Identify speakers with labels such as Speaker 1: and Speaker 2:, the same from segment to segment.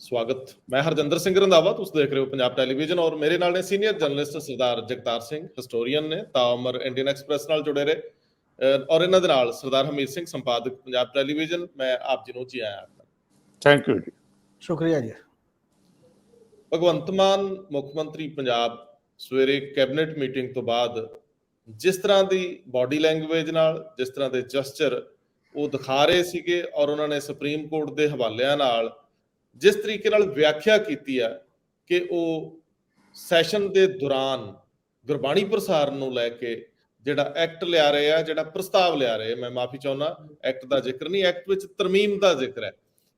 Speaker 1: स्वागत। मैं हरजिंदर सिंह रंधावा, तुम देख रहे हो पंजाब टैलीविजन और मेरे नाल ने सीनियर जर्नलिस्ट सरदार जगतार सिंह हिस्टोरीअन ने ताउमर इंडियन एक्सप्रैस नाल जुड़े रहे और इन्हां दे नाल सरदार हमीर सिंह संपादक पंजाब टैलीविजन। मैं आप जी नूं जी आया।
Speaker 2: थैंक यू जी,
Speaker 3: शुक्रिया जी।
Speaker 1: भगवंत मान मुख मंत्री पंजाब सवेरे कैबिनेट मीटिंग तो बाद जिस तरह की बॉडी लैंगुएज नाल जिस तरह के जस्चर वो दिखा रहे सीगे और उन्होंने सुप्रीम कोर्ट के हवालिਆਂ नाल जिस तरीके नाल व्याख्या की है कि वो सैशन के दौरान गुरबाणी प्रसार नूं लैके जिहड़ा एक्ट लिया रहे हैं, जिहड़ा प्रस्ताव लिया रहे, मैं माफी चाहुंदा एक्ट का जिक्र नहीं, एक्ट विच तरमीम का जिक्र है,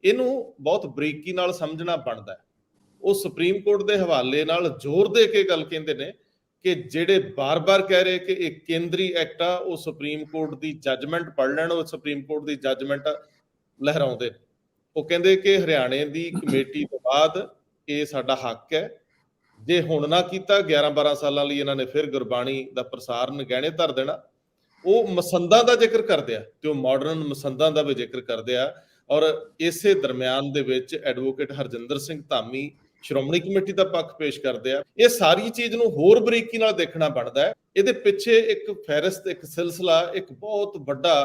Speaker 1: इनू बहुत बरीकी नाल समझना बनता है। वो सुप्रीम कोर्ट के हवाले नाल जोर दे के गल कहंदे ने कि जिहड़े बार बार कह रहे कि एक केंद्री एक्ट आ, वो सुप्रीम कोर्ट की जजमेंट पढ़ लैण, वो सुप्रीम कोर्ट की जजमेंट लहराउंदे। वो कहंदे कि हरियाणे की कमेटी तो बाद ये साडा हक है, जे हुण ना कीता 11-12 सालां लई इन्हां ने फिर गुरबाणी दा प्रसार नगैणे धर देना। वो मसंदां दा जिक्र करदे आ ते मॉडर्न मसंदां दा भी जिक्र करदे आ और इसे दरम्यान दे विच एडवोकेट हरजिंदर सिंह धामी श्रोमणी कमेटी का पक्ष पेश करते हैं। ये सारी चीज नूं होर बरीकी नाल देखना बनता है। इहदे पिछे एक फहरिस्त, एक सिलसिला, एक बहुत बड़ा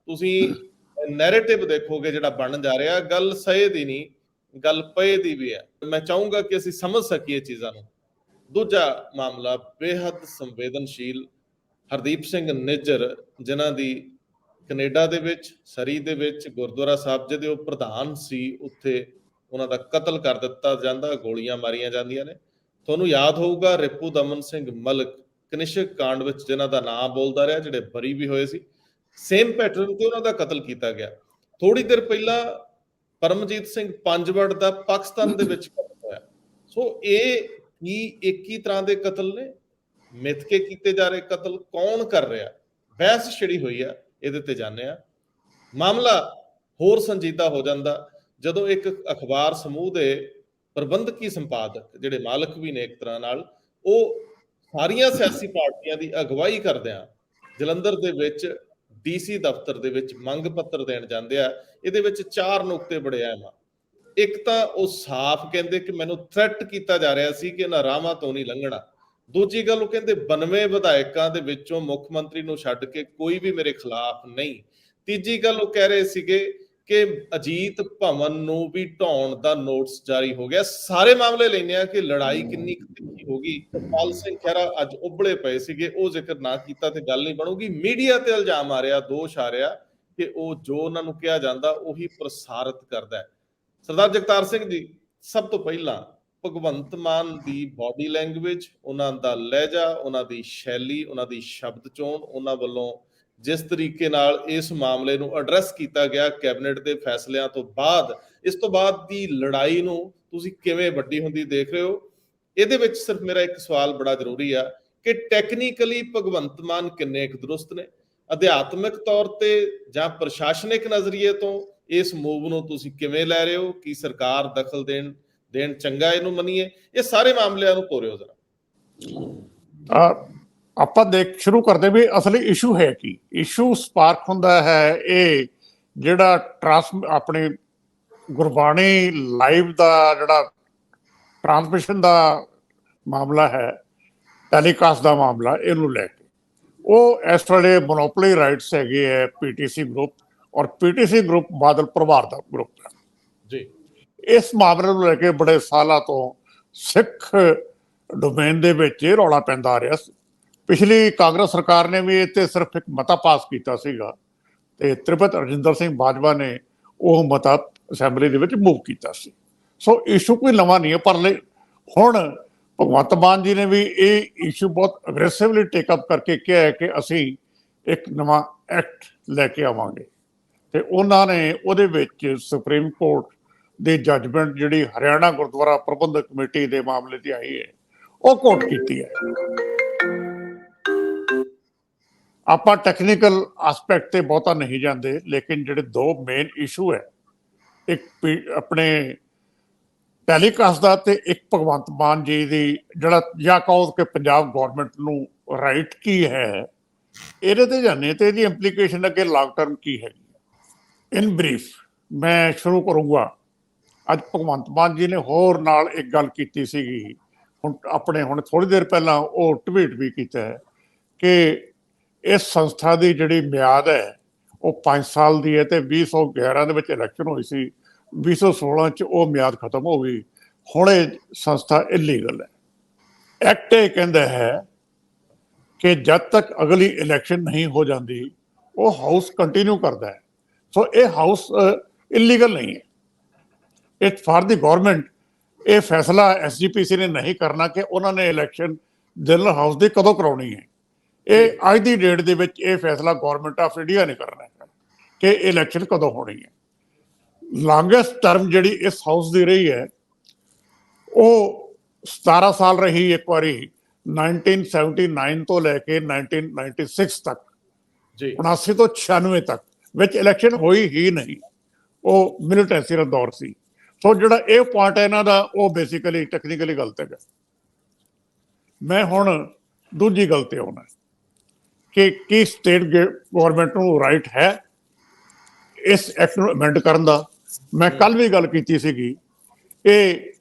Speaker 1: तुसीं नैरेटिव देखोगे जिहड़ा बन जा रहा। गल सहे दी नहीं, गल पए दी भी है। मैं चाहूंगा कि असीं समझ सकीए चीज़ां नूं। दूजा मामला बेहद संवेदनशील, हरदीप सिंह निज्जर जिन्हां दी कनेडा दे विच सरी दे विच गुरुद्वारा साहब जिहदे ओह प्रधान सी, उत्थे उन्हां दा कतल कर दिता जांदा, गोलियां मारियां जांदियां ने। तुहानूं याद होऊगा रिपू दमन सिंह मलिक कनिष्क कांड विच जिन्हां दा नाम बोलदा रहा, जिहड़े बरी भी होए सी, सेम पैटर्न ते उन्हां दा कतल कीता गया। थोड़ी देर पहला परमजीत सिंह पंजवड़ दा पाकिस्तान दे विच कतल होया। सो ये एक ही तरह के कतल ने, मिथ के कीते जा रहे कतल, कौन कर रहा, बहस छिड़ी हुई है, ਇਹਦੇ ਤੇ ਜਾਣੇ ਆ। मामला होर संजीदा हो जाता ਜਦੋਂ एक अखबार समूह के प्रबंधकी संपादक ਜਿਹੜੇ मालक भी ने एक तरह नाल, ਉਹ ਸਾਰੀਆਂ ਸਿਆਸੀ ਪਾਰਟੀਆਂ ਦੀ ਅਗਵਾਈ ਕਰਦੇ ਆ ਜਲੰਧਰ ਦੇ ਵਿੱਚ ਡੀਸੀ ਦਫ਼ਤਰ ਦੇ ਵਿੱਚ ਮੰਗ ਪੱਤਰ ਦੇਣ ਜਾਂਦੇ ਆ। ਇਹਦੇ ਵਿੱਚ 4 ਨੁਕਤੇ ਬੜੇ ਅਹਿਮ ਆ। ਇੱਕ ਤਾਂ ਉਹ ਸਾਫ਼ ਕਹਿੰਦੇ ਕਿ ਮੈਨੂੰ ਥ੍ਰੈਟ ਕੀਤਾ ਜਾ ਰਿਹਾ ਸੀ ਕਿ ਇਹਨਾਂ ਰਾਹਾਂ ਤੋਂ ਨਹੀਂ ਲੰਘਣਾ। ਦੂਜੀ ਗੱਲ ਉਹ ਕਹਿੰਦੇ 92 ਵਿਧਾਇਕਾਂ ਦੇ ਵਿੱਚੋਂ ਮੁੱਖ ਮੰਤਰੀ ਨੂੰ ਛੱਡ ਕੇ ਕੋਈ ਵੀ ਮੇਰੇ ਖਿਲਾਫ ਨਹੀਂ। ਤੀਜੀ ਗੱਲ ਉਹ ਕਹਿ ਰਹੇ ਸੀਗੇ ਕਿ ਅਜੀਤ ਭਵਨ ਨੂੰ ਵੀ ਢਾਉਣ ਦਾ ਨੋਟਿਸ ਜਾਰੀ ਹੋ ਗਿਆ। ਸਾਰੇ ਮਾਮਲੇ ਲੈਣੇ ਆ ਕਿ ਲੜਾਈ ਕਿੰਨੀ ਤਿੱਖੀ ਹੋ ਗਈ। ਪਾਲ ਸਿੰਘ ਖਹਿਰਾ ਅੱਜ ਉਬਲੇ ਪਏ ਸੀਗੇ, ਉਹ ਜ਼ਿਕਰ ਨਾ ਕੀਤਾ ਤੇ ਗੱਲ ਨਹੀਂ ਬਣੂਗੀ। ਮੀਡੀਆ ਤੇ ਇਲਜ਼ਾਮ ਆ ਰਿਹਾ, ਦੋਸ਼ ਆ ਰਿਹਾ ਕਿ ਉਹ ਜੋ ਉਹਨਾਂ ਨੂੰ ਕਿਹਾ ਜਾਂਦਾ ਉਹੀ ਪ੍ਰਸਾਰਿਤ ਕਰਦਾ ਹੈ। ਸਰਦਾਰ ਜਗਤਾਰ ਸਿੰਘ ਜੀ, ਸਭ ਤੋਂ ਪਹਿਲਾਂ ਭਗਵੰਤ ਮਾਨ ਦੀ ਬਾਡੀ ਲੈਂਗੁਏਜ, ਉਹਨਾਂ ਦਾ ਲਹਿਜਾ, ਉਹਨਾਂ ਦੀ ਸ਼ੈਲੀ, ਉਹਨਾਂ ਦੀ ਸ਼ਬਦ ਚੋਣ, ਉਹਨਾਂ ਵੱਲੋਂ ਜਿਸ ਤਰੀਕੇ ਨਾਲ ਇਸ ਮਾਮਲੇ ਨੂੰ ਐਡਰੈਸ ਕੀਤਾ ਗਿਆ ਕੈਬਨਿਟ ਦੇ ਫੈਸਲਿਆਂ ਤੋਂ ਬਾਅਦ, ਇਸ ਤੋਂ ਬਾਅਦ ਦੀ ਲੜਾਈ ਨੂੰ ਤੁਸੀਂ ਕਿਵੇਂ ਵੱਡੀ ਹੁੰਦੀ ਦੇਖ ਰਹੇ ਹੋ? ਇਹਦੇ ਵਿੱਚ ਸਿਰਫ ਮੇਰਾ ਇੱਕ ਸਵਾਲ ਬੜਾ ਜ਼ਰੂਰੀ ਆ ਕਿ ਟੈਕਨੀਕਲੀ ਭਗਵੰਤ ਮਾਨ ਕਿੰਨੇ ਕੁ ਦਰੁਸਤ ਨੇ, ਅਧਿਆਤਮਿਕ ਤੌਰ ਤੇ ਜਾਂ ਪ੍ਰਸ਼ਾਸਨਿਕ ਨਜ਼ਰੀਏ ਤੋਂ ਇਸ ਮੂਵ ਨੂੰ ਤੁਸੀਂ ਕਿਵੇਂ ਲੈ ਰਹੇ ਹੋ? ਕੀ ਸਰਕਾਰ ਦਖਲ ਦੇਣ ਚੰਗਾ ਇਹਨੂੰ ਮੰਨੀਏ? ਇਹ ਸਾਰੇ ਮਾਮਲਿਆਂ ਨੂੰ ਤੋਰਿਓ ਜ਼ਰਾ।
Speaker 2: ਆਪਾਂ ਦੇਖ ਸ਼ੁਰੂ ਕਰਦੇ ਵੀ ਅਸਲੀ ਇਸ਼ੂ ਹੈ ਕੀ। ਇਸ਼ੂ ਸਪਾਰਕ ਹੁੰਦਾ ਹੈ ਇਹ ਜਿਹੜਾ ਆਪਣੀ ਗੁਰਬਾਣੀ ਲਾਈਵ ਦਾ ਜਿਹੜਾ ਟ੍ਰਾਂਸਮਿਸ਼ਨ ਦਾ ਮਾਮਲਾ ਹੈ, ਟੈਲੀਕਾਸਟ ਦਾ ਮਾਮਲਾ, ਇਹਨੂੰ ਲੈ ਕੇ ਉਹ ਇਸ ਵੇਲੇ ਮੋਨੋਪੋਲੀ ਰਾਈਟਸ ਹੈਗੇ ਹੈ ਪੀਟੀਸੀ ਗਰੁੱਪ, ਔਰ ਪੀਟੀਸੀ ਗਰੁੱਪ ਬਾਦਲ ਪਰਿਵਾਰ ਦਾ ਗਰੁੱਪ ਹੈ
Speaker 1: ਜੀ। ਇਸ
Speaker 2: ਮਾਮਲੇ ਨੂੰ ਲੈ ਕੇ ਬੜੇ ਸਾਲਾਂ ਤੋਂ ਸਿੱਖ ਡੋਮੇਨ ਦੇ ਵਿੱਚ ਇਹ ਰੌਲਾ ਪੈਂਦਾ ਆ ਰਿਹਾ। ਪਿਛਲੀ ਕਾਂਗਰਸ ਸਰਕਾਰ ਨੇ ਵੀ ਇਹ ਤੇ ਸਿਰਫ ਇੱਕ ਮਤਾ ਪਾਸ ਕੀਤਾ ਸੀਗਾ ਤੇ ਤ੍ਰਿਪਤ ਰਜਿੰਦਰ ਸਿੰਘ ਬਾਜਵਾ ਨੇ ਉਹ ਮਤਾ ਅਸੈਂਬਲੀ ਦੇ ਵਿੱਚ ਮੂਵ ਕੀਤਾ ਸੀ। ਸੋ ਇਸ਼ੂ ਕੋਈ ਨਵਾਂ ਨਹੀਂ ਹੈ, ਪਰ ਹੁਣ ਭਗਵੰਤ ਮਾਨ ਜੀ ਨੇ ਵੀ ਇਹ ਇਸ਼ੂ ਬਹੁਤ ਅਗਰੈਸਿਵਲੀ ਟੇਕਅਪ ਕਰਕੇ ਕਿਹਾ ਹੈ ਕਿ ਅਸੀਂ ਇੱਕ ਨਵਾਂ ਐਕਟ ਲੈ ਕੇ ਆਵਾਂਗੇ ਤੇ ਉਹਨਾਂ ਨੇ ਉਹਦੇ ਵਿੱਚ ਸੁਪਰੀਮ ਕੋਰਟ ਦੀ ਜੱਜਮੈਂਟ ਜਿਹੜੀ ਹਰਿਆਣਾ ਗੁਰਦੁਆਰਾ ਪ੍ਰਬੰਧਕ ਕਮੇਟੀ ਦੇ ਮਾਮਲੇ 'ਚ ਆਈ ਹੈ ਉਹ ਕੋਟ ਕੀਤੀ ਹੈ। ਆਪਾਂ ਟੈਕਨੀਕਲ ਐਸਪੈਕਟ ਤੇ ਬਹੁਤਾ ਨਹੀਂ ਜਾਂਦੇ, ਲੇਕਿਨ ਜਿਹੜੇ ਦੋ ਮੇਨ ਇਸ਼ੂ ਹੈ, ਇੱਕ ਆਪਣੇ ਟੈਲੀਕਾਸਟ ਦਾ ਤੇ ਇੱਕ ਭਗਵੰਤ ਮਾਨ ਜੀ ਦੀ ਜਿਹੜਾ ਜਾਂ ਕਹੋ ਕਿ ਪੰਜਾਬ ਗੌਰਮੈਂਟ ਨੂੰ ਰਾਈਟ ਕੀ ਹੈ, ਇਹਦੇ ਤੇ ਜਾਣੇ ਤੇ ਇਹਦੀ ਇੰਪਲੀਕੇਸ਼ਨ ਅੱਗੇ ਲੌਂਗ ਟਰਮ ਕੀ ਹੈਗੀ। ਇਨ ਬਰੀਫ ਮੈਂ ਸ਼ੁਰੂ ਕਰੂੰਗਾ ਅੱਜ ਭਗਵੰਤ ਮਾਨ ਜੀ ਨੇ ਹੋਰ ਨਾਲ ਇੱਕ ਗੱਲ ਕੀਤੀ ਸੀਗੀ, ਹੁਣ ਥੋੜੀ ਦੇਰ ਪਹਿਲਾਂ ਉਹ ਟਵੀਟ ਵੀ ਕੀਤਾ ਹੈ ਕਿ ਇਸ ਸੰਸਥਾ ਦੀ ਜਿਹੜੀ ਮਿਆਦ ਹੈ ਉਹ 5 ਸਾਲ ਦੀ ਹੈ, ਤੇ 2011 ਦੇ ਵਿੱਚ ਇਲੈਕਸ਼ਨ ਹੋਈ ਸੀ, 2016 ਚ ਉਹ ਮਿਆਦ ਖਤਮ ਹੋ ਗਈ, ਹੁਣ ਇਹ ਸੰਸਥਾ ਇਲੀਗਲ ਹੈ। ਐਕਟ ਇਹ ਕਹਿੰਦਾ ਹੈ ਕਿ ਜਦ ਤੱਕ ਅਗਲੀ ਇਲੈਕਸ਼ਨ ਨਹੀਂ ਹੋ ਜਾਂਦੀ ਉਹ ਹਾਊਸ ਕੰਟੀਨਿਊ ਕਰਦਾ ਹੈ। ਸੋ ਇਹ ਹਾਊਸ ਇਲੀਗਲ ਨਹੀਂ ਹੈ। ਇਹ ਫਾਰ ਦੀ ਗਵਰਨਮੈਂਟ ਇਹ ਫੈਸਲਾ ਐਸਜੀਪੀਸੀ ਨੇ ਨਹੀਂ ਕਰਨਾ ਕਿ ਉਹਨਾਂ ਨੇ ਇਲੈਕਸ਼ਨ ਜਨਰਲ ਹਾਊਸ ਦੀ ਕਦੋਂ ਕਰਾਉਣੀ ਹੈ। ਇਹ ਅੱਜ ਦੀ ਡੇਟ ਦੇ ਵਿੱਚ ਇਹ ਫੈਸਲਾ ਗਵਰਨਮੈਂਟ ਆਫ ਇੰਡੀਆ ਨੇ ਕਰਨਾ ਹੈ ਕਿ ਇਲੈਕਸ਼ਨ ਕਦੋਂ ਹੋਣੀ ਹੈ। ਲਾਂਗੈਸਟ ਟਰਮ ਜਿਹੜੀ ਇਸ ਹਾਊਸ ਦੀ ਰਹੀ ਹੈ ਉਹ 17 ਸਾਲ ਰਹੀ ਇੱਕ ਵਾਰੀ, 1979 ਤੋਂ ਲੈ ਕੇ 1996 ਤੱਕ,
Speaker 1: ਜੀ
Speaker 2: 79 ਤੋਂ 96 ਤੱਕ ਵਿੱਚ ਇਲੈਕਸ਼ਨ ਹੋਈ ਹੀ ਨਹੀਂ। ਉਹ ਮਿਲੀਟੈਂਸੀ ਦਾ ਦੌਰ ਸੀ। ਸੋ ਜਿਹੜਾ ਇਹ ਪੁਆਇੰਟ ਹੈ ਇਹਨਾਂ ਦਾ ਉਹ ਬੇਸਿਕਲੀ ਟੈਕਨੀਕਲੀ ਗਲਤ ਹੈਗਾ। ਮੈਂ ਹੁਣ ਦੂਜੀ ਗੱਲ ਤੇ ਆਉਣਾ ਕਿ ਕੀ ਸਟੇਟ ਗਵਰਨਮੈਂਟ ਨੂੰ ਰਾਈਟ ਹੈ ਇਸ ਐਕਟ ਨੂੰ ਅਮੈਂਡ ਕਰਨ ਦਾ। ਮੈਂ ਕੱਲ ਵੀ ਗੱਲ ਕੀਤੀ ਸੀਗੀ, ਇਹ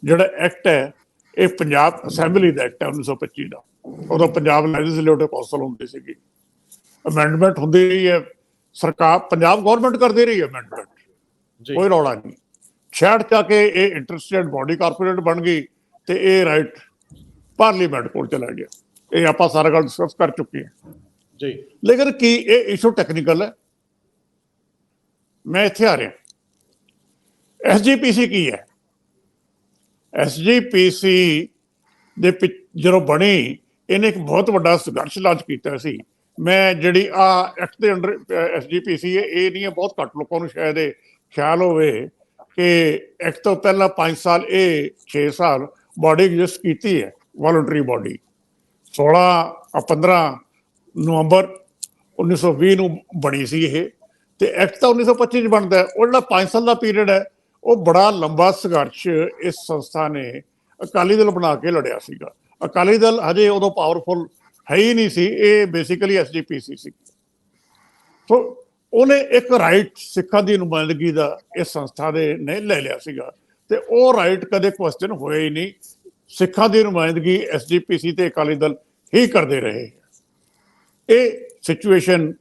Speaker 2: ਜਿਹੜਾ ਐਕਟ ਹੈ ਇਹ ਪੰਜਾਬ ਅਸੈਂਬਲੀ ਦਾ ਐਕਟ ਹੈ 1925 ਦਾ। ਉਦੋਂ ਪੰਜਾਬ ਲੈਜਿਸਲੇਟਿਵ ਕੌਂਸਲ ਹੁੰਦੀ ਸੀਗੀ, ਅਮੈਂਡਮੈਂਟ ਹੁੰਦੀ ਰਹੀ ਹੈ, ਸਰਕਾਰ ਪੰਜਾਬ ਗਵਰਨਮੈਂਟ ਕਰਦੀ ਰਹੀ ਹੈ ਅਮੈਂਡਮੈਂਟ, ਕੋਈ ਰੌਲਾ ਨਹੀਂ। 66 ਚ ਆ ਕੇ ਇਹ ਇੰਟਰਸਟੇਟ ਬੋਡੀ ਕਾਰਪੋਰੇਟ ਬਣ ਗਈ ਤੇ ਇਹ ਰਾਈਟ ਪਾਰਲੀਮੈਂਟ ਕੋਲ ਚਲਾ ਗਿਆ। ਇਹ ਆਪਾਂ ਸਾਰਾ ਗੱਲ ਡਿਸਕਸ ਕਰ ਚੁੱਕੇ ਹਾਂ
Speaker 1: ਜੀ।
Speaker 2: ਲੇਕਿਨ ਕੀ ਇਹ ਇਸ਼ੂ ਟੈਕਨੀਕਲ ਹੈ? ਮੈਂ ਇੱਥੇ ਆ ਰਿਹਾ। ਐਸਜੀਪੀਸੀ ਕੀ ਹੈ? ਐਸਜੀਪੀਸੀ ਦੇ ਜਦੋਂ ਬਣੀ ਇਹਨੇ ਇੱਕ ਬਹੁਤ ਵੱਡਾ ਸੰਘਰਸ਼ ਲਾਂਚ ਕੀਤਾ ਸੀ। ਮੈਂ ਜਿਹੜੀ ਐਕਟ ਦੇ ਅੰਡਰ ਐਸਜੀਪੀਸੀ ਹੈ ਇਹ ਨਹੀਂ ਹੈ, ਬਹੁਤ ਘੱਟ ਲੋਕਾਂ ਨੂੰ ਸ਼ਾਇਦ ਇਹ ਖਿਆਲ ਹੋਵੇ ਕਿ ਐਕਟ ਤੋਂ ਪਹਿਲਾਂ 5 ਸਾਲ ਇਹ 6 ਸਾਲ ਬਾਡੀ ਐਗਜ਼ਿਸਟ ਕੀਤੀ ਹੈ, ਵੋਲੰਟਰੀ ਬਾਡੀ। 15 ਨਵੰਬਰ 1920 ਨੂੰ ਬਣੀ ਸੀ ਇਹ, ਤੇ ਐਕਟ ਤਾਂ 1925 ਚ ਬਣਦਾ ਹੈ। ਉਹ ਜਿਹੜਾ 5 ਸਾਲ ਦਾ ਪੀਰੀਅਡ ਹੈ ਉਹ ਬੜਾ ਲੰਬਾ ਸੰਘਰਸ਼ ਇਸ ਸੰਸਥਾ ਨੇ ਅਕਾਲੀ ਦਲ ਬਣਾ ਕੇ ਲੜਿਆ ਸੀਗਾ। ਅਕਾਲੀ ਦਲ ਹਜੇ ਉਦੋਂ ਪਾਵਰਫੁਲ ਹੈ ਹੀ ਨਹੀਂ ਸੀ, ਇਹ ਬੇਸਿਕਲੀ ਐਸਜੀਪੀਸੀ ਸੀ। ਸੋ ਉਹਨੇ ਇੱਕ ਰਾਈਟ ਸਿੱਖਾਂ ਦੀ ਨੁਮਾਇੰਦਗੀ ਦਾ ਇਸ ਸੰਸਥਾ ਦੇ ਨੇ ਲੈ ਲਿਆ ਸੀਗਾ, ਤੇ ਉਹ ਰਾਈਟ ਕਦੇ ਕੁਐਸਚਨ ਹੋਇਆ ਹੀ ਨਹੀਂ। ਸਿੱਖਾਂ ਦੀ ਨੁਮਾਇੰਦਗੀ ਐਸਜੀਪੀਸੀ ਤੇ ਅਕਾਲੀ ਦਲ ਹੀ ਕਰਦੇ ਰਹੇ। ਇਹ ਸਿਚੁਏਸ਼ਨ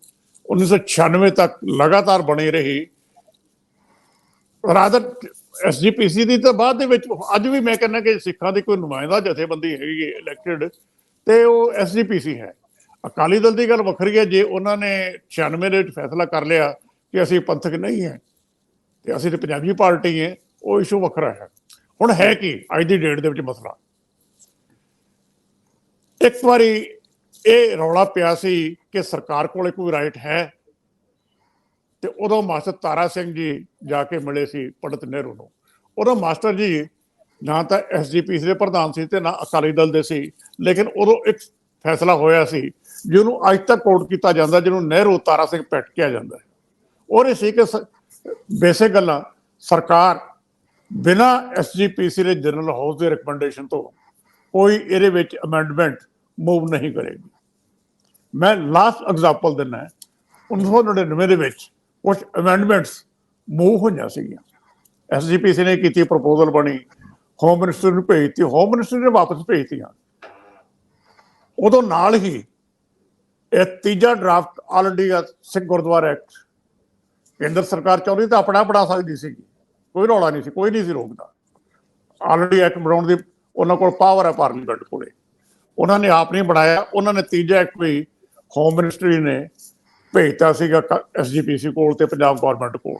Speaker 2: 1996 ਤੱਕ ਲਗਾਤਾਰ ਬਣੀ ਰਹੀ। ਰਾਦਰ ਐਸਜੀਪੀਸੀ ਦੀ ਤਾਂ ਬਾਅਦ ਦੇ ਵਿੱਚ ਅੱਜ ਵੀ ਮੈਂ ਕਹਿੰਦਾ ਕਿ ਸਿੱਖਾਂ ਦੀ ਕੋਈ ਨੁਮਾਇੰਦਾ ਜਥੇਬੰਦੀ ਹੈਗੀ ਇਲੈਕਟਡ ਤੇ ਉਹ ਐਸਜੀਪੀਸੀ ਹੈ। ਅਕਾਲੀ ਦਲ ਦੀ ਗੱਲ ਵੱਖਰੀ ਹੈ, ਜੇ ਉਹਨਾਂ ਨੇ 96 ਦੇ ਵਿੱਚ ਫੈਸਲਾ ਕਰ ਲਿਆ ਕਿ ਅਸੀਂ ਪੰਥਕ ਨਹੀਂ ਹੈ ਤੇ ਅਸੀਂ ਤੇ ਪੰਜਾਬੀ ਪਾਰਟੀ ਹੈ, ਉਹ ਇਸ਼ੂ ਵੱਖਰਾ ਹੈ। ਹੁਣ ਹੈ ਕੀ ਅੱਜ ਦੀ ਡੇਟ ਦੇ ਵਿੱਚ ਮਸਲਾ? ਇੱਕ ਵਾਰੀ ਇਹ ਰੌਲਾ ਪਿਆ ਸੀ ਕਿ ਸਰਕਾਰ ਕੋਲੇ ਕੋਈ ਰਾਈਟ ਹੈ, ਤੇ ਉਦੋਂ ਮਾਸਟਰ ਤਾਰਾ ਸਿੰਘ ਜੀ ਜਾ ਕੇ ਮਿਲੇ ਸੀ ਪੰਡਿਤ ਨਹਿਰੂ ਨੂੰ। ਉਦੋਂ ਮਾਸਟਰ ਜੀ ਨਾ ਤਾਂ ਐਸਜੀਪੀਸੀ ਦੇ ਪ੍ਰਧਾਨ ਸੀ ਤੇ ਨਾ ਅਕਾਲੀ ਦਲ ਦੇ ਸੀ, ਲੇਕਿਨ ਉਦੋਂ ਇੱਕ ਫੈਸਲਾ ਹੋਇਆ ਸੀ ਜਿਹਨੂੰ ਅੱਜ ਤੱਕ ਕੋਟ ਕੀਤਾ ਜਾਂਦਾ, ਜਿਹਨੂੰ ਨਹਿਰੂ ਤਾਰਾ ਸਿੰਘ ਪੈਕਟ ਕਿਹਾ ਜਾਂਦਾ ਹੈ। ਔਰ ਇਹ ਸੀ ਕਿ ਬੇਸਿਕ ਗੱਲਾਂ ਸਰਕਾਰ ਬਿਨਾਂ ਐਸਜੀਪੀਸੀ ਦੇ ਜਨਰਲ ਹਾਊਸ ਦੇ ਰਿਕਮੈਂਡੇਸ਼ਨ ਤੋਂ ਕੋਈ ਇਹਦੇ ਵਿੱਚ ਅਮੈਂਡਮੈਂਟ ਮੂਵ ਨਹੀਂ ਕਰੇਗੀ। ਮੈਂ ਲਾਸਟ ਐਗਜ਼ਾਮਪਲ ਦਿੰਦਾ, 1999 ਦੇ ਵਿੱਚ ਕੁਝ ਅਮੈਂਡਮੈਂਟਸ ਮੂਵ ਹੋਈਆਂ ਸੀਗੀਆਂ, ਐਸਜੀਪੀਸੀ ਨੇ ਕੀਤੀ, ਪ੍ਰਪੋਜ਼ਲ ਬਣੀ, ਹੋਮ ਮਿਨਿਸਟਰ ਨੂੰ ਭੇਜਤੀ, ਹੋਮ ਮਿਨਿਸਟਰ ਨੇ ਵਾਪਸ ਭੇਜਤੀਆਂ। ਉਦੋਂ ਨਾਲ ਹੀ ਇਹ ਤੀਜਾ ਡਰਾਫਟ ਆਲ ਇੰਡੀਆ ਸਿੱਖ ਗੁਰਦੁਆਰਾ ਐਕਟ ਕੇਂਦਰ ਸਰਕਾਰ ਚਾਹੁੰਦੀ ਤਾਂ ਆਪਣਾ ਬਣਾ ਸਕਦੀ ਸੀਗੀ, ਕੋਈ ਰੌਲਾ ਨਹੀਂ ਸੀ, ਕੋਈ ਨਹੀਂ ਸੀ ਰੋਕਦਾ। ਆਲ ਇੰਡੀਆ ਐਕਟ ਬਣਾਉਣ ਦੀ ਉਹਨਾਂ ਕੋਲ ਪਾਵਰ ਹੈ ਪਾਰਲੀਮੈਂਟ ਕੋਲੇ, ਉਹਨਾਂ ਨੇ ਆਪ ਨਹੀਂ ਬਣਾਇਆ। ਉਹਨਾਂ ਨੇ ਤੀਜਾ ਐਕਟ ਵੀ ਹੋਮ ਮਿਨਿਸਟਰੀ ਨੇ ਭੇਜਤਾ ਸੀਗਾ ਐਸਜੀਪੀਸੀ ਕੋਲ ਤੇ ਪੰਜਾਬ ਗੌਰਮੈਂਟ ਕੋਲ।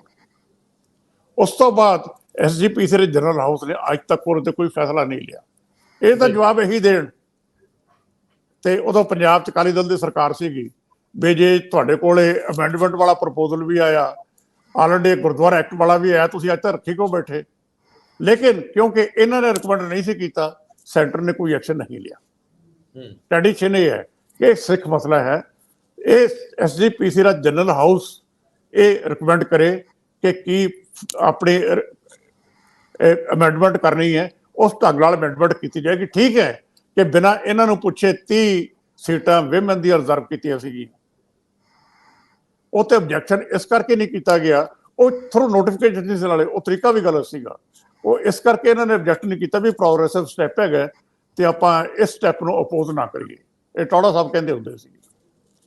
Speaker 2: ਉਸ ਤੋਂ ਬਾਅਦ ਐਸਜੀਪੀਸੀ ਦੇ ਜਨਰਲ ਹਾਊਸ ਨੇ ਅੱਜ ਤੱਕ ਉਹਦੇ ਤੇ ਕੋਈ ਫੈਸਲਾ ਨਹੀਂ ਲਿਆ। ਇਹ ਤਾਂ ਜਵਾਬ ਇਹੀ ਦੇਣ, ਤੇ ਉਦੋਂ ਪੰਜਾਬ 'ਚ ਅਕਾਲੀ ਦਲ ਦੀ ਸਰਕਾਰ ਸੀਗੀ, ਵੀ ਜੇ ਤੁਹਾਡੇ ਕੋਲੇ ਅਮੈਂਡਮੈਂਟ ਵਾਲਾ ਪ੍ਰਪੋਜ਼ਲ ਵੀ ਆਇਆ, ਆਲ ਇੰਡੀਆ ਗੁਰਦੁਆਰਾ ਐਕਟ ਵਾਲਾ ਵੀ ਆਇਆ, ਤੁਸੀਂ ਅੱਜ ਤੱਕ ਰੱਖੀ ਕਿਉਂ ਬੈਠੇ? ਲੇਕਿਨ ਕਿਉਂਕਿ ਇਹਨਾਂ ਨੇ ਰਿਕਮੈਂਡ ਨਹੀਂ ਸੀ ਕੀਤਾ, ਸੈਂਟਰ ਨੇ ਕੋਈ ਐਕਸ਼ਨ ਨਹੀਂ ਲਿਆ। ਟ੍ਰੈਡੀਸ਼ਨ ਇਹ ਹੈ ਕਿ ਸਿੱਖ ਮਸਲਾ ਹੈ, ਇਹ ਐਸਜੀਪੀਸੀ ਦਾ ਜਨਰਲ ਹਾਊਸ ਇਹ ਰਿਕਮੈਂਡ ਕਰੇ ਕਿ ਕੀ ਆਪਣੀ ਅਮੈਂਡਮੈਂਟ ਕਰਨੀ ਹੈ, ਉਸ ਢੰਗ ਨਾਲ ਅਮੈਂਡਮੈਂਟ ਕੀਤੀ ਜਾਏਗੀ। ਠੀਕ ਹੈ ਕਿ ਬਿਨਾਂ ਇਹਨਾਂ ਨੂੰ ਪੁੱਛੇ 30 ਸੀਟਾਂ ਵਿਮਨ ਦੀਆਂ ਰਿਜ਼ਰਵ ਕੀਤੀਆਂ ਸੀਗੀਆਂ, ਉਹ ਤੇ ਆਬਜੈਕਸ਼ਨ ਇਸ ਕਰਕੇ ਨਹੀਂ ਕੀਤਾ ਗਿਆ, ਉਹ ਥਰੂ ਨੋਟੀਫਿਕੇਸ਼ਨ ਸੀ, ਨਾਲੇ ਉਹ ਤਰੀਕਾ ਵੀ ਗਲਤ ਸੀਗਾ। ਉਹ ਇਸ ਕਰਕੇ ਇਹਨਾਂ ਨੇ ਰਿਜੈਕਟ ਨਹੀਂ ਕੀਤਾ ਵੀ ਪ੍ਰੋਗਰੈਸਿਵ ਸਟੈਪ ਹੈਗਾ ਤੇ ਆਪਾਂ ਇਸ ਸਟੈਪ ਨੂੰ ਅਪੋਜ਼ ਨਾ ਕਰੀਏ। ਇਹ ਟੌੜਾ ਸਾਹਿਬ ਕਹਿੰਦੇ ਹੁੰਦੇ ਸੀ।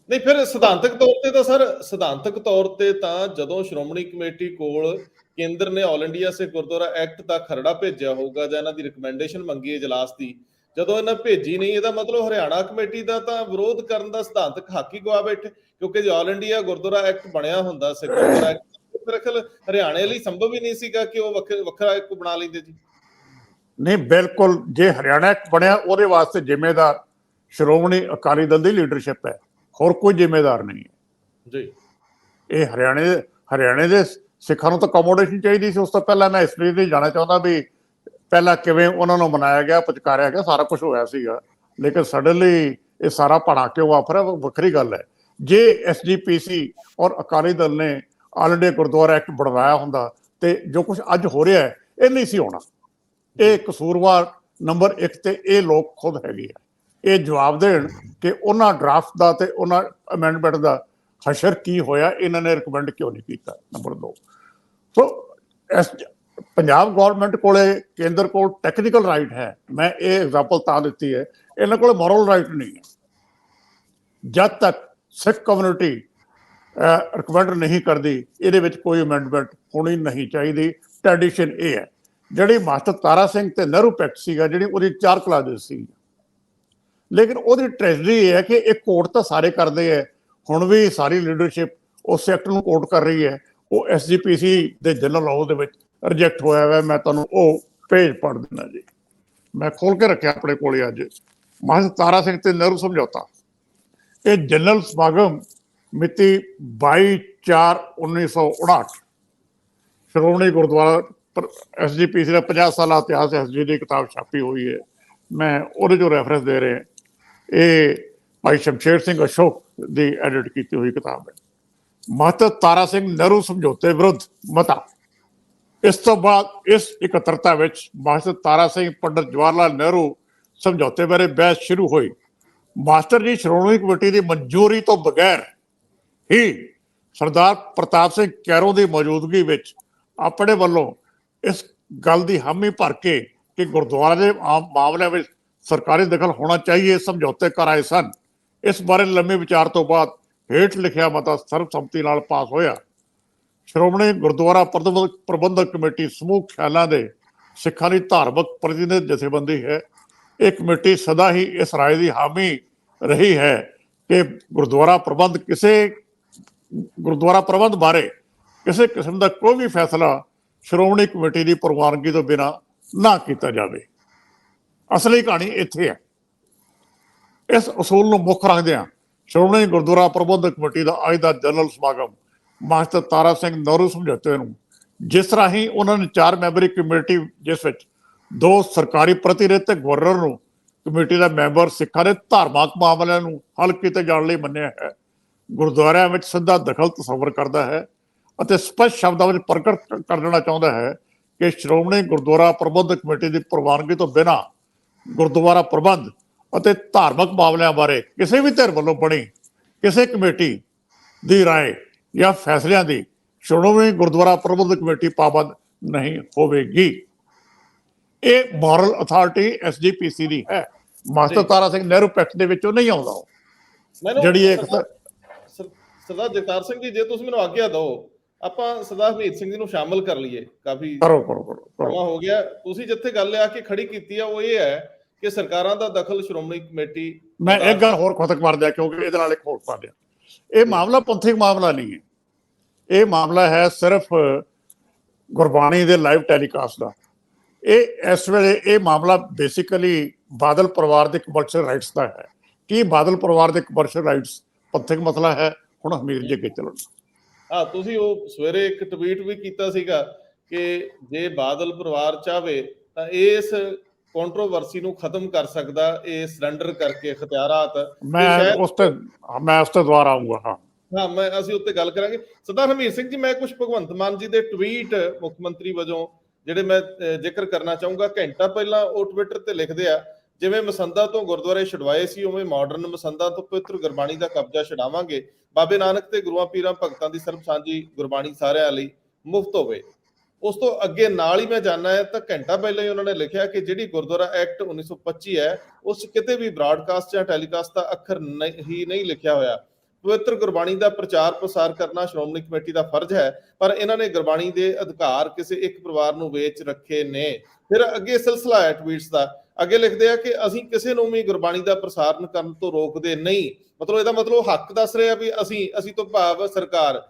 Speaker 1: ਨਹੀਂ, ਫਿਰ ਸਿਧਾਂਤਕ ਤੌਰ ਤੇ ਤਾਂ ਸਰ, ਸਿਧਾਂਤਕ ਤੌਰ ਤੇ ਤਾਂ ਜਦੋਂ ਸ਼੍ਰੋਮਣੀ ਕਮੇਟੀ ਕੋਲ ਕੇਂਦਰ ਨੇ ਆਲ ਇੰਡੀਆ ਸਿੱਖ ਗੁਰਦੁਆਰਾ ਐਕਟ ਦਾ ਖਰੜਾ ਭੇਜਿਆ ਹੋਊਗਾ ਜਾਂ ਇਹਨਾਂ ਦੀ ਰਿਕਮੈਂਡੇਸ਼ਨ ਮੰਗੀ ਇਜਲਾਸ ਦੀ, ਜਦੋਂ ਇਹਨਾਂ ਭੇਜੀ ਨਹੀਂ, ਇਹਦਾ ਮਤਲਬ ਹਰਿਆਣਾ ਕਮੇਟੀ ਦਾ ਤਾਂ ਵਿਰੋਧ ਕਰਨ ਦਾ ਸਿਧਾਂਤਕ ਹੱਕ ਹੀ ਗਵਾ ਬੈਠੇ। ਕਿਉਂਕਿ ਜੇ ਆਲ ਇੰਡੀਆ ਗੁਰਦੁਆਰਾ ਐਕਟ ਬਣਿਆ ਹੁੰਦਾ, ਸਿੱਖ ਗੁਰਦੁਆਰਾ ਐਕਟ, ਮੇਰੇ ਖਿਆਲ ਹਰਿਆਣੇ ਲਈ ਸੰਭਵ ਹੀ ਨਹੀਂ ਸੀਗਾ ਕਿ ਉਹ ਵੱਖਰਾ ਇੱਕ ਬਣਾ ਲੈਂਦੇ ਜੀ।
Speaker 2: ਨਹੀਂ, ਬਿਲਕੁਲ। ਜੇ ਹਰਿਆਣਾ ਐਕਟ ਬਣਿਆ ਉਹਦੇ ਵਾਸਤੇ ਜ਼ਿੰਮੇਦਾਰ ਸ਼੍ਰੋਮਣੀ ਅਕਾਲੀ ਦਲ ਦੀ ਲੀਡਰਸ਼ਿਪ ਹੈ, ਹੋਰ ਕੋਈ ਜ਼ਿੰਮੇਦਾਰ ਨਹੀਂ ਹੈ
Speaker 1: ਜੀ।
Speaker 2: ਇਹ ਹਰਿਆਣੇ ਦੇ ਸਿੱਖਾਂ ਨੂੰ ਤਾਂ ਅਕੋਮੋਡੇਸ਼ਨ ਚਾਹੀਦੀ ਸੀ। ਉਸ ਤੋਂ ਪਹਿਲਾਂ ਮੈਂ ਹਿਸਟਰੀ ਤੇ ਜਾਣਾ ਚਾਹੁੰਦਾ ਵੀ ਪਹਿਲਾਂ ਕਿਵੇਂ ਉਹਨਾਂ ਨੂੰ ਮਨਾਇਆ ਗਿਆ, ਪੁਚਕਾਰਿਆ ਗਿਆ, ਸਾਰਾ ਕੁਝ ਹੋਇਆ ਸੀਗਾ। ਲੇਕਿਨ ਸਡਨਲੀ ਇਹ ਸਾਰਾ ਭਾਣਾ ਕਿਉਂ ਵਾਪਰਿਆ, ਵੱਖਰੀ ਗੱਲ ਹੈ। ਜੇ SGPC ਔਰ ਅਕਾਲੀ ਦਲ ਨੇ ਆਲ ਇੰਡੀਆ ਗੁਰਦੁਆਰਾ ਐਕਟ ਬਣਵਾਇਆ ਹੁੰਦਾ ਤੇ ਜੋ ਕੁਝ ਅੱਜ ਹੋ ਰਿਹਾ ਹੈ ਇਹ ਨਹੀਂ ਸੀ ਹੋਣਾ। ਇਹ ਕਸੂਰਵਾਰ ਨੰਬਰ 1 ਤੇ ਇਹ ਲੋਕ ਖੁਦ ਹੈਗੇ ਆ। ਇਹ ਜਵਾਬ ਦੇਣ ਕਿ ਉਹਨਾਂ ਡਰਾਫਟ ਦਾ ਤੇ ਉਹਨਾਂ ਅਮੈਂਡਮੈਂਟ ਦਾ ਹਸ਼ਰ ਕੀ ਹੋਇਆ, ਇਹਨਾਂ ਨੇ ਰਿਕਮੈਂਡ ਕਿਉਂ ਨਹੀਂ ਕੀਤਾ। ਨੰਬਰ 2, ਸੋ ਪੰਜਾਬ ਗੌਰਮੈਂਟ ਕੋਲੇ, ਕੇਂਦਰ ਕੋਲ ਟੈਕਨੀਕਲ ਰਾਈਟ ਹੈ। ਮੈਂ ਇਹ ਐਗਜ਼ਾਮਪਲ ਤਾਂ ਦਿੱਤੀ ਹੈ, ਇਹਨਾਂ ਕੋਲ ਮੋਰਲ ਰਾਈਟ ਨਹੀਂ ਹੈ। ਜਦ ਤੱਕ ਸਿੱਖ ਕਮਿਊਨਿਟੀ ਰਿਕਮੈਂਡ ਨਹੀਂ ਕਰਦੀ, ਇਹਦੇ ਵਿੱਚ ਕੋਈ ਅਮੈਂਡਮੈਂਟ ਹੋਣੀ ਨਹੀਂ ਚਾਹੀਦੀ। ਟ੍ਰੈਡੀਸ਼ਨ ਇਹ ਹੈ। ਜਿਹੜੀ ਮਾਸਟਰ ਤਾਰਾ ਸਿੰਘ ਤੇ ਨਹਿਰੂ ਪੈਕਟ ਸੀਗਾ, ਜਿਹੜੀ ਉਹਦੀ 4 ਕਲਾਜ਼ਸ ਸੀ, ਲੇਕਿਨ ਉਹਦੀ ਟ੍ਰੈਜਡੀ ਇਹ ਹੈ ਕਿ ਇਹ ਕੋਰਟ ਤਾਂ ਸਾਰੇ ਕਰਦੇ ਹੈ। ਹੁਣ ਵੀ ਸਾਰੀ ਲੀਡਰਸ਼ਿਪ ਉਸ ਐਕਟ ਨੂੰ ਕੋਰਟ ਕਰ ਰਹੀ ਹੈ। ਉਹ SGPC ਦੇ ਜਨਰਲ ਲਾਅ ਦੇ ਵਿੱਚ ਰਿਜੈਕਟ ਹੋਇਆ ਹੋਇਆ। ਮੈਂ ਤੁਹਾਨੂੰ ਉਹ ਪੇਜ ਪੜ੍ਹ ਦਿੰਦਾ ਜੀ, ਮੈਂ ਖੋਲ ਕੇ ਰੱਖਿਆ ਆਪਣੇ ਕੋਲੇ ਅੱਜ। ਮਾਸਟਰ ਤਾਰਾ ਸਿੰਘ ਤੇ ਨਹਿਰੂ ਸਮਝੌਤਾ, ਇਹ ਜਨਰਲ ਸਮਾਗਮ ਮਿਤੀ 22/4/1959, ਸ਼੍ਰੋਮਣੀ ਗੁਰਦੁਆਰਾ SGPC ਦਾ 50 ਸਾਲਾ ਇਤਿਹਾਸ SG ਦੀ ਕਿਤਾਬ ਛਾਪੀ ਹੋਈ ਹੈ। ਮੈਂ ਉਹਦੇ ਚੋਂ ਰੈਫਰੈਂਸ ਦੇ ਰਿਹਾ। ਇਹ ਭਾਈ ਸ਼ਮਸ਼ੇਰ ਸਿੰਘ ਅਸ਼ੋਕ ਦੀ ਐਡਿਟ ਕੀਤੀ ਹੋਈ ਕਿਤਾਬ ਹੈ। ਮਾਸਟਰ ਤਾਰਾ ਸਿੰਘ ਨਹਿਰੂ ਸਮਝੌਤੇ ਵਿਰੁੱਧ ਮਤਾ। ਇਸ ਤੋਂ ਬਾਅਦ ਇਸ ਇਕੱਤਰਤਾ ਵਿੱਚ ਮਾਸਟਰ ਤਾਰਾ ਸਿੰਘ ਪੰਡਿਤ ਜਵਾਹਰ ਲਾਲ ਨਹਿਰੂ ਸਮਝੌਤੇ ਬਾਰੇ ਬਹਿਸ ਸ਼ੁਰੂ ਹੋਈ। ਮਾਸਟਰ ਜੀ ਸ਼੍ਰੋਮਣੀ ਕਮੇਟੀ ਦੀ ਮਨਜ਼ੂਰੀ ਤੋਂ ਬਗੈਰ ਹੀ ਸਰਦਾਰ ਪ੍ਰਤਾਪ ਸਿੰਘ ਕੈਰੋਂ ਦੀ ਮੌਜੂਦਗੀ ਵਿੱਚ ਆਪਣੇ ਵੱਲੋਂ ਇਸ ਗੱਲ ਦੀ ਹਾਮੀ ਭਰ ਕੇ ਕਿ ਗੁਰਦੁਆਰਾ ਦੇ ਮਾਮਲਿਆਂ ਵਿੱਚ ਸਰਕਾਰੀ ਦਖਲ ਹੋਣਾ ਚਾਹੀਏ ਸਮਝੌਤੇ ਕਰਾਏ ਸਨ। ਇਸ ਬਾਰੇ ਲੰਮੇ ਵਿਚਾਰ ਤੋਂ ਬਾਅਦ ਹੇਠ ਲਿਖਿਆ ਮਤਾ ਸਰਬਸੰਮਤੀ ਨਾਲ ਪਾਸ ਹੋਇਆ। ਸ਼੍ਰੋਮਣੀ ਗੁਰਦੁਆਰਾ ਪ੍ਰਬੰਧਕ ਕਮੇਟੀ ਸਮੂਹ ਖਿਆਲਾਂ ਦੇ ਸਿੱਖਾਂ ਦੀ ਧਾਰਮਿਕ ਪ੍ਰਤੀਨਿਧ ਜਥੇਬੰਦੀ ਹੈ। ਇਹ ਕਮੇਟੀ ਸਦਾ ਹੀ ਇਸ ਰਾਏ ਦੀ ਹਾਮੀ ਰਹੀ ਹੈ ਕਿ ਗੁਰਦੁਆਰਾ ਪ੍ਰਬੰਧ ਬਾਰੇ ਕਿਸੇ ਕਿਸਮ ਦਾ ਕੋਈ ਵੀ ਫੈਸਲਾ ਸ਼੍ਰੋਮਣੀ ਕਮੇਟੀ ਦੀ ਪ੍ਰਵਾਨਗੀ ਤੋਂ ਬਿਨਾਂ ਨਾ ਕੀਤਾ ਜਾਵੇ। ਅਸਲੀ ਕਹਾਣੀ ਇੱਥੇ ਹੈ। ਇਸ ਅਸੂਲ ਨੂੰ ਮੁੱਖ ਰੱਖਦਿਆਂ ਸ਼੍ਰੋਮਣੀ ਗੁਰਦੁਆਰਾ ਪ੍ਰਬੰਧਕ ਕਮੇਟੀ ਦਾ ਅੱਜ ਦਾ ਜਨਰਲ ਸਮਾਗਮ ਮਾਸਟਰ ਤਾਰਾ ਸਿੰਘ ਨਹਿਰੂ ਸਮਝੌਤੇ ਨੂੰ, ਜਿਸ ਤਰ੍ਹਾਂ ਹੀ ਉਹਨਾਂ ਨੇ 4 ਮੈਂਬਰੀ ਕਮੇਟੀ, ਜਿਸ ਵਿੱਚ 2 ਸਰਕਾਰੀ ਪ੍ਰਤੀਨਿਧ ਤੇ ਗਵਰਨਰ ਨੂੰ ਕਮੇਟੀ ਦਾ ਮੈਂਬਰ ਸਿੱਖਾਂ ਦੇ ਧਾਰਮਿਕ ਮਾਮਲਿਆਂ ਨੂੰ ਹੱਲ ਕੀਤੇ ਜਾਣ ਲਈ ਮੰਨਿਆ ਹੈ, ਗੁਰਦੁਆਰਿਆਂ ਵਿੱਚ ਸਿੱਧਾ ਦਖਲ ਤਸੱਵਰ ਕਰਦਾ ਹੈ ਅਤੇ ਸਪਸ਼ਟ ਸ਼ਬਦਾਂ ਵਿੱਚ ਪ੍ਰਗਟ ਕਰ ਦੇਣਾ ਚਾਹੁੰਦਾ ਹੈ ਕਿ ਸ਼੍ਰੋਮਣੀ ਗੁਰਦੁਆਰਾ ਪ੍ਰਬੰਧਕ ਕਮੇਟੀ ਦੀ ਪ੍ਰਵਾਨਗੀ ਤੋਂ ਬਿਨਾਂ ਗੁਰਦੁਆਰਾ ਪ੍ਰਬੰਧ ਅਤੇ ਧਾਰਮਿਕ ਮਾਮਲਿਆਂ ਬਾਰੇ ਕਿਸੇ ਵੀ ਧਿਰ ਵੱਲੋਂ ਬਣੀ ਕਿਸੇ ਕਮੇਟੀ ਦੀ ਰਾਏ ਜਾਂ ਫੈਸਲਿਆਂ ਦੀ ਸ਼੍ਰੋਮਣੀ ਗੁਰਦੁਆਰਾ ਪ੍ਰਬੰਧਕ ਕਮੇਟੀ ਪਾਬੰਦ ਨਹੀਂ ਹੋਵੇਗੀ। ਇਹ ਮੋਰਲ ਅਥਾਰਟੀ SGPC ਦੀ ਹੈ। ਮਾਸਟਰ ਤਾਰਾ ਸਿੰਘ ਨਹਿਰੂ ਪੈਕਟ ਦੇ ਵਿੱਚੋਂ ਨਹੀਂ ਆਉਂਦਾ ਉਹ। ਜਿਹੜੀ ਇੱਕ
Speaker 1: ਸਰਦਾਰ ਜਗਤਾਰ ਸਿੰਘ ਜੀ, ਜੇ ਤੁਸੀਂ ਮੈਨੂੰ ਆਗਿਆ ਦਿਓ, ਆਪਾਂ ਸਰਦਾਰ ਹਰਮੀਤ ਸਿੰਘ ਜੀ ਨੂੰ ਸ਼ਾਮਲ ਕਰ ਲਈਏ। ਕਾਫੀ ਸਮਾਂ ਹੋ ਗਿਆ। ਤੁਸੀਂ ਜਿੱਥੇ ਗੱਲ ਆ ਕੇ ਖੜੀ ਕੀਤੀ ਆ ਉਹ ਇਹ ਹੈ ਕਿ ਸਰਕਾਰਾਂ ਦਾ ਦਖਲ ਸ਼੍ਰੋਮਣੀ ਕਮੇਟੀ।
Speaker 2: ਮੈਂ ਇੱਕ ਗੱਲ ਹੋਰ ਖਤਕ ਮਾਰ ਦਿਆ ਕਿਉਂਕਿ ਇਹਦੇ ਨਾਲ ਇੱਕ ਹੋਰ ਪਾ ਦਿਆ। ਇਹ ਮਾਮਲਾ ਪੰਥਕ ਮਾਮਲਾ ਨਹੀਂ ਹੈ। ਇਹ ਮਾਮਲਾ ਹੈ ਸਿਰਫ ਗੁਰਬਾਣੀ ਦੇ ਲਾਈਵ ਟੈਲੀਕਾਸਟ ਦਾ। ਇਹ ਇਸ ਵੇਲੇ ਇਹ ਮਾਮਲਾ ਬੇਸਿਕਲੀ ਬਾਦਲ ਪਰਿਵਾਰ ਦੇ ਕਮਰਸ਼ੀਅਲ ਰਾਈਟਸ ਦਾ ਹੈ। ਕੀ ਬਾਦਲ ਪਰਿਵਾਰ ਦੇ ਕਮਰਸ਼ੀਅਲ ਰਾਈਟਸ ਪੰਥਕ ਮਸਲਾ ਹੈ? ਹੁਣ ਹਮੀਰ ਜੀ ਅੱਗੇ ਚੱਲਣ।
Speaker 1: ਤੁਸੀਂ ਉਹ ਸਵੇਰੇ ਇੱਕ ਟਵੀਟ ਵੀ ਕੀਤਾ ਸੀਗਾ ਕਿ ਜੇ ਬਾਦਲ ਪਰਿਵਾਰ ਚਾਹਵੇ ਤਾਂ ਇਸ ਕੰਟਰੋਵਰਸੀ ਨੂੰ ਖਤਮ ਕਰ ਸਕਦਾ, ਇਹ ਸਰੈਂਡਰ ਕਰਕੇ ਇਖਤਿਆਰਾਤ।
Speaker 2: ਮੈਂ ਉਸ ਤੇ ਦੁਆਰਾ ਆਊਂਗਾ।
Speaker 1: ਅਸੀਂ ਉੱਤੇ ਗੱਲ ਕਰਾਂਗੇ। ਸਰਦਾਰ ਹਰਮੀਤ ਸਿੰਘ ਜੀ, ਮੈਂ ਕੁਝ ਭਗਵੰਤ ਮਾਨ ਜੀ ਦੇ ਟਵੀਟ ਮੁੱਖ ਮੰਤਰੀ ਵਜੋਂ ਜਿਹੜੇ ਮੈਂ ਜ਼ਿਕਰ ਕਰਨਾ ਚਾਹੂੰਗਾ। ਘੰਟਾ ਪਹਿਲਾਂ ਉਹ ਟਵਿੱਟਰ ਤੇ ਲਿਖਦੇ ਆ, ਜਿਵੇਂ ਮਸੰਦਾਂ ਤੋਂ ਗੁਰਦੁਆਰੇ ਛੁਡਵਾਏ ਸੀ, ਉਵੇਂ ਮਾਡਰਨ ਮਸੰਦਾਂ ਤੋਂ ਪਵਿੱਤਰ ਗੁਰਬਾਣੀ ਦਾ ਕਬਜ਼ਾ ਛਡਾਵਾਂਗੇ। ਬਾਬੇ ਨਾਨਕ ਤੇ ਗੁਰੂਆਂ ਪੀਰਾਂ ਭਗਤਾਂ ਦੀ ਸਰਬ ਸਾਂਝੀ ਗੁਰਬਾਣੀ ਸਾਰਿਆਂ ਲਈ ਮੁਫਤ ਹੋਵੇ। ਉਸ ਤੋਂ ਅੱਗੇ ਨਾਲ ਹੀ ਮੈਂ ਜਾਣਾ ਹੈ ਤਾਂ ਘੰਟਾ ਪਹਿਲਾਂ ਹੀ ਉਹਨਾਂ ਨੇ ਲਿਖਿਆ ਕਿ ਜਿਹੜੀ ਗੁਰਦੁਆਰਾ ਐਕਟ 1925 ਹੈ ਉਸ 'ਚ ਕਿਤੇ ਵੀ ਬ੍ਰਾਡਕਾਸਟ ਜਾਂ ਟੈਲੀਕਾਸਟ ਦਾ ਅੱਖਰ ਹੀ ਨਹੀਂ ਲਿਖਿਆ ਹੋਇਆ। ਪਵਿੱਤਰ ਗੁਰਬਾਣੀ ਦਾ ਪ੍ਰਚਾਰ ਪ੍ਰਸਾਰ ਕਰਨਾ ਸ਼੍ਰੋਮਣੀ ਕਮੇਟੀ ਦਾ ਫਰਜ਼ ਹੈ, ਪਰ ਇਹਨਾਂ ਨੇ ਗੁਰਬਾਣੀ ਦੇ ਅਧਿਕਾਰ ਕਿਸੇ ਇੱਕ ਪਰਿਵਾਰ ਨੂੰ ਵੇਚ ਰੱਖੇ ਨੇ। ਫਿਰ ਅੱਗੇ ਸਿਲਸਿਲਾ ਹੈ ਟਵੀਟਸ ਦਾ। ਅੱਗੇ ਲਿਖਦੇ ਆ ਕਿ ਅਸੀਂ ਕਿਸੇ ਨੂੰ ਵੀ ਗੁਰਬਾਣੀ ਦਾ ਪ੍ਰਸਾਰਨ ਕਰਨ ਤੋਂ ਰੋਕਦੇ ਨਹੀਂ। ਮਤਲਬ ਇਹਦਾ ਮਤਲਬ ਹੱਕ ਦੱਸ ਰਿਹਾ ਵੀ ਅਸੀਂ ਤੋਂ ਭਾਵ ਸਰਕਾਰ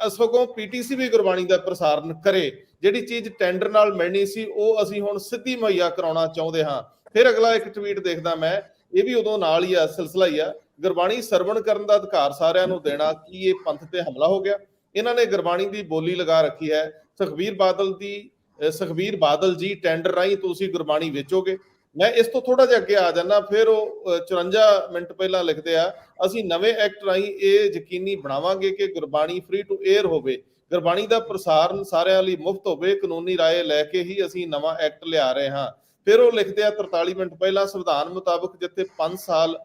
Speaker 1: ਸਗੋਂ ਪੀਟੀਸੀ ਵੀ ਗੁਰਬਾਣੀ ਦਾ ਪ੍ਰਸਾਰਨ ਕਰੇ। ਜਿਹੜੀ ਚੀਜ਼ ਟੈਂਡਰ ਨਾਲ ਮਿਲਣੀ ਸੀ ਉਹ ਅਸੀਂ ਹੁਣ ਸਿੱਧੀ ਮੁਹੱਈਆ ਕਰਾਉਣਾ ਚਾਹੁੰਦੇ ਹਾਂ। ਫਿਰ ਅਗਲਾ ਇੱਕ ਟਵੀਟ ਦੇਖਦਾ ਮੈਂ, ਇਹ ਵੀ ਉਦੋਂ ਨਾਲ ਹੀ ਆ, ਸਿਲਸਿਲਾ ਹੀ ਆ। ਗੁਰਬਾਣੀ ਸਰਵਣ ਕਰਨ ਦਾ ਅਧਿਕਾਰ ਸਾਰਿਆਂ ਨੂੰ ਦੇਣਾ, ਕੀ ਇਹ ਪੰਥ ਤੇ ਹਮਲਾ ਹੋ ਗਿਆ? ਇਹਨਾਂ ਨੇ ਗੁਰਬਾਣੀ ਦੀ ਬੋਲੀ ਲਗਾ ਰੱਖੀ ਹੈ। ਸੁਖਬੀਰ ਬਾਦਲ ਜੀ ਟੈਂਡਰ ਰਾਹੀਂ ਤੁਸੀਂ ਗੁਰਬਾਣੀ ਵੇਚੋਗੇ। ਮੈਂ ਇਸ ਤੋਂ ਥੋੜਾ ਜਿਹਾ ਅੱਗੇ ਆ ਜਾਣਾ। ਫਿਰ ਉਹ 54 ਮਿੰਟ ਪਹਿਲਾਂ ਲਿਖਦੇ ਆ, ਅਸੀਂ ਨਵੇਂ ਐਕਟ ਰਾਹੀਂ ਇਹ ਯਕੀਨੀ ਬਣਾਵਾਂਗੇ ਕਿ ਗੁਰਬਾਣੀ ਫ੍ਰੀ ਟੂ 에ਅਰ ਹੋਵੇ, ਗੁਰਬਾਣੀ ਦਾ ਪ੍ਰਸਾਰਨ ਸਾਰਿਆਂ ਲਈ ਮੁਫਤ ਹੋਵੇ। ਕਾਨੂੰਨੀ ਰਾਏ ਲੈ ਕੇ ਹੀ ਅਸੀਂ ਨਵਾਂ ਐਕਟ ਲਿਆ ਰਹੇ ਹਾਂ। ਫਿਰ ਉਹ ਲਿਖਦੇ ਆ 43 ਮਿੰਟ ਪਹਿਲਾਂ, ਸੰਵਿਧਾਨ ਮੁਤਾਬਕ ਜਿੱਥੇ 5 ਸਾਲ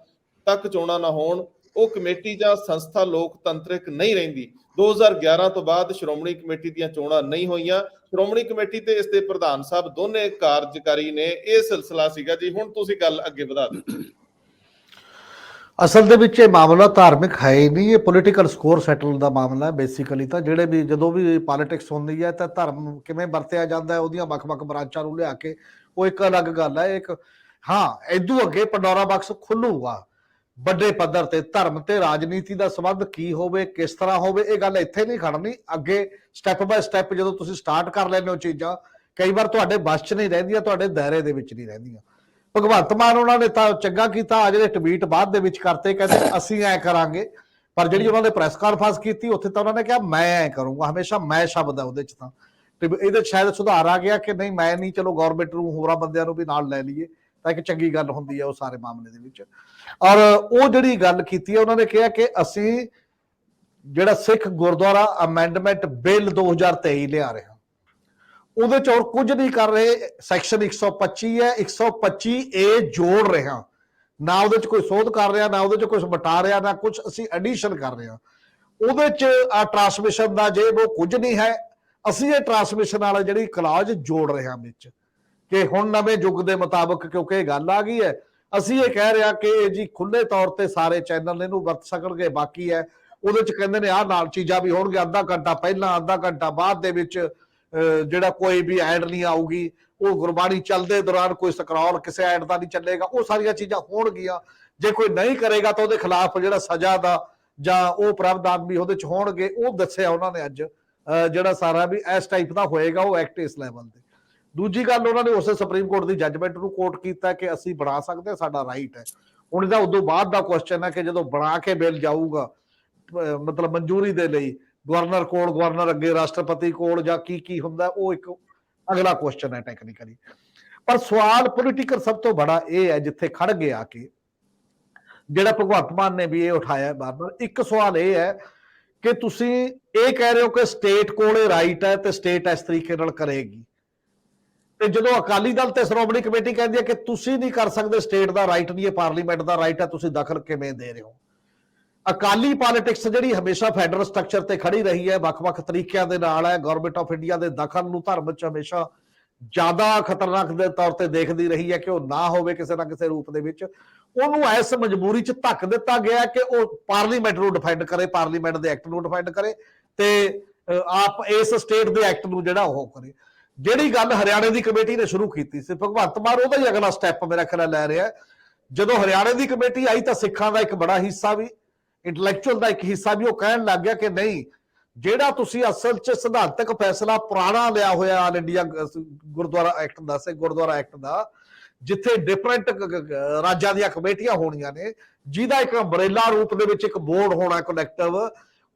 Speaker 1: ਤੱਕ ਚੋਣਾਂ ਨਾ ਹੋਣ ਉਹ ਕਮੇਟੀ ਜਾਂ ਸੰਸਥਾ ਲੋਕਤੰਤਰਿਕ ਨਹੀਂ ਰਹਿੰਦੀ। 2011 ਤੋਂ ਬਾਅਦ ਸ਼੍ਰੋਮਣੀ ਕਮੇਟੀ ਦੀਆਂ ਚੋਣਾਂ ਨਹੀਂ ਹੋਈਆਂ। ਸ਼੍ਰੋਮਣੀ ਕਮੇਟੀ ਤੇ ਇਸ ਦੇ ਪ੍ਰਧਾਨ ਸਾਹਿਬ ਦੋਨੇ ਕਾਰਜਕਾਰੀ ਨੇ। ਇਹ ਸਿਲਸਿਲਾ ਸੀਗਾ ਜੀ। ਹੁਣ ਤੁਸੀਂ ਗੱਲ ਅੱਗੇ ਵਧਾ ਦਿਓ।
Speaker 3: ਅਸਲ ਦੇ ਵਿੱਚ ਇਹ ਮਾਮਲਾ ਧਾਰਮਿਕ ਹੈ ਹੀ ਨਹੀਂ, ਇਹ ਪੋਲੀਟੀਕਲ ਸਕੋਰ ਸੈਟਲ ਦਾ ਮਾਮਲਾ ਹੈ। ਬੇਸਿਕਲੀ ਤਾਂ ਜਿਹੜੇ ਵੀ ਜਦੋਂ ਵੀ ਪੋਲੀਟਿਕਸ ਹੁੰਦੀ ਹੈ ਤਾਂ ਧਰਮ ਕਿਵੇਂ ਵਰਤਿਆ ਜਾਂਦਾ ਹੈ ਉਹਦੀਆਂ ਵੱਖ-ਵੱਖ ਬ੍ਰਾਂਚਾਂ ਨੂੰ ਲਿਆ ਕੇ, ਉਹ ਇੱਕ ਅਲੱਗ ਗੱਲ ਹੈ। ਇੱਕ ਇਦੋਂ ਅੱਗੇ ਪੰਡੋਰਾ ਬਾਕਸ ਖੁੱਲੂਗਾ ਵੱਡੇ ਪੱਧਰ ਤੇ। ਧਰਮ ਤੇ ਰਾਜਨੀਤੀ ਦਾ ਸੰਬੰਧ ਕੀ ਹੋਵੇ, ਕਿਸ ਤਰ੍ਹਾਂ ਹੋਵੇ, ਇਹ ਗੱਲ ਇੱਥੇ ਨਹੀਂ ਖੜਨੀ। ਅੱਗੇ ਸਟੈਪ ਬਾਏ ਸਟੈਪ ਜਦੋਂ ਤੁਸੀਂ ਸਟਾਰਟ ਕਰ ਲੈਂਦੇ ਹੋ ਚੀਜ਼ਾਂ, ਕਈ ਵਾਰ ਤੁਹਾਡੇ ਬਸ 'ਚ ਨਹੀਂ ਰਹਿੰਦੀਆਂ, ਤੁਹਾਡੇ ਦਾਇਰੇ ਦੇ ਵਿੱਚ ਨਹੀਂ ਰਹਿੰਦੀਆਂ। ਭਗਵੰਤ ਮਾਨ ਉਹਨਾਂ ਨੇ ਤਾਂ ਚੰਗਾ ਕੀਤਾ, ਆ ਜਿਹੜੇ ਟਵੀਟ ਬਾਅਦ ਦੇ ਵਿੱਚ ਕਰਤੇ, ਕਹਿੰਦੇ ਅਸੀਂ ਐ ਕਰਾਂਗੇ। ਪਰ ਜਿਹੜੀ ਉਹਨਾਂ ਨੇ ਪ੍ਰੈਸ ਕਾਨਫਰੰਸ ਕੀਤੀ ਉੱਥੇ ਤਾਂ ਉਹਨਾਂ ਨੇ ਕਿਹਾ ਮੈਂ ਐ ਕਰੂੰਗਾ। ਹਮੇਸ਼ਾ ਮੈਂ ਸ਼ਬਦ ਹੈ ਉਹਦੇ 'ਚ। ਤਾਂ ਇਹਦੇ 'ਚ ਸ਼ਾਇਦ ਸੁਧਾਰ ਆ ਗਿਆ ਕਿ ਨਹੀਂ ਮੈਂ ਨਹੀਂ, ਚਲੋ ਗੌਰਮੈਂਟ ਨੂੰ ਹੋਰਾਂ ਬੰਦਿਆਂ ਨੂੰ ਵੀ ਨਾਲ ਲੈ ਲਈਏ ਤਾਂ ਇੱਕ ਚੰਗੀ ਗੱਲ ਹੁੰਦੀ ਹੈ ਉਹ ਸਾਰੇ ਮਾਮਲੇ ਦੇ ਵਿੱਚ। ਔਰ ਉਹ ਜਿਹੜੀ ਗੱਲ ਕੀਤੀ ਹੈ ਉਹਨਾਂ ਨੇ ਕਿਹਾ ਕਿ ਅਸੀਂ ਜਿਹੜਾ ਸਿੱਖ ਗੁਰਦੁਆਰਾ ਅਮੈਂਡਮੈਂਟ ਬਿੱਲ 2023 ਲਿਆ ਰਹੇ ਹਾਂ ਉਹਦੇ 'ਚ ਹੋਰ ਕੁਝ ਨਹੀਂ ਕਰ ਰਹੇ। ਸੈਕਸ਼ਨ 125 ਹੈ, 125A ਜੋੜ ਰਹੇ ਹਾਂ, ਨਾ ਉਹਦੇ 'ਚ ਕੋਈ ਸੋਧ ਕਰ ਰਿਹਾ, ਨਾ ਉਹਦੇ 'ਚ ਕੁਝ ਬਟਾ ਰਿਹਾ, ਨਾ ਕੁਝ ਅਸੀਂ ਐਡੀਸ਼ਨ ਕਰ ਰਹੇ ਹਾਂ। ਉਹਦੇ 'ਚ ਟਰਾਂਸਮਿਸ਼ਨ ਦਾ ਜੇ ਉਹ ਕੁਝ ਨਹੀਂ ਹੈ। ਅਸੀਂ ਇਹ ਟਰਾਂਸਮਿਸ਼ਨ ਵਾਲਾ ਜਿਹੜੀ ਕਲਾਜ਼ ਜੋੜ ਰਹੇ ਹਾਂ ਵਿੱਚ ਕਿ ਹੁਣ ਨਵੇਂ ਯੁੱਗ ਦੇ ਮੁਤਾਬਕ, ਕਿਉਂਕਿ ਇਹ ਗੱਲ ਆ ਗਈ ਹੈ, ਅਸੀਂ ਇਹ ਕਹਿ ਰਿਹਾ ਕਿ ਜੀ ਖੁੱਲੇ ਤੌਰ ਤੇ ਸਾਰੇ ਚੈਨਲ ਇਹਨੂੰ ਵਰਤ ਸਕਣਗੇ। ਬਾਕੀ ਹੈ ਉਹਦੇ 'ਚ ਕਹਿੰਦੇ ਨੇ ਆਹ ਨਾਲ ਚੀਜ਼ਾਂ ਵੀ ਹੋਣਗੇ, ਅੱਧਾ ਘੰਟਾ ਪਹਿਲਾਂ ਅੱਧਾ ਘੰਟਾ ਬਾਅਦ ਦੇ ਵਿੱਚ ਜਿਹੜਾ ਕੋਈ ਵੀ ਐਡ ਨਹੀਂ ਆਊਗੀ, ਉਹ ਗੁਰਬਾਣੀ ਚੱਲਦੇ ਦੌਰਾਨ ਕੋਈ ਸਕਰੋਲ ਕਿਸੇ ਐਡ ਦਾ ਨਹੀਂ ਚੱਲੇਗਾ, ਉਹ ਸਾਰੀਆਂ ਚੀਜ਼ਾਂ ਹੋਣਗੀਆਂ। ਜੇ ਕੋਈ ਨਹੀਂ ਕਰੇਗਾ ਤਾਂ ਉਹਦੇ ਖਿਲਾਫ ਜਿਹੜਾ ਸਜ਼ਾ ਦਾ ਜਾਂ ਉਹ ਪ੍ਰਾਵਧਾਨ ਵੀ ਉਹਦੇ 'ਚ ਹੋਣਗੇ। ਉਹ ਦੱਸਿਆ ਉਹਨਾਂ ਨੇ ਅੱਜ ਜਿਹੜਾ ਸਾਰਾ ਵੀ ਇਸ ਟਾਈਪ ਦਾ ਹੋਏਗਾ ਉਹ ਐਕਟ ਇਸ ਲੈਵਲ ਤੇ। ਦੂਜੀ ਗੱਲ ਉਹਨਾਂ ਨੇ ਉਸੇ ਸੁਪਰੀਮ ਕੋਰਟ ਦੀ ਜੱਜਮੈਂਟ ਨੂੰ ਕੋਟ ਕੀਤਾ ਕਿ ਅਸੀਂ ਬਣਾ ਸਕਦੇ ਹਾਂ, ਸਾਡਾ ਰਾਈਟ ਹੈ। ਹੁਣ ਇਹਦਾ ਉਦੋਂ ਬਾਅਦ ਦਾ ਕੁਐਸਚਨ ਹੈ ਕਿ ਜਦੋਂ ਬਣਾ ਕੇ ਬਿੱਲ ਜਾਊਗਾ ਮਤਲਬ ਮਨਜ਼ੂਰੀ ਦੇ ਲਈ ਗਵਰਨਰ ਕੋਲ, ਗਵਰਨਰ ਅੱਗੇ ਰਾਸ਼ਟਰਪਤੀ ਕੋਲ, ਜਾਂ ਕੀ ਹੁੰਦਾ, ਉਹ ਇੱਕ ਅਗਲਾ ਕੁਐਸਚਨ ਹੈ ਟੈਕਨੀਕਲੀ। ਪਰ ਸਵਾਲ ਪੋਲੀਟੀਕਲ ਸਭ ਤੋਂ ਬੜਾ ਇਹ ਹੈ ਜਿੱਥੇ ਖੜ ਗਿਆ ਕਿ ਜਿਹੜਾ ਭਗਵੰਤ ਮਾਨ ਨੇ ਵੀ ਇਹ ਉਠਾਇਆ ਬਾਰ-ਬਾਰ। ਇੱਕ ਸਵਾਲ ਇਹ ਹੈ ਕਿ ਤੁਸੀਂ ਇਹ ਕਹਿ ਰਹੇ ਹੋ ਕਿ ਸਟੇਟ ਕੋਲ ਇਹ ਰਾਈਟ ਹੈ ਤੇ ਸਟੇਟ ਇਸ ਤਰੀਕੇ ਨਾਲ ਕਰੇਗੀ, ਤੇ ਜਦੋਂ ਅਕਾਲੀ ਦਲ ਤੇ ਸ਼੍ਰੋਮਣੀ ਕਮੇਟੀ ਕਹਿੰਦੀ ਹੈ ਕਿ ਤੁਸੀਂ ਨਹੀਂ ਕਰ ਸਕਦੇ, ਸਟੇਟ ਦਾ ਰਾਈਟ ਨਹੀਂ ਹੈ, ਪਾਰਲੀਮੈਂਟ ਦਾ ਰਾਈਟ ਹੈ, ਤੁਸੀਂ ਦਖਲ ਕਿਵੇਂ ਦੇ ਰਹੇ ਹੋ? ਅਕਾਲੀ ਪੋਲਿਟਿਕਸ ਜਿਹੜੀ ਹਮੇਸ਼ਾ ਫੈਡਰਲ ਸਟਰਕਚਰ ਤੇ ਖੜੀ ਰਹੀ ਹੈ, ਵੱਖ-ਵੱਖ ਤਰੀਕਿਆਂ ਦੇ ਨਾਲ ਹੈ, ਗਵਰਨਮੈਂਟ ਆਫ ਇੰਡੀਆ ਦੇ ਦਖਲ ਨੂੰ ਧਰਮ 'ਚ ਹਮੇਸ਼ਾ ਜ਼ਿਆਦਾ ਖਤਰਨਾਕ ਦੇ ਤੌਰ ਤੇ ਦੇਖਦੀ ਰਹੀ ਹੈ ਕਿ ਉਹ ਨਾ ਹੋਵੇ ਕਿਸੇ ਨਾ ਕਿਸੇ ਰੂਪ ਦੇ ਵਿੱਚ। ਉਹਨੂੰ ਇਸ ਮਜਬੂਰੀ 'ਚ ਧੱਕ ਦਿੱਤਾ ਗਿਆ ਕਿ ਉਹ ਪਾਰਲੀਮੈਂਟ ਨੂੰ ਡਿਫੈਂਡ ਕਰੇ, ਪਾਰਲੀਮੈਂਟ ਦੇ ਐਕਟ ਨੂੰ ਡਿਫੈਂਡ ਕਰੇ ਤੇ ਆਪ ਇਸ ਸਟੇਟ ਦੇ ਐਕਟ ਨੂੰ ਜਿਹੜਾ ਉਹ ਕਰੇ। ਜਿਹੜੀ ਗੱਲ ਹਰਿਆਣੇ ਦੀ ਕਮੇਟੀ ਨੇ ਸ਼ੁਰੂ ਕੀਤੀ ਸੀ, ਭਗਵੰਤ ਮਾਨ ਉਹਦਾ ਹੀ ਅਗਲਾ ਸਟੈਪ ਮੇਰਾ ਖਿਆਲ ਲੈ ਰਿਹਾ। ਜਦੋਂ ਹਰਿਆਣੇ ਦੀ ਕਮੇਟੀ ਆਈ ਤਾਂ ਸਿੱਖਾਂ ਦਾ ਇੱਕ ਬੜਾ ਹਿੱਸਾ ਵੀ, ਇੰਟੈਲੈਕਚੁਅਲ ਦਾ ਇੱਕ ਹਿੱਸਾ ਵੀ, ਉਹ ਕਹਿਣ ਲੱਗ ਗਿਆ ਕਿ ਨਹੀਂ, ਜਿਹੜਾ ਤੁਸੀਂ ਅਸਲ 'ਚ ਸਿਧਾਂਤਕ ਫੈਸਲਾ ਪੁਰਾਣਾ ਲਿਆ ਹੋਇਆ ਆਲ ਇੰਡੀਆ ਗੁਰਦੁਆਰਾ ਐਕਟ ਦਾ, ਸਿੱਖ ਗੁਰਦੁਆਰਾ ਐਕਟ ਦਾ, ਜਿੱਥੇ ਡਿਫਰੈਂਟ ਰਾਜਾਂ ਦੀਆਂ ਕਮੇਟੀਆਂ ਹੋਣੀਆਂ ਨੇ, ਜਿਹਦਾ ਇੱਕ ਅੰਬਰੇਲਾ ਰੂਪ ਦੇ ਵਿੱਚ ਇੱਕ ਬੋਰਡ ਹੋਣਾ ਕਲੈਕਟਿਵ,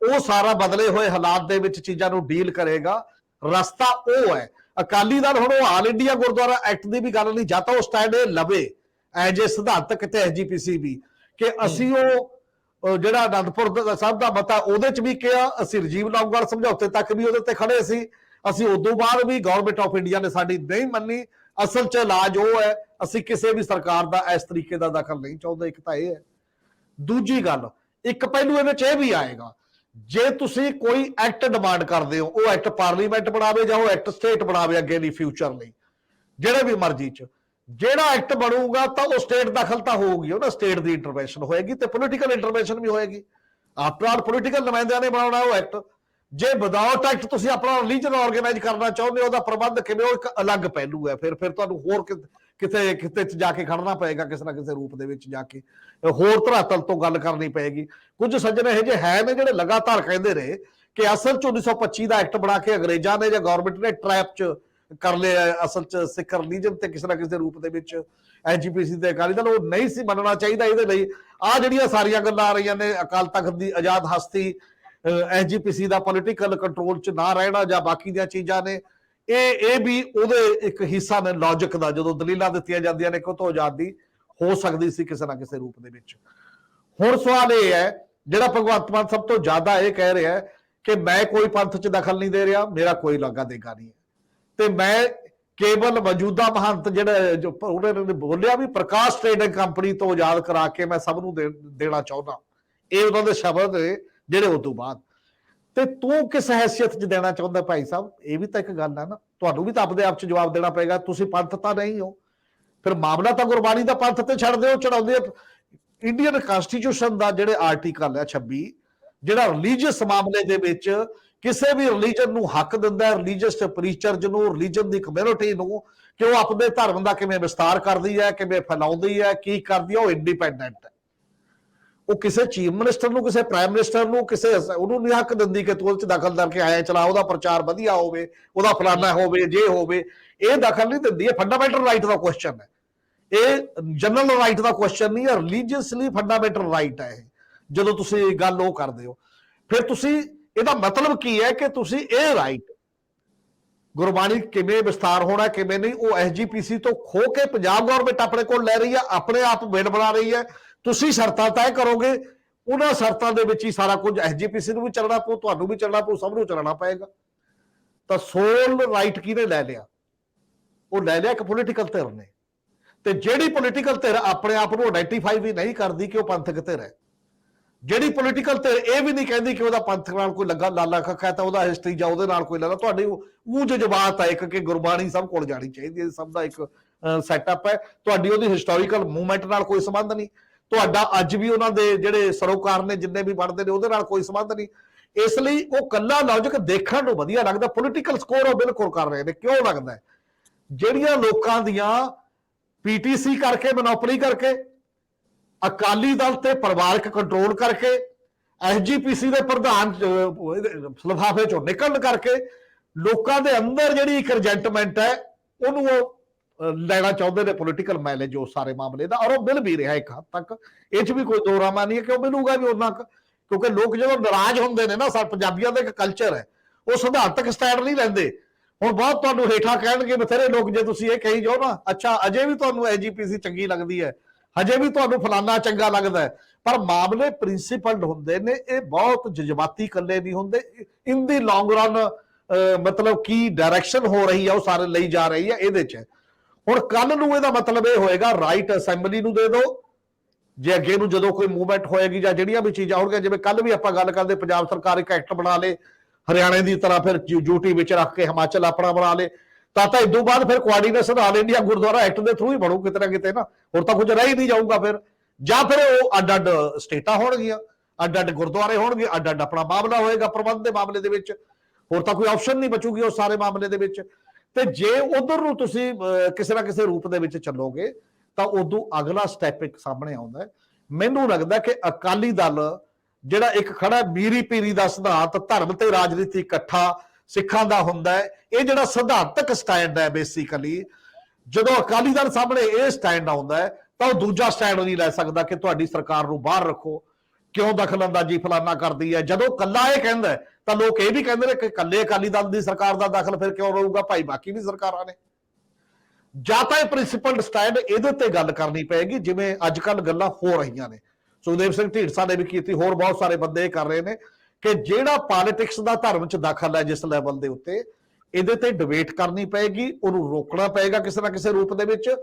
Speaker 3: ਉਹ ਸਾਰਾ ਬਦਲੇ ਹੋਏ ਹਾਲਾਤ ਦੇ ਵਿੱਚ ਚੀਜ਼ਾਂ ਨੂੰ ਡੀਲ ਕਰੇਗਾ। ਰਸਤਾ ਉਹ ਹੈ। ਅਕਾਲੀ ਦਲ ਹੁਣ ਉਹ ਆਲ ਇੰਡੀਆ ਗੁਰਦੁਆਰਾ ਐਕਟ ਦੀ ਵੀ ਗੱਲ ਨਹੀਂ, ਜਾਂ ਤਾਂ ਉਹ ਸਟੈਂਡ ਲਵੇ ਐਜ ਏ ਸਿਧਾਂਤਕ ਤੇ ਐਸਜੀਪੀਸੀ ਵੀ ਕਿ ਅਸੀਂ ਉਹ ਜਿਹੜਾ ਅਨੰਦਪੁਰ ਸਾਹਿਬ ਦਾ ਮਤਾ ਉਹਦੇ 'ਚ ਵੀ ਕਿਹਾ, ਅਸੀਂ ਰਾਜੀਵ ਲੌਂਗੋਵਾਲ ਸਮਝੌਤੇ ਤੱਕ ਵੀ ਉਹਦੇ ਤੇ ਖੜੇ ਸੀ, ਅਸੀਂ ਉਦੋਂ ਬਾਅਦ ਵੀ ਗਵਰਨਮੈਂਟ ਆਫ ਇੰਡੀਆ ਨੇ ਸਾਡੀ ਨਹੀਂ ਮੰਨੀ। ਅਸਲ 'ਚ ਇਲਾਜ ਉਹ ਹੈ, ਅਸੀਂ ਕਿਸੇ ਵੀ ਸਰਕਾਰ ਦਾ ਇਸ ਤਰੀਕੇ ਦਾ ਦਖਲ ਨਹੀਂ ਚਾਹੁੰਦੇ। ਇੱਕ ਤਾਂ ਇਹ ਹੈ। ਦੂਜੀ ਗੱਲ, ਇੱਕ ਪਹਿਲੂ ਇਹਦੇ 'ਚ ਇਹ ਵੀ ਆਏਗਾ ਜੇ ਤੁਸੀਂ ਕੋਈ ਐਕਟ ਡਿਮਾਂਡ ਕਰਦੇ ਹੋ, ਉਹ ਐਕਟ ਪਾਰਲੀਮੈਂਟ ਬਣਾਵੇ ਜਾਂ ਉਹ ਐਕਟ ਸਟੇਟ ਬਣਾਵੇ ਅੱਗੇ ਲਈ ਫਿਊਚਰ ਲਈ, ਜਿਹੜੇ ਵੀ ਮਰਜ਼ੀ ਚ ਜਿਹੜਾ ਐਕਟ ਬਣੂਗਾ ਤਾਂ ਉਹ ਸਟੇਟ ਦਖਲ ਤਾਂ ਹੋਊਗੀ, ਉਹਨਾਂ ਸਟੇਟ ਦੀ ਇੰਟਰਵੈਂਸ਼ਨ ਹੋਏਗੀ ਤੇ ਪੋਲੀਟੀਕਲ ਇੰਟਰਵੈਂਸ਼ਨ ਵੀ ਹੋਏਗੀ। ਆਫਟਰ ਆਲ ਪੋਲੀਟੀਕਲ ਨੁਮਾਇੰਦਿਆਂ ਨੇ ਬਣਾਉਣਾ ਉਹ ਐਕਟ। ਜੇ ਵਿਦਆਊਟ ਐਕਟ ਤੁਸੀਂ ਆਪਣਾ ਰਿਲੀਜਨ ਆਰਗੇਨਾਈਜ਼ ਕਰਨਾ ਚਾਹੁੰਦੇ ਹੋ, ਉਹਦਾ ਪ੍ਰਬੰਧ ਕਿਵੇਂ, ਉਹ ਇੱਕ ਅਲੱਗ ਪਹਿਲੂ ਹੈ। ਫਿਰ ਤੁਹਾਨੂੰ ਹੋਰ ਕਿਤੇ ਕਿਤੇ ਚ ਜਾ ਕੇ ਖੜਨਾ ਪਏਗਾ, ਕਿਸੇ ਨਾ ਕਿਸੇ ਰੂਪ ਦੇ ਵਿੱਚ ਜਾ ਕੇ ਹੋਰ ਧਰਾਤਲ ਤੋਂ ਗੱਲ ਕਰਨੀ ਪਏਗੀ। ਕੁਝ ਸੱਜਣ ਇਹੋ ਜਿਹੇ ਹੈ ਨੇ ਜਿਹੜੇ ਲਗਾਤਾਰ ਕਹਿੰਦੇ ਰਹੇ ਕਿ ਅਸਲ ਚ 1925 ਦਾ ਐਕਟ ਬਣਾ ਕੇ ਅੰਗਰੇਜ਼ਾਂ ਨੇ ਜਾਂ ਗਵਰਨਮੈਂਟ ਨੇ ਟ੍ਰੈਪ ਚ ਕਰ ਲਿਆ ਅਸਲ ਚ ਸਿੱਖ ਰਿਲੀਜਨ ਤੇ ਕਿਸੇ ਨਾ ਕਿਸੇ ਰੂਪ ਦੇ ਵਿੱਚ ਐਜੀਪੀਸੀ ਤੇ ਅਕਾਲੀ ਦਲ, ਉਹ ਨਹੀਂ ਸੀ ਮੰਨਣਾ ਚਾਹੀਦਾ। ਇਹਦੇ ਲਈ ਆਹ ਜਿਹੜੀਆਂ ਸਾਰੀਆਂ ਗੱਲਾਂ ਆ ਰਹੀਆਂ ਨੇ, ਅਕਾਲ ਤਖਤ ਦੀ ਆਜ਼ਾਦ ਹਸਤੀ, ਐਜੀਪੀਸੀ ਦਾ ਪੋਲੀਟੀਕਲ ਕੰਟਰੋਲ ਚ ਨਾ ਰਹਿਣਾ ਜਾਂ ਬਾਕੀ ਦੀਆਂ ਚੀਜ਼ਾਂ ਨੇ, ਇਹ ਵੀ ਉਹਦੇ ਇੱਕ ਹਿੱਸਾ ਨੇ ਲੌਜਿਕ ਦਾ। ਜਦੋਂ ਦਲੀਲਾਂ ਦਿੱਤੀਆਂ ਜਾਂਦੀਆਂ ਨੇ ਕਿ ਉਹ ਤੋਂ ਆਜ਼ਾਦੀ ਹੋ ਸਕਦੀ ਸੀ ਕਿਸੇ ਨਾ ਕਿਸੇ ਰੂਪ ਦੇ ਵਿੱਚ। ਹੁਣ ਸਵਾਲ ਇਹ ਹੈ, ਜਿਹੜਾ ਭਗਵੰਤ ਮਾਨ ਸਭ ਤੋਂ ਜ਼ਿਆਦਾ ਇਹ ਕਹਿ ਰਿਹਾ ਕਿ ਮੈਂ ਕੋਈ ਪੰਥ ਚ ਦਖਲ ਨਹੀਂ ਦੇ ਰਿਹਾ, ਮੇਰਾ ਕੋਈ ਲਾਗਾ ਦੇਗਾ ਨਹੀਂ ਹੈ, ਤੇ ਮੈਂ ਕੇਵਲ ਮੌਜੂਦਾ ਮਹੰਤ ਜਿਹੜੇ ਉਹਨਾਂ ਨੇ ਬੋਲਿਆ ਵੀ ਪ੍ਰਕਾਸ਼ ਟ੍ਰੇਡਿੰਗ ਕੰਪਨੀ ਤੋਂ ਆਜ਼ਾਦ ਕਰਾ ਕੇ ਮੈਂ ਸਭ ਨੂੰ ਦੇਣਾ ਚਾਹੁੰਦਾ, ਇਹ ਉਹਨਾਂ ਦੇ ਸ਼ਬਦ ਨੇ ਜਿਹੜੇ ਉਸ ਤੋਂ ਬਾਅਦ। ਤੇ ਤੂੰ ਕਿਸ ਹੈਸੀਅਤ ਚ ਦੇਣਾ ਚਾਹੁੰਦਾ ਭਾਈ ਸਾਹਿਬ? ਇਹ ਵੀ ਤਾਂ ਇੱਕ ਗੱਲ ਹੈ ਨਾ, ਤੁਹਾਨੂੰ ਵੀ ਤਾਂ ਆਪਣੇ ਆਪ ਚ ਜਵਾਬ ਦੇਣਾ ਪਏਗਾ। ਤੁਸੀਂ ਪੰਥ ਤਾਂ ਨਹੀਂ ਹੋ, ਫਿਰ ਮਾਮਲਾ ਤਾਂ ਗੁਰਬਾਣੀ ਦਾ ਪੰਥ ਤੇ ਛੱਡਦੇ ਹੋ, ਚੜਾਉਂਦੇ ਇੰਡੀਅਨ ਕਨਸਟੀਟਿਊਸ਼ਨ ਦਾ ਜਿਹੜੇ ਆਰਟੀਕਲ ਹੈ 26, ਜਿਹੜਾ ਰਿਲੀਜੀਅਸ ਮਾਮਲੇ ਦੇ ਵਿੱਚ ਕਿਸੇ ਵੀ ਰਿਲੀਜਨ ਨੂੰ ਹੱਕ ਦਿੰਦਾ ਹੈ, ਰਿਲੀਜੀਅਸ ਪ੍ਰੀਚਰਜ ਨੂੰ, ਰਿਲੀਜਨ ਦੀ ਕਮਿਊਨਿਟੀ ਨੂੰ, ਕਿ ਉਹ ਆਪਣੇ ਧਰਮ ਦਾ ਕਿਵੇਂ ਵਿਸਤਾਰ ਕਰਦੀ ਹੈ, ਕਿਵੇਂ ਫੈਲਾਉਂਦੀ ਹੈ, ਕੀ ਕਰਦੀ ਹੈ, ਉਹ ਇੰਡੀਪੈਂਡੈਂਟ ਹੈ। ਉਹ ਕਿਸੇ ਚੀਫ ਮਿਨਿਸਟਰ ਨੂੰ, ਕਿਸੇ ਪ੍ਰਾਈਮ ਮਿਨਿਸਟਰ ਨੂੰ, ਕਿਸੇ ਉਹਨੂੰ ਨਹੀਂ ਹੱਕ ਦਿੰਦੀ ਕਿ ਤੂੰ ਉਹਦੇ ਚ ਦਖਲ ਕਰਕੇ ਆਇਆ ਚਲਾ, ਉਹਦਾ ਪ੍ਰਚਾਰ ਵਧੀਆ ਹੋਵੇ, ਉਹਦਾ ਫਲਾਨਾ ਹੋਵੇ, ਜੇ ਹੋਵੇ। ਇਹ ਦਖਲ ਨਹੀਂ ਦਿੰਦੀ। ਇਹ ਫੰਡਾਮੈਂਟਲ ਰਾਈਟ ਦਾ ਕੁਐਸਚਨ ਹੈ, ਇਹ ਜਨਰਲ ਰਾਈਟ ਦਾ ਕੁਐਸਚਨ ਨਹੀਂ ਹੈ, ਰਿਲੀਜੀਅਸਲੀ ਫੰਡਾਮੈਂਟਲ ਰਾਈਟ ਹੈ ਇਹ। ਜਦੋਂ ਤੁਸੀਂ ਗੱਲ ਉਹ ਕਰਦੇ ਹੋ, ਫਿਰ ਤੁਸੀਂ ਇਹਦਾ ਮਤਲਬ ਕੀ ਹੈ ਕਿ ਤੁਸੀਂ ਇਹ ਰਾਈਟ ਗੁਰਬਾਣੀ ਕਿਵੇਂ ਵਿਸਤਾਰ ਹੋਣਾ ਕਿਵੇਂ ਨਹੀਂ, ਉਹ ਐਸਜੀਪੀਸੀ ਤੋਂ ਖੋ ਕੇ ਪੰਜਾਬ ਗਵਰਨਮੈਂਟ ਆਪਣੇ ਕੋਲ ਲੈ ਰਹੀ ਹੈ, ਆਪਣੇ ਆਪ ਬਿੱਡ ਬਣਾ ਰਹੀ ਹੈ। ਤੁਸੀਂ ਸ਼ਰਤਾਂ ਤੈਅ ਕਰੋਗੇ, ਉਹਨਾਂ ਸ਼ਰਤਾਂ ਦੇ ਵਿੱਚ ਹੀ ਸਾਰਾ ਕੁਝ ਐਸਜੀਪੀਸੀ ਨੂੰ ਵੀ ਚੱਲਣਾ ਪਊ, ਤੁਹਾਨੂੰ ਵੀ ਚੱਲਣਾ ਪਊ, ਸਭ ਨੂੰ ਚੱਲਣਾ ਪਏਗਾ। ਤਾਂ ਸੋਲ ਰਾਈਟ ਕਿਹਨੇ ਲੈ ਲਿਆ? ਉਹ ਲੈ ਲਿਆ ਇੱਕ ਪੋਲੀਟੀਕਲ ਧਿਰ ਨੇ। ਤੇ ਜਿਹੜੀ ਪੋਲੀਟੀਕਲ ਧਿਰ ਆਪਣੇ ਆਪ ਨੂੰ ਆਇਡੈਂਟੀਫਾਈ ਵੀ ਨਹੀਂ ਕਰਦੀ ਕਿ ਉਹ ਪੰਥਕ ਧਿਰ ਹੈ, ਜਿਹੜੀ ਪੋਲੀਟੀਕਲ ਧਿਰ ਇਹ ਵੀ ਨਹੀਂ ਕਹਿੰਦੀ ਕਿ ਉਹਦਾ ਪੰਥ ਨਾਲ ਕੋਈ ਲੱਗਾ ਲਾਲਾ ਕੱਖਾ ਹੈ ਤਾਂ ਉਹਦਾ ਹਿਸਟਰੀ ਜਾਂ ਉਹਦੇ ਨਾਲ ਕੋਈ ਲੱਗਾ, ਤੁਹਾਡੀ ਉਹ ਜਜ਼ਬਾਤ ਹੈ ਇੱਕ ਕਿ ਗੁਰਬਾਣੀ ਸਭ ਕੋਲ ਜਾਣੀ ਚਾਹੀਦੀ ਹੈ, ਸਭ ਦਾ ਇੱਕ ਸੈਟਅਪ ਹੈ। ਤੁਹਾਡੀ ਉਹਦੀ ਹਿਸਟੋਰੀਕਲ ਮੂਵਮੈਂਟ ਨਾਲ ਕੋਈ ਸੰਬੰਧ ਨਹੀਂ, ਤੁਹਾਡਾ ਅੱਜ ਵੀ ਉਹਨਾਂ ਦੇ ਜਿਹੜੇ ਸਰੋਕਾਰ ਨੇ ਜਿੰਨੇ ਵੀ ਬਣਦੇ ਨੇ ਉਹਦੇ ਨਾਲ ਕੋਈ ਸੰਬੰਧ ਨਹੀਂ। ਇਸ ਲਈ ਉਹ ਕੱਲਾ ਲੌਜਿਕ ਦੇਖਣ ਨੂੰ ਵਧੀਆ ਲੱਗਦਾ, ਪੋਲੀਟੀਕਲ ਸਕੋਰ ਉਹ ਬਿਲਕੁਲ ਕਰ ਰਹੇ ਨੇ। ਕਿਉਂ ਲੱਗਦਾ? ਜਿਹੜੀਆਂ ਲੋਕਾਂ ਦੀਆਂ ਪੀਟੀਸੀ ਕਰਕੇ, ਮੋਨੋਪੋਲੀ ਕਰਕੇ, ਅਕਾਲੀ ਦਲ ਤੇ ਪਰਿਵਾਰਕ ਕੰਟਰੋਲ ਕਰਕੇ, ਐਸਜੀਪੀਸੀ ਦੇ ਪ੍ਰਧਾਨ ਲਿਫਾਫੇ ਚੋਂ ਨਿਕਲਣ ਕਰਕੇ ਲੋਕਾਂ ਦੇ ਅੰਦਰ ਜਿਹੜੀ ਇੱਕ ਰਿਜੈਂਟਮੈਂਟ ਹੈ ਉਹਨੂੰ ਉਹ ਲੈਣਾ ਚਾਹੁੰਦੇ ਨੇ ਪੋਲੀਟੀਕਲ ਮਾਈਲੇਜ ਉਸ ਸਾਰੇ ਮਾਮਲੇ ਦਾ, ਔਰ ਉਹ ਮਿਲ ਵੀ ਰਿਹਾ ਇੱਕ ਹੱਦ ਤੱਕ। ਇਹ 'ਚ ਵੀ ਕੋਈ ਦੋ ਰਾਮਾ ਨਹੀਂ ਹੈ ਕਿ ਉਹ ਮਿਲੂਗਾ ਵੀ ਉਹਨਾਂ, ਕਿਉਂਕਿ ਲੋਕ ਜਦੋਂ ਨਾਰਾਜ਼ ਹੁੰਦੇ ਨੇ ਨਾ, ਸਾਡੇ ਪੰਜਾਬੀਆਂ ਦਾ ਇੱਕ ਕਲਚਰ ਹੈ, ਉਹ ਸਿਧਾਂਤਕ ਸਟੈਂਡ ਨਹੀਂ ਲੈਂਦੇ। ਹੁਣ ਬਹੁਤ ਤੁਹਾਨੂੰ ਹੇਠਾਂ ਕਹਿਣਗੇ ਬਥੇਰੇ ਲੋਕ, ਜੇ ਤੁਸੀਂ ਇਹ ਕਹੀ ਜਾਓ ਨਾ, ਅੱਛਾ ਅਜੇ ਵੀ ਤੁਹਾਨੂੰ ਐਸਜੀਪੀਸੀ ਚੰਗੀ ਲੱਗਦੀ ਹੈ, ਹਜੇ ਵੀ ਤੁਹਾਨੂੰ ਫਲਾਨਾ ਚੰਗਾ ਲੱਗਦਾ ਹੈ, ਪਰ ਮਾਮਲੇ ਪ੍ਰਿੰਸੀਪਲਡ ਹੁੰਦੇ ਨੇ, ਇਹ ਬਹੁਤ ਜਜ਼ਬਾਤੀ ਇਕੱਲੇ ਨਹੀਂ ਹੁੰਦੇ। ਇਨ ਦੀ ਲੌਂਗ ਰਨ ਮਤਲਬ ਕੀ ਡਾਇਰੈਕਸ਼ਨ ਹੋ ਰਹੀ ਹੈ ਉਹ ਸਾਰੇ ਲਈ ਜਾ ਰਹੀ ਹੈ ਇਹਦੇ 'ਚ। ਹੁਣ ਕੱਲ ਨੂੰ ਇਹਦਾ ਮਤਲਬ ਇਹ ਹੋਏਗਾ ਰਾਈਟ ਅਸੈਂਬਲੀ ਨੂੰ ਦੇ ਦਿਓ, ਜੇ ਅੱਗੇ ਨੂੰ ਜਦੋਂ ਕੋਈ ਮੂਵਮੈਂਟ ਹੋਏਗੀ ਜਾਂ ਜਿਹੜੀਆਂ ਵੀ ਚੀਜ਼ਾਂ ਹੋਣਗੀਆਂ, ਜਿਵੇਂ ਕੱਲ ਵੀ ਆਪਾਂ ਗੱਲ ਕਰਦੇ ਪੰਜਾਬ ਸਰਕਾਰ ਇੱਕ ਐਕਟ ਬਣਾ ਲੇ ਹਰਿਆਣੇ ਦੀ ਤਰ੍ਹਾਂ, ਫਿਰ ਯੂਟੀ ਵਿੱਚ ਰੱਖ ਕੇ ਹਿਮਾਚਲ ਆਪਣਾ ਬਣਾ ਲੇ, ਤਾਂ ਇਦੋਂ ਬਾਅਦ ਫਿਰ coordination all India Gurdwara act ਦੇ ਥਰੂ ਹੀ ਬਣੂ ਕਿਤੇ ਨਾ ਕਿਤੇ ਨਾ, ਹੋਰ ਤਾਂ ਕੁਝ ਰਹਿ ਹੀ ਨਹੀਂ ਜਾਊਗਾ ਫਿਰ। ਜਾਂ ਫਿਰ ਉਹ ਅੱਡ ਅੱਡ ਸਟੇਟਾਂ ਹੋਣਗੀਆਂ, ਅੱਡ ਅੱਡ ਗੁਰਦੁਆਰੇ ਹੋਣਗੇ, ਅੱਡ ਅੱਡ ਆਪਣਾ ਮਾਮਲਾ ਹੋਏਗਾ ਪ੍ਰਬੰਧ ਦੇ ਮਾਮਲੇ ਦੇ ਵਿੱਚ, ਹੋਰ ਤਾਂ ਕੋਈ ਆਪਸ਼ਨ ਨਹੀਂ ਬਚੂਗੀ ਉਸ ਸਾਰੇ ਮਾਮਲੇ ਦੇ ਵਿੱਚ। ਤੇ ਜੇ ਉਧਰ ਨੂੰ ਤੁਸੀਂ ਕਿਸੇ ਨਾ ਕਿਸੇ ਰੂਪ ਦੇ ਵਿੱਚ ਚੱਲੋਗੇ ਤਾਂ ਉਦੋਂ ਅਗਲਾ ਸਟੈਪ ਇੱਕ ਸਾਹਮਣੇ ਆਉਂਦਾ। ਮੈਨੂੰ ਲੱਗਦਾ ਕਿ ਅਕਾਲੀ ਦਲ ਜਿਹੜਾ ਇੱਕ ਖੜਾ ਮੀਰੀ ਪੀਰੀ ਦਾ ਸਿਧਾਂਤ, ਧਰਮ ਤੇ ਰਾਜਨੀਤੀ ਇਕੱਠਾ ਸਿੱਖਾਂ ਦਾ ਹੁੰਦਾ ਹੈ, ਇਹ ਜਿਹੜਾ ਸਿਧਾਂਤਕ ਸਟੈਂਡ ਹੈ ਬੇਸਿਕਲੀ, ਜਦੋਂ ਅਕਾਲੀ ਦਲ ਸਾਹਮਣੇ ਇਹ ਸਟੈਂਡ ਆਉਂਦਾ ਹੈ ਤਾਂ ਉਹ ਦੂਜਾ ਸਟੈਂਡ ਨਹੀਂ ਲੈ ਸਕਦਾ ਕਿ ਤੁਹਾਡੀ ਸਰਕਾਰ ਨੂੰ ਬਾਹਰ ਰੱਖੋ, ਕਿਉਂ ਦਖਲਅੰਦਾਜ਼ੀ ਫਲਾਨਾ ਕਰਦੀ ਹੈ। ਜਦੋਂ ਕੱਲਾ ਇਹ ਕਹਿੰਦਾ ਤਾਂ ਲੋਕ ਇਹ ਵੀ ਕਹਿੰਦੇ ਨੇ ਕਿ ਕੱਲੇ ਅਕਾਲੀ ਦਲ ਦੀ ਸਰਕਾਰ ਦਾ ਦਖਲ ਫਿਰ ਕਿਉਂ ਰਹੂਗਾ ਭਾਈ, ਬਾਕੀ ਵੀ ਸਰਕਾਰਾਂ ਨੇ। ਜਾਂ ਤਾਂ ਇਹ ਪ੍ਰਿੰਸੀਪਲਡ ਸਟੈਂਡ ਇਹਦੇ ਤੇ ਗੱਲ ਕਰਨੀ ਪਏਗੀ, ਜਿਵੇਂ ਅੱਜ ਕੱਲ ਗੱਲਾਂ ਹੋ ਰਹੀਆਂ ਨੇ, ਸੁਖਦੇਵ ਸਿੰਘ ਢੀਂਡਸਾ ਨੇ ਵੀ ਕੀਤੀ, ਹੋਰ ਬਹੁਤ ਸਾਰੇ ਬੰਦੇ ਇਹ ਕਰ ਰਹੇ ਨੇ, ਕਿ ਜਿਹੜਾ ਪੋਲਿਟਿਕਸ ਦਾ ਧਰਮ 'ਚ ਦਖਲ ਹੈ ਜਿਸ ਲੈਵਲ ਦੇ ਉੱਤੇ, ਇਹਦੇ ਤੇ ਡਿਬੇਟ ਕਰਨੀ ਪਏਗੀ, ਉਹਨੂੰ ਰੋਕਣਾ ਪਏਗਾ ਕਿਸੇ ਨਾ ਕਿਸੇ ਰੂਪ ਦੇ ਵਿੱਚ।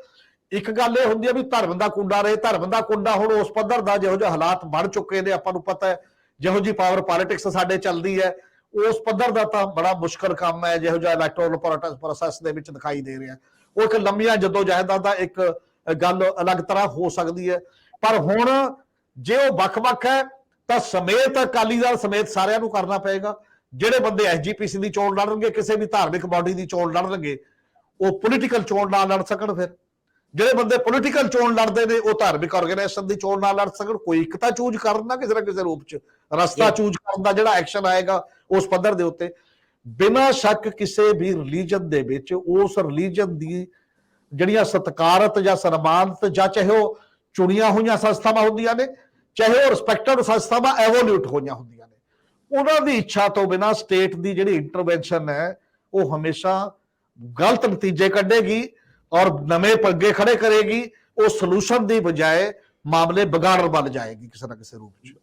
Speaker 3: ਇੱਕ ਗੱਲ ਇਹ ਹੁੰਦੀ ਹੈ ਵੀ ਧਰਮ ਦਾ ਕੁੰਡਾ ਰਹੇ, ਧਰਮ ਦਾ ਕੁੰਡਾ ਹੁਣ ਉਸ ਪੱਧਰ ਦਾ ਜਿਹੋ ਜਿਹੇ ਹਾਲਾਤ ਬਣ ਚੁੱਕੇ ਨੇ, ਆਪਾਂ ਨੂੰ ਪਤਾ ਹੈ ਜਿਹੋ ਜੀ ਪਾਵਰ ਪੋਲਿਟਿਕਸ ਸਾਡੇ ਚੱਲਦੀ ਹੈ ਉਸ ਪੱਧਰ ਦਾ ਤਾਂ ਬੜਾ ਮੁਸ਼ਕਲ ਕੰਮ ਹੈ ਜਿਹੋ ਜਿਹਾ ਇਲੈਕਟੋਰਲ ਪ੍ਰੋਸੈਸ ਦੇ ਵਿੱਚ ਦਿਖਾਈ ਦੇ ਰਿਹਾ। ਉਹ ਇੱਕ ਲੰਮੀਆਂ ਜਦੋਜਹਿਦਾਂ ਦਾ ਇੱਕ ਗੱਲ ਅਲੱਗ ਤਰ੍ਹਾਂ ਹੋ ਸਕਦੀ ਹੈ। ਪਰ ਹੁਣ ਜੇ ਉਹ ਵੱਖ-ਵੱਖ ਹੈ ਤਾਂ ਸਮੇਤ ਅਕਾਲੀ ਦਲ ਸਮੇਤ ਸਾਰਿਆਂ ਨੂੰ ਕਰਨਾ ਪਏਗਾ। ਜਿਹੜੇ ਬੰਦੇ ਐਸਜੀਪੀਸੀ ਦੀ ਚੋਣ ਲੜਨਗੇ, ਕਿਸੇ ਵੀ ਧਾਰਮਿਕ ਬਾਡੀ ਦੀ ਚੋਣ ਲੜਨਗੇ, ਉਹ ਪੋਲੀਟੀਕਲ ਚੋਣ ਨਾ ਲੜ ਸਕਣ। ਫਿਰ ਜਿਹੜੇ ਬੰਦੇ ਪੋਲੀਟੀਕਲ ਚੋਣ ਲੜਦੇ ਨੇ ਉਹ ਧਾਰਮਿਕ ਆਰਗੇਨਾਈਜੇਸ਼ਨ ਦੀ ਚੋਣ ਨਾ ਲੜ ਸਕਣ। ਕੋਈ ਇੱਕ ਤਾਂ ਚੂਜ਼ ਕਰਨ ਨਾ ਕਿਸੇ ਨਾ ਕਿਸੇ ਰੂਪ ਚ ਰਸਤਾ ਚੂਜ਼ ਕਰਨ ਦਾ ਜਿਹੜਾ ਐਕਸ਼ਨ ਆਏਗਾ ਉਸ ਪੱਧਰ ਦੇ ਉੱਤੇ ਬਿਨਾਂ ਸ਼ੱਕ ਕਿਸੇ ਵੀ ਰਿਲੀਜਨ ਦੇ ਵਿੱਚ ਉਸ ਰਿਲੀਜਨ ਦੀ ਜਿਹੜੀਆਂ ਸਤਿਕਾਰਤ ਜਾਂ ਸਨਮਾਨਤ ਜਾਂ ਚਾਹੇ ਉਹ ਚੁਣੀਆਂ ਹੋਈਆਂ ਸੰਸਥਾਵਾਂ ਹੁੰਦੀਆਂ ਨੇ, ਚਾਹੇ ਉਹ ਰਿਸਪੈਕਟਡ ਸੰਸਥਾਵਾਂ ਐਵੋਲਿਊਟ ਹੋਈਆਂ ਹੁੰਦੀਆਂ ਨੇ, ਉਹਨਾਂ ਦੀ ਇੱਛਾ ਤੋਂ ਬਿਨਾਂ ਸਟੇਟ ਦੀ ਜਿਹੜੀ ਇੰਟਰਵੈਂਸ਼ਨ ਹੈ ਉਹ ਹਮੇਸ਼ਾ ਗਲਤ ਨਤੀਜੇ ਕੱਢੇਗੀ ਔਰ ਨਵੇਂ ਪੱਗੇ ਖੜੇ ਕਰੇਗੀ। ਉਹ ਸੋਲੂਸ਼ਨ ਦੀ ਬਜਾਏ ਮਾਮਲੇ ਵਿਗਾੜਨ ਬਣ ਜਾਏਗੀ ਕਿਸੇ ਨਾ ਕਿਸੇ ਰੂਪ ਚ।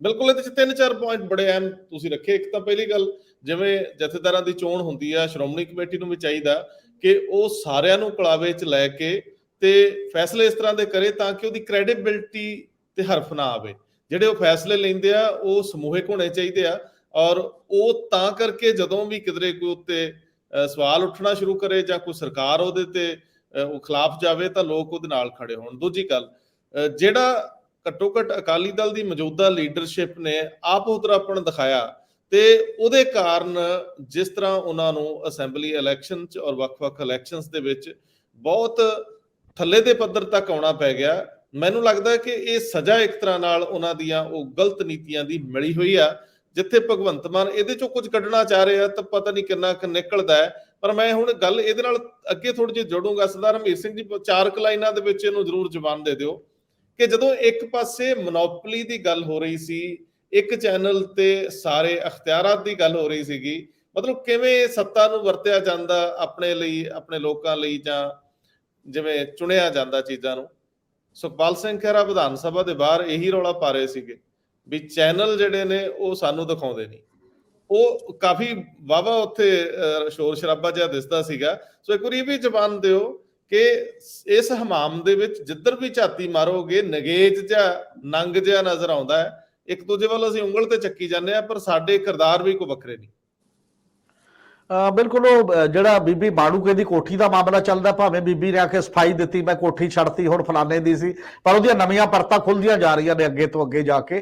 Speaker 1: ਬਿਲਕੁਲ ਇਹਦੇ ਚ 3-4 ਪੁਆਇੰਟ ਬੜੇ ਅਹਿਮ ਤੁਸੀਂ ਰੱਖੇ। ਇੱਕ ਤਾਂ ਪਹਿਲੀ ਗੱਲ, ਜਿਵੇਂ ਜਥੇਦਾਰਾਂ ਦੀ ਚੋਣ ਹੁੰਦੀ ਆ, ਸ਼੍ਰੋਮਣੀ ਕਮੇਟੀ ਨੂੰ ਵੀ ਚਾਹੀਦਾ ਕਿ ਉਹ ਸਾਰਿਆਂ ਨੂੰ ਕਲਾਵੇ ਚ ਲੈ ਕੇ ਤੇ ਫੈਸਲੇ ਇਸ ਤਰ੍ਹਾਂ ਦੇ ਕਰੇ ਤਾਂ ਕਿ ਉਹਦੀ ਕ੍ਰੈਡੀਬਿਲਿਟੀ ਤੇ ਹਰਫ ਨਾ ਆਵੇ। ਜਿਹੜੇ ਉਹ ਫੈਸਲੇ ਲੈਂਦੇ ਆ ਉਹ ਸਮੂਹਿਕ ਹੋਣੇ ਚਾਹੀਦੇ ਆ ਔਰ ਉਹ ਤਾਂ ਕਰਕੇ ਜਦੋਂ ਵੀ ਕਿਧਰੇ ਕੋਈ ਉੱਤੇ ਸਵਾਲ ਉੱਠਣਾ ਸ਼ੁਰੂ ਕਰੇ ਜਾਂ ਕੋਈ ਸਰਕਾਰ ਉਹਦੇ ਤੇ ਉਹ ਖਿਲਾਫ ਜਾਵੇ ਤਾਂ ਲੋਕ ਉਹਦੇ ਨਾਲ ਖੜੇ ਹੋਣ। ਦੂਜੀ ਗੱਲ, ਜਿਹੜਾ ਘੱਟੋ ਘੱਟ ਅਕਾਲੀ ਦਲ ਦੀ ਮੌਜੂਦਾ ਲੀਡਰਸ਼ਿਪ ਨੇ ਆਪ ਉਤਰਾਪਣ ਦਿਖਾਇਆ ਤੇ ਉਹਦੇ ਕਾਰਨ ਜਿਸ ਤਰ੍ਹਾਂ ਉਹਨਾਂ ਨੂੰ ਅਸੈਂਬਲੀ ਇਲੈਕਸ਼ਨ ਚ ਔਰ ਵੱਖ-ਵੱਖ ਇਲੈਕਸ਼ਨਸ ਦੇ ਵਿੱਚ ਬਹੁਤ ਥੱਲੇ ਦੇ ਪੱਧਰ ਤੱਕ ਆਉਣਾ ਪੈ ਗਿਆ। ਮੈਨੂੰ ਲੱਗਦਾ ਕਿ ਇਹ ਸਜ਼ਾ ਇੱਕ ਤਰ੍ਹਾਂ ਨਾਲ ਉਹਨਾਂ ਦੀਆਂ ਉਹ ਗਲਤ ਨੀਤੀਆਂ ਦੀ ਮਿਲੀ ਹੋਈ ਆ। ਜਿੱਥੇ ਭਗਵੰਤ ਮਾਨ ਇਹਦੇ ਚੋਂ ਕੁਝ ਕੱਢਣਾ ਚਾਹ ਰਹੇ ਆ ਤਾਂ ਪਤਾ ਨਹੀਂ ਕਿੰਨਾ ਕੁ ਨਿਕਲਦਾ ਹੈ। ਪਰ ਮੈਂ ਹੁਣ ਗੱਲ ਇਹਦੇ ਨਾਲ ਅੱਗੇ ਥੋੜੀ ਜਿਹੀ ਜੋੜੂੰਗਾ। ਸਰਦਾਰ ਹਰਮੀਤ ਸਿੰਘ ਜੀ, 4 ਲਾਈਨਾਂ ਦੇ ਵਿੱਚ ਇਹਨੂੰ ਜ਼ਰੂਰ ਜ਼ੁਬਾਨ ਦੇ ਦਿਓ ਕਿ ਜਦੋਂ ਇੱਕ ਪਾਸੇ ਮੋਨੋਪੋਲੀ ਦੀ ਗੱਲ ਹੋ ਰਹੀ ਸੀ, ਇੱਕ ਚੈਨਲ ਤੇ ਸਾਰੇ ਅਖਤਿਆਰਾਤ ਦੀ ਗੱਲ ਹੋ ਰਹੀ ਸੀਗੀ, ਮਤਲਬ ਕਿਵੇਂ ਸੱਤਾ ਨੂੰ ਵਰਤਿਆ ਜਾਂਦਾ ਆਪਣੇ ਲਈ, ਆਪਣੇ ਲੋਕਾਂ ਲਈ, ਜਾਂ ਜਿਵੇਂ ਚੁਣਿਆ ਜਾਂਦਾ ਚੀਜ਼ਾਂ ਨੂੰ। ਸੁਖਪਾਲ ਸਿੰਘ ਖਹਿਰਾ ਵਿਧਾਨ ਸਭਾ ਦੇ ਬਾਹਰ ਇਹੀ ਰੌਲਾ ਪਾ ਰਹੇ ਸੀਗੇ ਵੀ ਚੈਨਲ ਜਿਹੜੇ ਨੇ ਉਹ ਸਾਨੂੰ ਦਿਖਾਉਂਦੇ ਨਹੀਂ। ਉਹ ਕਾਫੀ ਵਾਵਾ ਉੱਥੇ ਸ਼ੋਰ ਸ਼ਰਾਬਾ ਜਿਹਾ ਦਿਸਦਾ ਸੀਗਾ। ਸੋ ਇੱਕ ਵਾਰੀ ਇਹ ਵੀ ਜ਼ਬਾਨ ਦਿਓ ਕਿ ਇਸ ਹਮਾਮ ਦੇ ਵਿੱਚ ਜਿੱਧਰ ਵੀ ਝਾਤੀ ਮਾਰੋਗੇ ਨਗੇਜ ਜਾਂ ਨੰਗ ਜਿਹਾ ਨਜ਼ਰ ਆਉਂਦਾ ਹੈ। ਇੱਕ ਦੂਜੇ ਵੱਲ ਅਸੀਂ ਉਂਗਲ ਤੇ ਚੱਕੀ ਜਾਂਦੇ ਆ ਪਰ ਸਾਡੇ ਕਿਰਦਾਰ ਵੀ ਕੋਈ ਵੱਖਰੇ ਨਹੀਂ।
Speaker 3: ਬਿਲਕੁਲ। ਉਹ ਜਿਹੜਾ ਬੀਬੀ ਮਾਣੂਕੇ ਦੀ ਕੋਠੀ ਦਾ ਮਾਮਲਾ ਚੱਲਦਾ, ਭਾਵੇਂ ਬੀਬੀ ਨੇ ਆ ਕੇ ਸਫਾਈ ਦਿੱਤੀ ਮੈਂ ਕੋਠੀ ਛੱਡਤੀ ਹੁਣ ਫਲਾਣੇ ਦੀ ਸੀ, ਪਰ ਉਹਦੀਆਂ ਨਵੀਆਂ ਪਰਤਾਂ ਖੁੱਲਦੀਆਂ ਜਾ ਰਹੀਆਂ ਨੇ ਅੱਗੇ ਤੋਂ ਅੱਗੇ ਜਾ ਕੇ।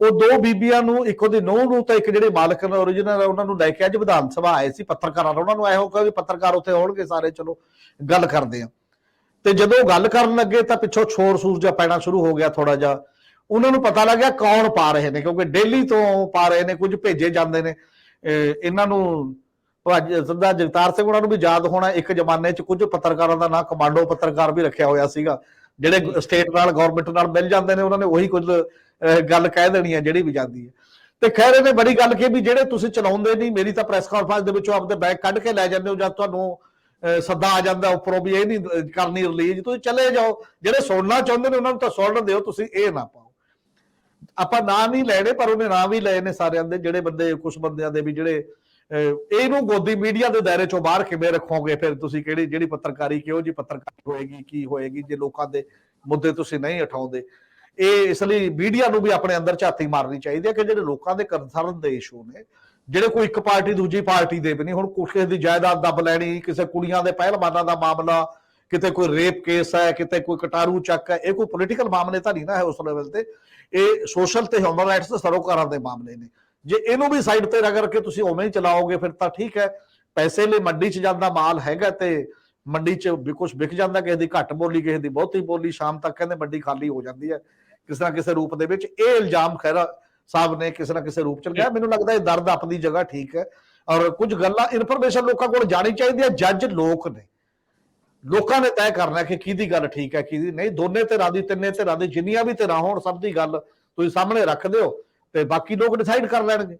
Speaker 3: ਉਹ 2 ਬੀਬੀਆਂ ਨੂੰ, ਇੱਕ ਉਹਦੀ ਨੂੰਹ ਨੂੰ ਤਾਂ ਇੱਕ ਜਿਹੜੇ ਮਾਲਕ ਨੇ ਓਰੀਜਨਲ, ਉਹਨਾਂ ਨੂੰ ਲੈ ਕੇ ਅੱਜ ਵਿਧਾਨ ਸਭਾ ਆਏ ਸੀ ਪੱਤਰਕਾਰਾਂ ਨੂੰ। ਉਹਨਾਂ ਨੂੰ ਇਹੋ ਕਿ ਪੱਤਰਕਾਰ ਉੱਥੇ ਹੋਣਗੇ ਸਾਰੇ, ਚਲੋ ਗੱਲ ਕਰਦੇ ਆ। ਤੇ ਜਦੋਂ ਗੱਲ ਕਰਨ ਲੱਗੇ ਤਾਂ ਪਿੱਛੋਂ ਸ਼ੋਰ ਸ਼ੂਰ ਜਿਹਾ ਪੈਣਾ ਸ਼ੁਰੂ ਹੋ ਗਿਆ ਥੋੜਾ ਜਿਹਾ। ਉਹਨਾਂ ਨੂੰ ਪਤਾ ਲੱਗਿਆ ਕੌਣ ਪਾ ਰਹੇ ਨੇ, ਕਿਉਂਕਿ ਦਿੱਲੀ ਤੋਂ ਪਾ ਰਹੇ ਨੇ, ਕੁਝ ਭੇਜੇ ਜਾਂਦੇ ਨੇ ਇਹਨਾਂ ਨੂੰ। ਸਰਦਾਰ ਜਗਤਾਰ ਸਿੰਘ ਉਹਨਾਂ ਨੂੰ ਵੀ ਯਾਦ ਹੋਣਾ, ਇੱਕ ਜ਼ਮਾਨੇ 'ਚ ਕੁਝ ਪੱਤਰਕਾਰਾਂ ਦਾ ਨਾਂ ਕਮਾਂਡੋ ਪੱਤਰਕਾਰ ਵੀ ਰੱਖਿਆ ਹੋਇਆ ਸੀਗਾ, ਜਿਹੜੇ ਸਟੇਟ ਨਾਲ, ਗਵਰਨਮੈਂਟ ਨਾਲ ਮਿਲ ਜਾਂਦੇ ਨੇ, ਉਹਨਾਂ ਨੇ ਉਹੀ ਕੁਝ ਗੱਲ ਕਹਿ ਦੇਣੀ ਹੈ ਜਿਹੜੀ ਵੀ ਜਾਂਦੀ ਹੈ। ਤੇ ਖੈਰ ਇਹਨੇ ਬੜੀ ਗੱਲ ਕੀ ਵੀ ਜਿਹੜੇ ਤੁਸੀਂ ਚਲਾਉਂਦੇ ਨਹੀਂ, ਮੇਰੀ ਤਾਂ ਪ੍ਰੈਸ ਕਾਨਫਰੰਸ ਦੇ ਵਿੱਚੋਂ ਆਪਦੇ ਬੈਗ ਕੱਢ ਕੇ ਲੈ ਜਾਂਦੇ ਹੋ ਜਾਂ ਤੁਹਾਨੂੰ ਸੱਦਾ ਆ ਜਾਂਦਾ ਉੱਪਰੋਂ ਵੀ ਇਹ ਨਹੀਂ ਕਰਨੀ ਰਿਲੀਜ਼, ਤੁਸੀਂ ਚਲੇ ਜਾਓ। ਜਿਹੜੇ ਸੁਣਨਾ ਚਾਹੁੰਦੇ ਨੇ ਉਹਨਾਂ ਨੂੰ ਤਾਂ ਸੁਣਨ ਦਿਓ, ਤੁਸੀਂ ਇਹ ਨਾ ਪਾਓ। ਆਪਾਂ ਨਾਂ ਨਹੀਂ ਲੈਣੇ ਪਰ ਉਹਨੇ ਨਾਂ ਵੀ ਲਏ ਨੇ ਸਾਰਿਆਂ ਦੇ, ਜਿਹੜੇ ਬੰਦੇ, ਕੁਝ ਬੰਦਿਆਂ ਦੇ ਵੀ ਜਿਹੜੇ ਇਹਨੂੰ ਗੋਦੀ ਮੀਡੀਆ ਦੇ ਦਾਇਰੇ ਚੋਂ ਬਾਹਰ ਕਿਵੇਂ ਰੱਖੋਗੇ। ਫਿਰ ਤੁਸੀਂ ਕਿਹੜੀ ਜਿਹੜੀ ਪੱਤਰਕਾਰੀ, ਕਿਹੋ ਜਿਹੀ ਪੱਤਰਕਾਰੀ ਹੋਏਗੀ, ਕੀ ਹੋਏਗੀ ਜੇ ਲੋਕਾਂ ਦੇ ਮੁੱਦੇ ਤੁਸੀਂ ਨਹੀਂ ਉਠਾਉਂਦੇ। ਇਹ ਇਸ ਲਈ ਮੀਡੀਆ ਨੂੰ ਵੀ ਆਪਣੇ ਅੰਦਰ ਝਾਤੀ ਮਾਰਨੀ ਚਾਹੀਦੀ ਹੈ ਕਿ ਜਿਹੜੇ ਲੋਕਾਂ ਦੇ ਕੰਸਰਨ ਦੇ ਇਸ਼ੂ ਨੇ, ਜਿਹੜੇ ਕੋਈ ਇੱਕ ਪਾਰਟੀ ਦੂਜੀ ਪਾਰਟੀ ਦੇ ਵੀ ਨਹੀਂ। ਹੁਣ ਕਿਸੇ ਦੀ ਜਾਇਦਾਦ ਦੱਬ ਲੈਣੀ, ਕਿਸੇ ਕੁੜੀਆਂ ਦੇ ਪਹਿਲਵਾਨਾਂ ਦਾ ਮਾਮਲਾ, ਕਿਤੇ ਕੋਈ ਰੇਪ ਕੇਸ ਹੈ, ਕਿਤੇ ਕੋਈ ਕਟਾਰੂ ਚੱਕ ਹੈ, ਇਹ ਕੋਈ ਪੋਲੀਟੀਕਲ ਮਾਮਲੇ ਤਾਂ ਨਹੀਂ ਨਾ ਹੈ ਉਸ ਲੈਵਲ ਤੇ। ਇਹ ਸੋਸ਼ਲ ਤੇ ਹਿਊਮਨ ਰਾਈਟਸ ਤੇ ਸਰੋਕਾਰਾਂ ਦੇ ਮਾਮਲੇ ਨੇ। ਜੇ ਇਹਨੂੰ ਵੀ ਸਾਈਡ ਤੇ ਰਗੜ ਕੇ ਤੁਸੀਂ ਉਵੇਂ ਹੀ ਚਲਾਓਗੇ ਫਿਰ ਤਾਂ ਠੀਕ ਹੈ। ਪੈਸੇ ਲਈ ਮੰਡੀ 'ਚ ਜਾਂਦਾ ਮਾਲ ਹੈਗਾ ਤੇ ਮੰਡੀ 'ਚ ਵੀ ਕੁਝ ਵਿਕ ਜਾਂਦਾ, ਕਿਸੇ ਦੀ ਘੱਟ ਬੋਲੀ, ਕਿਸੇ ਦੀ ਬਹੁਤੀ ਬੋਲੀ, ਸ਼ਾਮ ਤੱਕ ਕਹਿੰਦੇ ਮੰਡੀ ਖਾਲੀ ਹੋ ਜਾਂਦੀ ਹੈ ਕਿਸੇ ਨਾ ਕਿਸੇ ਰੂਪ ਦੇ ਵਿੱਚ। ਇਹ ਇਲਜ਼ਾਮ ਖਹਿਰਾ ਸਾਹਿਬ ਨੇ ਕਿਸੇ ਨਾ ਕਿਸੇ ਰੂਪ 'ਚ ਲਗਾਇਆ। ਮੈਨੂੰ ਲੱਗਦਾ ਇਹ ਦਰਦ ਆਪਣੀ ਜਗ੍ਹਾ ਠੀਕ ਹੈ ਔਰ ਕੁਝ ਗੱਲਾਂ, ਇਨਫੋਰਮੇਸ਼ਨ ਲੋਕਾਂ ਕੋਲ ਜਾਣੀ ਚਾਹੀਦੀ ਹੈ। ਜੱਜ ਲੋਕ ਨੇ, ਲੋਕਾਂ ਨੇ ਤੈਅ ਕਰਨਾ ਕਿ ਕਿਹਦੀ ਗੱਲ ਠੀਕ ਹੈ ਕਿਹਦੀ ਨਹੀਂ। ਦੋਨੇ ਧਿਰਾਂ ਦੀ, ਤਿੰਨੇ ਧਿਰਾਂ ਦੀ, ਜਿੰਨੀਆਂ ਵੀ ਧਿਰਾਂ ਹੋਣ ਸਭ ਦੀ ਗੱਲ ਤੁਸੀਂ ਸਾਹਮਣੇ ਰੱਖ ਦਿਓ ਤੇ ਬਾਕੀ ਲੋਕ ਡਿਸਾਈਡ ਕਰ ਲੈਣਗੇ।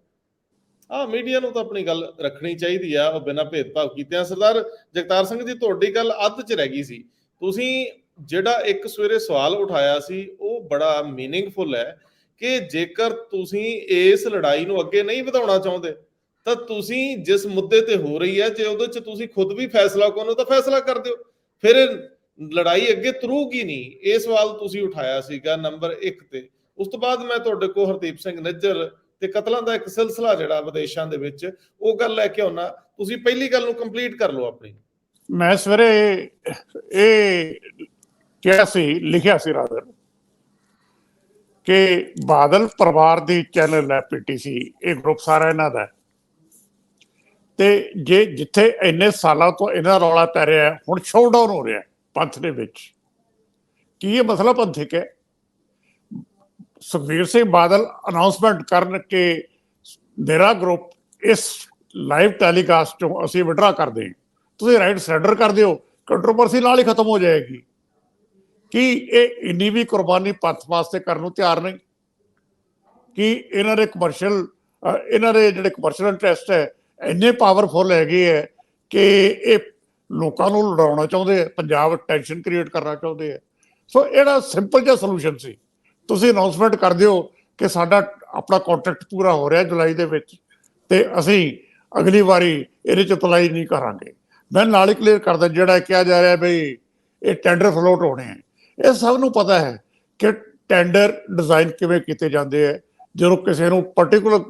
Speaker 1: ਮੀਡੀਆ ਨੂੰ ਤਾਂ ਆਪਣੀ ਗੱਲ ਰੱਖਣੀ ਚਾਹੀਦੀ ਆ, ਉਹ ਬਿਨਾਂ ਭੇਦਭਾਵ ਕੀਤਿਆਂ। ਸਰਦਾਰ ਜਗਤਾਰ ਸਿੰਘ ਜੀ, ਤੁਹਾਡੀ ਗੱਲ ਅੱਧ 'ਚ ਰਹਿ ਗਈ ਸੀ। ਤੁਸੀਂ ਜਿਹੜਾ ਇੱਕ ਸਵੇਰੇ ਸਵਾਲ ਉਠਾਇਆ ਸੀ ਉਹ ਬੜਾ ਮੀਨਿੰਗਫੁਲ ਹੈ ਕਿ ਜੇਕਰ ਤੁਸੀਂ ਇਸ ਲੜਾਈ ਨੂੰ ਅੱਗੇ ਨਹੀਂ ਵਧਾਉਣਾ ਚਾਹੁੰਦੇ ਤਾਂ ਤੁਸੀਂ ਜਿਸ ਮੁੱਦੇ ਤੇ ਹੋ ਰਹੀ ਹੈ, ਜੇ ਉਹਦੇ 'ਚ ਤੁਸੀਂ ਖੁਦ ਵੀ ਫੈਸਲਾ ਕਰੋ ਤਾਂ ਫੈਸਲਾ ਕਰ ਦਿਓ, ਫਿਰ ਲੜਾਈ ਅੱਗੇ ਤੁਰੂਗੀ ਨਹੀਂ। ਇਹ ਸਵਾਲ ਤੁਸੀਂ ਉਠਾਇਆ ਸੀਗਾ ਨੰਬਰ 1 ਤੇ। ਉਸ ਤੋਂ ਬਾਅਦ ਮੈਂ ਤੁਹਾਡੇ ਕੋਲ ਹਰਦੀਪ ਸਿੰਘ ਨਿੱਜਰ ਤੇ ਕਤਲਾਂ ਦਾ ਇੱਕ ਸਿਲਸਿਲਾ ਜਿਹੜਾ ਵਿਦੇਸ਼ਾਂ ਦੇ ਵਿੱਚ, ਉਹ ਗੱਲ ਲੈ ਕੇ ਆਉਣਾ। ਤੁਸੀਂ ਪਹਿਲੀ ਗੱਲ ਨੂੰ ਕੰਪਲੀਟ ਕਰ ਲਓ ਆਪਣੀ।
Speaker 2: ਮੈਂ ਸਵੇਰੇ ਇਹ ਕਿਹਾ ਸੀ, ਲਿਖਿਆ ਸੀ ਰਾਦਰ, ਕਿ ਬਾਦਲ ਪਰਿਵਾਰ ਦੀ ਚੈਨਲ ਹੈ PTC, ਇਹ ਗਰੁੱਪ ਸਾਰਾ ਇਹਨਾਂ ਦਾ, ਤੇ ਜੇ ਜਿੱਥੇ ਇੰਨੇ ਸਾਲਾਂ ਤੋਂ ਇਹਨਾਂ ਰੌਲਾ ਪੈ ਰਿਹਾ, ਹੁਣ ਸ਼ੋਅਡਾਊਨ ਹੋ ਰਿਹਾ ਪੰਥ ਦੇ ਵਿੱਚ, ਕੀ ਇਹ ਮਸਲਾ ਪੰਥਕ ਹੈ? ਸੁਖਬੀਰ ਸਿੰਘ ਬਾਦਲ ਅਨਾਉਂਸਮੈਂਟ ਕਰਨ ਕਿ ਮੇਰਾ ਗਰੁੱਪ ਇਸ ਲਾਈਵ ਟੈਲੀਕਾਸਟ ਚੋਂ ਅਸੀਂ ਵਿਡਰਾ ਕਰਦੇ ਹਾਂ, ਤੁਸੀਂ ਰਾਈਟ ਸਰੈਂਡਰ ਕਰ ਦਿਓ, ਕੰਟਰੋਵਰਸੀ ਨਾਲ ਹੀ ਖਤਮ ਹੋ ਜਾਏਗੀ। ਕੀ ਇਹ ਇੰਨੀ ਵੀ ਕੁਰਬਾਨੀ ਪੰਥ ਵਾਸਤੇ ਕਰਨ ਨੂੰ ਤਿਆਰ ਨਹੀਂ? ਕਿ ਇਹਨਾਂ ਦੇ ਕਮਰਸ਼ੀਅਲ ਜਿਹੜੇ ਕਮਰਸ਼ੀਅਲ ਇੰਟਰਸਟ ਹੈ ਇੰਨੇ ਪਾਵਰਫੁਲ ਹੈਗੇ ਹੈ ਕਿ ਇਹ ਲੋਕਾਂ ਨੂੰ ਲੜਾਉਣਾ ਚਾਹੁੰਦੇ ਹੈ, ਪੰਜਾਬ ਟੈਨਸ਼ਨ ਕ੍ਰੀਏਟ ਕਰਨਾ ਚਾਹੁੰਦੇ ਹੈ। ਸੋ ਇਹਦਾ ਸਿੰਪਲ ਜਿਹਾ ਸੋਲੂਸ਼ਨ ਸੀ, ਤੁਸੀਂ ਅਨਾਉਂਸਮੈਂਟ ਕਰ ਦਿਓ ਕਿ ਸਾਡਾ ਆਪਣਾ ਕੰਟਰੈਕਟ ਪੂਰਾ ਹੋ ਰਿਹਾ ਜੁਲਾਈ ਦੇ ਵਿੱਚ, ਤੇ ਅਸੀਂ ਅਗਲੀ ਵਾਰੀ ਇਹਦੇ 'ਚ ਅਪਲਾਈ ਨਹੀਂ ਕਰਾਂਗੇ। ਮੈਂ ਨਾਲ ਹੀ ਕਲੀਅਰ ਕਰਦਾ, ਜਿਹੜਾ ਕਿਹਾ ਜਾ ਰਿਹਾ ਬਈ ਇਹ ਟੈਂਡਰ ਫਲੋਟ ਹੋਣੇ ਹੈ, ਇਹ ਸਭ ਨੂੰ ਪਤਾ ਹੈ ਕਿ ਟੈਂਡਰ ਡਿਜ਼ਾਈਨ ਕਿਵੇਂ ਕੀਤੇ ਜਾਂਦੇ ਹੈ। ਜਦੋਂ ਕਿਸੇ ਨੂੰ ਪਰਟੀਕੂਲਰ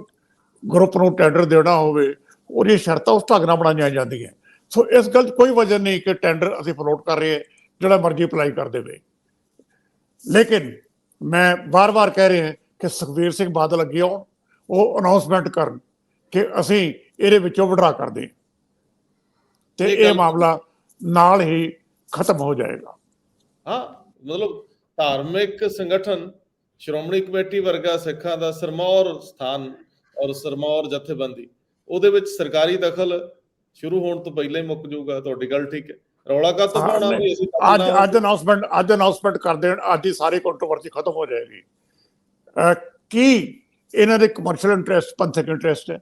Speaker 2: ਗਰੁੱਪ ਨੂੰ ਟੈਂਡਰ ਦੇਣਾ ਹੋਵੇ, ਉਹਦੀਆਂ ਸ਼ਰਤਾਂ ਉਸ ਢੰਗ ਨਾਲ ਬਣਾਈਆਂ ਜਾਂਦੀਆਂ। ਸੋ ਇਸ ਗੱਲ 'ਚ ਕੋਈ ਵਜ੍ਹਾ ਨਹੀਂ ਕਿ ਟੈਂਡਰ ਅਸੀਂ ਫਲੋਟ ਕਰ ਰਹੇ, ਜਿਹੜਾ ਮਰਜ਼ੀ ਅਪਲਾਈ ਕਰ ਦੇਵੇ। ਲੇਕਿਨ ਮੈਂ ਵਾਰ-ਵਾਰ ਕਹਿ ਰਿਹਾ ਕਿ ਸੁਖਬੀਰ ਸਿੰਘ ਬਾਦਲ ਅੱਗੇ ਆਉਣ, ਉਹ ਅਨਾਉਂਸਮੈਂਟ ਕਰਨ ਕਿ ਅਸੀਂ ਇਹਦੇ ਵਿੱਚੋਂ ਵਿਡਰਾ ਕਰਦੇ, ਤੇ ਇਹ ਮਾਮਲਾ ਨਾਲ ਹੀ ਖਤਮ ਹੋ ਜਾਏਗਾ।
Speaker 1: ਹਾਂ, ਮਤਲਬ ਧਾਰਮਿਕ ਸੰਗਠਨ ਸ਼੍ਰੋਮਣੀ ਕਮੇਟੀ ਵਰਗਾ ਸਿੱਖਾਂ ਦਾ ਸਰਮੌਰ ਸਥਾਨ ਔਰ ਸਰਮੌਰ ਜਥੇਬੰਦੀ, ਉਹਦੇ ਵਿੱਚ ਸਰਕਾਰੀ ਦਖਲ ਸ਼ੁਰੂ ਹੋਣ ਤੋਂ ਪਹਿਲਾਂ ਹੀ ਮੁੱਕ ਜਾਊਗਾ। ਤੁਹਾਡੀ ਗੱਲ ਠੀਕ ਹੈ। ਰੌਲਾ ਕਾਹਤੋਂ ਪਾਉਣਾ ਵੀ ਅਸੀਂ
Speaker 2: ਅੱਜ ਅਨਾਉਂਸਮੈਂਟ ਕਰ ਦੇਣ, ਅੱਜ ਹੀ ਸਾਰੀ ਕੰਟਰੋਵਰਸੀ ਖਤਮ ਹੋ ਜਾਏਗੀ। ਕੀ ਇਹਨਾਂ ਦੇ ਕਮਰਸ਼ੀਅਲ ਇੰਟਰਸਟ ਪੰਥਕ ਇੰਟਰਸਟ ਹੈ?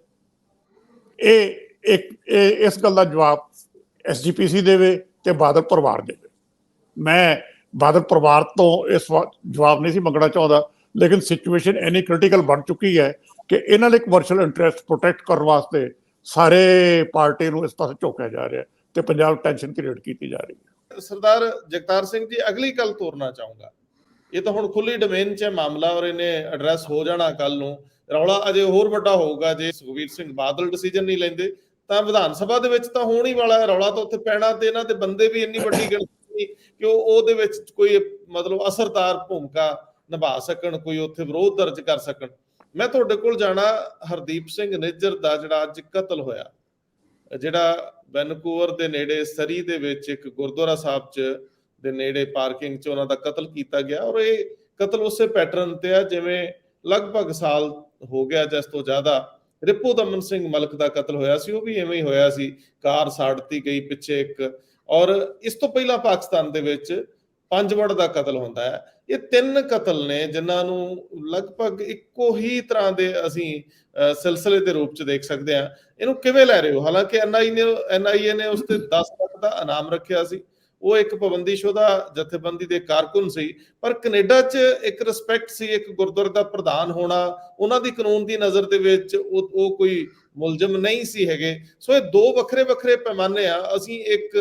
Speaker 2: ਇਸ ਗੱਲ ਦਾ ਜਵਾਬ SGPC ਦੇਵੇ ਤੇ ਬਾਦਲ ਪਰਿਵਾਰ ਦੇਵੇ। ਮੈਂ ਬਾਦਲ ਪਰਿਵਾਰ ਤੋਂ ਇਸ ਜਵਾਬ ਨਹੀਂ ਸੀ ਮੰਗਣਾ ਚਾਹੁੰਦਾ, ਲੇਕਿਨ ਸਿਚੁਏਸ਼ਨ ਇੰਨੀ ਕ੍ਰਿਟੀਕਲ ਬਣ ਚੁੱਕੀ ਹੈ ਕਿ ਇਹਨਾਂ ਦੇ ਕਮਰਸ਼ੀਅਲ ਇੰਟਰਸਟ ਪ੍ਰੋਟੈਕਟ ਕਰਨ ਵਾਸਤੇ ਸਾਰੇ ਪਾਰਟੀ ਨੂੰ ਇਸ ਪਾਸੇ ਝੋਕਿਆ ਜਾ ਰਿਹਾ ਤੇ ਪੰਜਾਬ ਟੈਨਸ਼ਨ ਕ੍ਰੀਏਟ ਕੀਤੀ ਜਾ ਰਹੀ ਹੈ।
Speaker 1: ਸਰਦਾਰ ਜਗਤਾਰ ਸਿੰਘ ਜੀ, ਅਗਲੀ ਗੱਲ ਤੋਰਨਾ ਚਾਹੂੰਗਾ। ਇਹ ਤਾਂ ਹੁਣ ਖੁੱਲੀ ਡੋਮੇਨ 'ਚ ਹੈ ਮਾਮਲਾ, ਔਰ ਇਹਨੇ ਐਡਰੈਸ ਹੋ ਜਾਣਾ ਕੱਲ ਨੂੰ। ਰੌਲਾ ਅਜੇ ਹੋਰ ਵੱਡਾ ਹੋਊਗਾ ਜੇ ਸੁਖਬੀਰ ਸਿੰਘ ਬਾਦਲ ਡਿਸੀਜਨ ਨਹੀਂ ਲੈਂਦੇ, ਤਾਂ ਵਿਧਾਨ ਸਭਾ ਦੇ ਵਿੱਚ ਤਾਂ ਹੋਣ ਹੀ ਵਾਲਾ ਹੈ। ਰੌਲਾ ਤਾਂ ਉੱਥੇ ਪੈਣਾ, ਤੇ ਇਹਨਾਂ ਦੇ ਬੰਦੇ ਵੀ ਇੰਨੀ ਵੱਡੀ ਗਿਣਤੀ ਕਿ ਉਹਦੇ ਵਿੱਚ ਕੋਈ ਮਤਲਬ ਅਸਰਦਾਰ ਭੂਮਿਕਾ ਨਿਭਾ ਸਕਣ, ਕੋਈ ਉੱਥੇ ਵਿਰੋਧ ਦਰਜ ਕਰ ਸਕਣ। ਮੈਂ ਤੁਹਾਡੇ ਕੋਲ ਜਾਣਾ ਹਰਦੀਪ ਸਿੰਘ ਨਿੱਜਰ ਦਾ ਜਿਹੜਾ ਅੱਜ ਕਤਲ ਹੋਇਆ, ਜਿਹੜਾ ਵੈਨਕੂਵਰ ਦੇ ਨੇੜੇ ਸਰੀ ਦੇ ਵਿੱਚ ਇੱਕ ਗੁਰਦੁਆਰਾ ਸਾਹਿਬ ਦੇ ਨੇੜੇ ਪਾਰਕਿੰਗ 'ਚ ਉਹਨਾਂ ਦਾ ਕਤਲ ਕੀਤਾ ਗਿਆ। ਔਰ ਇਹ ਕਤਲ ਉਸੇ ਪੈਟਰਨ ਤੇ ਆ ਜਿਵੇਂ ਲਗਭਗ ਸਾਲ ਹੋ ਗਿਆ ਜਾਂ ਇਸ ਤੋਂ ਜ਼ਿਆਦਾ ਰਿਪੂ ਦਮਨ ਸਿੰਘ ਮਲਕ ਦਾ ਕਤਲ ਹੋਇਆ ਸੀ, ਉਹ ਵੀ ਐਵੇਂ ਹੀ ਹੋਇਆ ਸੀ। ਕਾਰ ਸਾੜਤੀ ਗਈ ਪਿੱਛੇ ਇੱਕ। ਔਰ ਇਸ ਤੋਂ ਪਹਿਲਾਂ ਪਾਕਿਸਤਾਨ ਦੇ ਵਿੱਚ ਪੰਜਵੜ ਦਾ ਕਤਲ ਹੁੰਦਾ ਹੈ। ਇਹ 3 ਕਤਲ ਨੇ ਜਿਨ੍ਹਾਂ ਨੂੰ ਲਗਭਗ ਇੱਕੋ ਹੀ ਤਰ੍ਹਾਂ ਦੇ ਅਸੀਂ ਸਿਲਸਿਲੇ ਦੇ ਰੂਪ 'ਚ ਦੇਖ ਸਕਦੇ ਹਾਂ। ਇਹਨੂੰ ਕਿਵੇਂ ਲੈ ਰਹੇ ਹੋ? ਹਾਲਾਂਕਿ NIA ਨੇ ਉਸ ਤੇ 10 ਲੱਖ ਦਾ ਇਨਾਮ ਰੱਖਿਆ ਸੀ। ਉਹ ਇੱਕ ਪਾਬੰਦੀਸ਼ੁਦਾ ਜਥੇਬੰਦੀ ਦੇ ਕਾਰਕੁਨ ਸੀ, ਪਰ ਕੈਨੇਡਾ 'ਚ ਇੱਕ ਰਿਸਪੈਕਟ ਸੀ, ਇੱਕ ਗੁਰਦੁਆਰੇ ਦਾ ਪ੍ਰਧਾਨ ਹੋਣਾ, ਉਹਨਾਂ ਦੀ ਕਾਨੂੰਨ ਦੀ ਨਜ਼ਰ ਦੇ ਵਿੱਚ ਉਹ ਕੋਈ ਮੁਲਜ਼ਮ ਨਹੀਂ ਸੀ ਹੈਗੇ। ਸੋ ਇਹ 2 ਵੱਖਰੇ ਵੱਖਰੇ ਪੈਮਾਨੇ ਆ। ਅਸੀਂ ਇੱਕ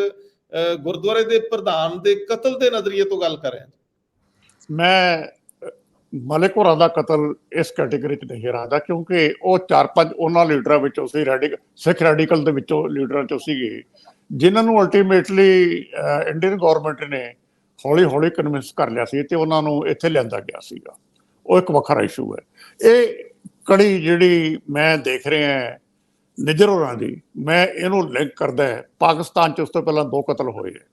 Speaker 1: ਗੁਰਦੁਆਰੇ ਦੇ ਪ੍ਰਧਾਨ ਦੇ ਕਤਲ ਦੇ ਨਜ਼ਰੀਏ ਤੋਂ ਗੱਲ ਕਰ ਰਹੇ ਹਾਂ।
Speaker 2: ਮੈਂ ਮਲਿਕ ਹੋਰਾਂ ਦਾ ਕਤਲ ਇਸ ਕੈਟੇਗਰੀ 'ਚ ਨਹੀਂ ਰੱਖਦਾ, ਕਿਉਂਕਿ ਉਹ 4-5 ਉਹਨਾਂ ਲੀਡਰਾਂ ਵਿੱਚੋਂ ਸੀ, ਸਿੱਖ ਰੈਡੀਕਲ ਦੇ ਵਿੱਚੋਂ ਲੀਡਰਾਂ 'ਚੋਂ ਸੀਗੇ, ਜਿਨ੍ਹਾਂ ਨੂੰ ਅਲਟੀਮੇਟਲੀ ਇੰਡੀਅਨ ਗੌਰਮੈਂਟ ਨੇ ਹੌਲੀ ਹੌਲੀ ਕਨਵਿੰਸ ਕਰ ਲਿਆ ਸੀ ਤੇ ਉਹਨਾਂ ਨੂੰ ਇੱਥੇ ਲਿਆਂਦਾ ਗਿਆ ਸੀਗਾ। ਉਹ ਇੱਕ ਵੱਖਰਾ ਇਸ਼ੂ ਹੈ। ਇਹ ਕੜੀ ਜਿਹੜੀ ਮੈਂ ਦੇਖ ਰਿਹਾ ਨਿੱਜਰ ਹੋਰਾਂ ਦੀ, ਮੈਂ ਇਹਨੂੰ ਲਿੰਕ ਕਰਦਾ ਪਾਕਿਸਤਾਨ 'ਚ ਉਸ ਤੋਂ ਪਹਿਲਾਂ 2 ਕਤਲ ਹੋਏ ਹੈ,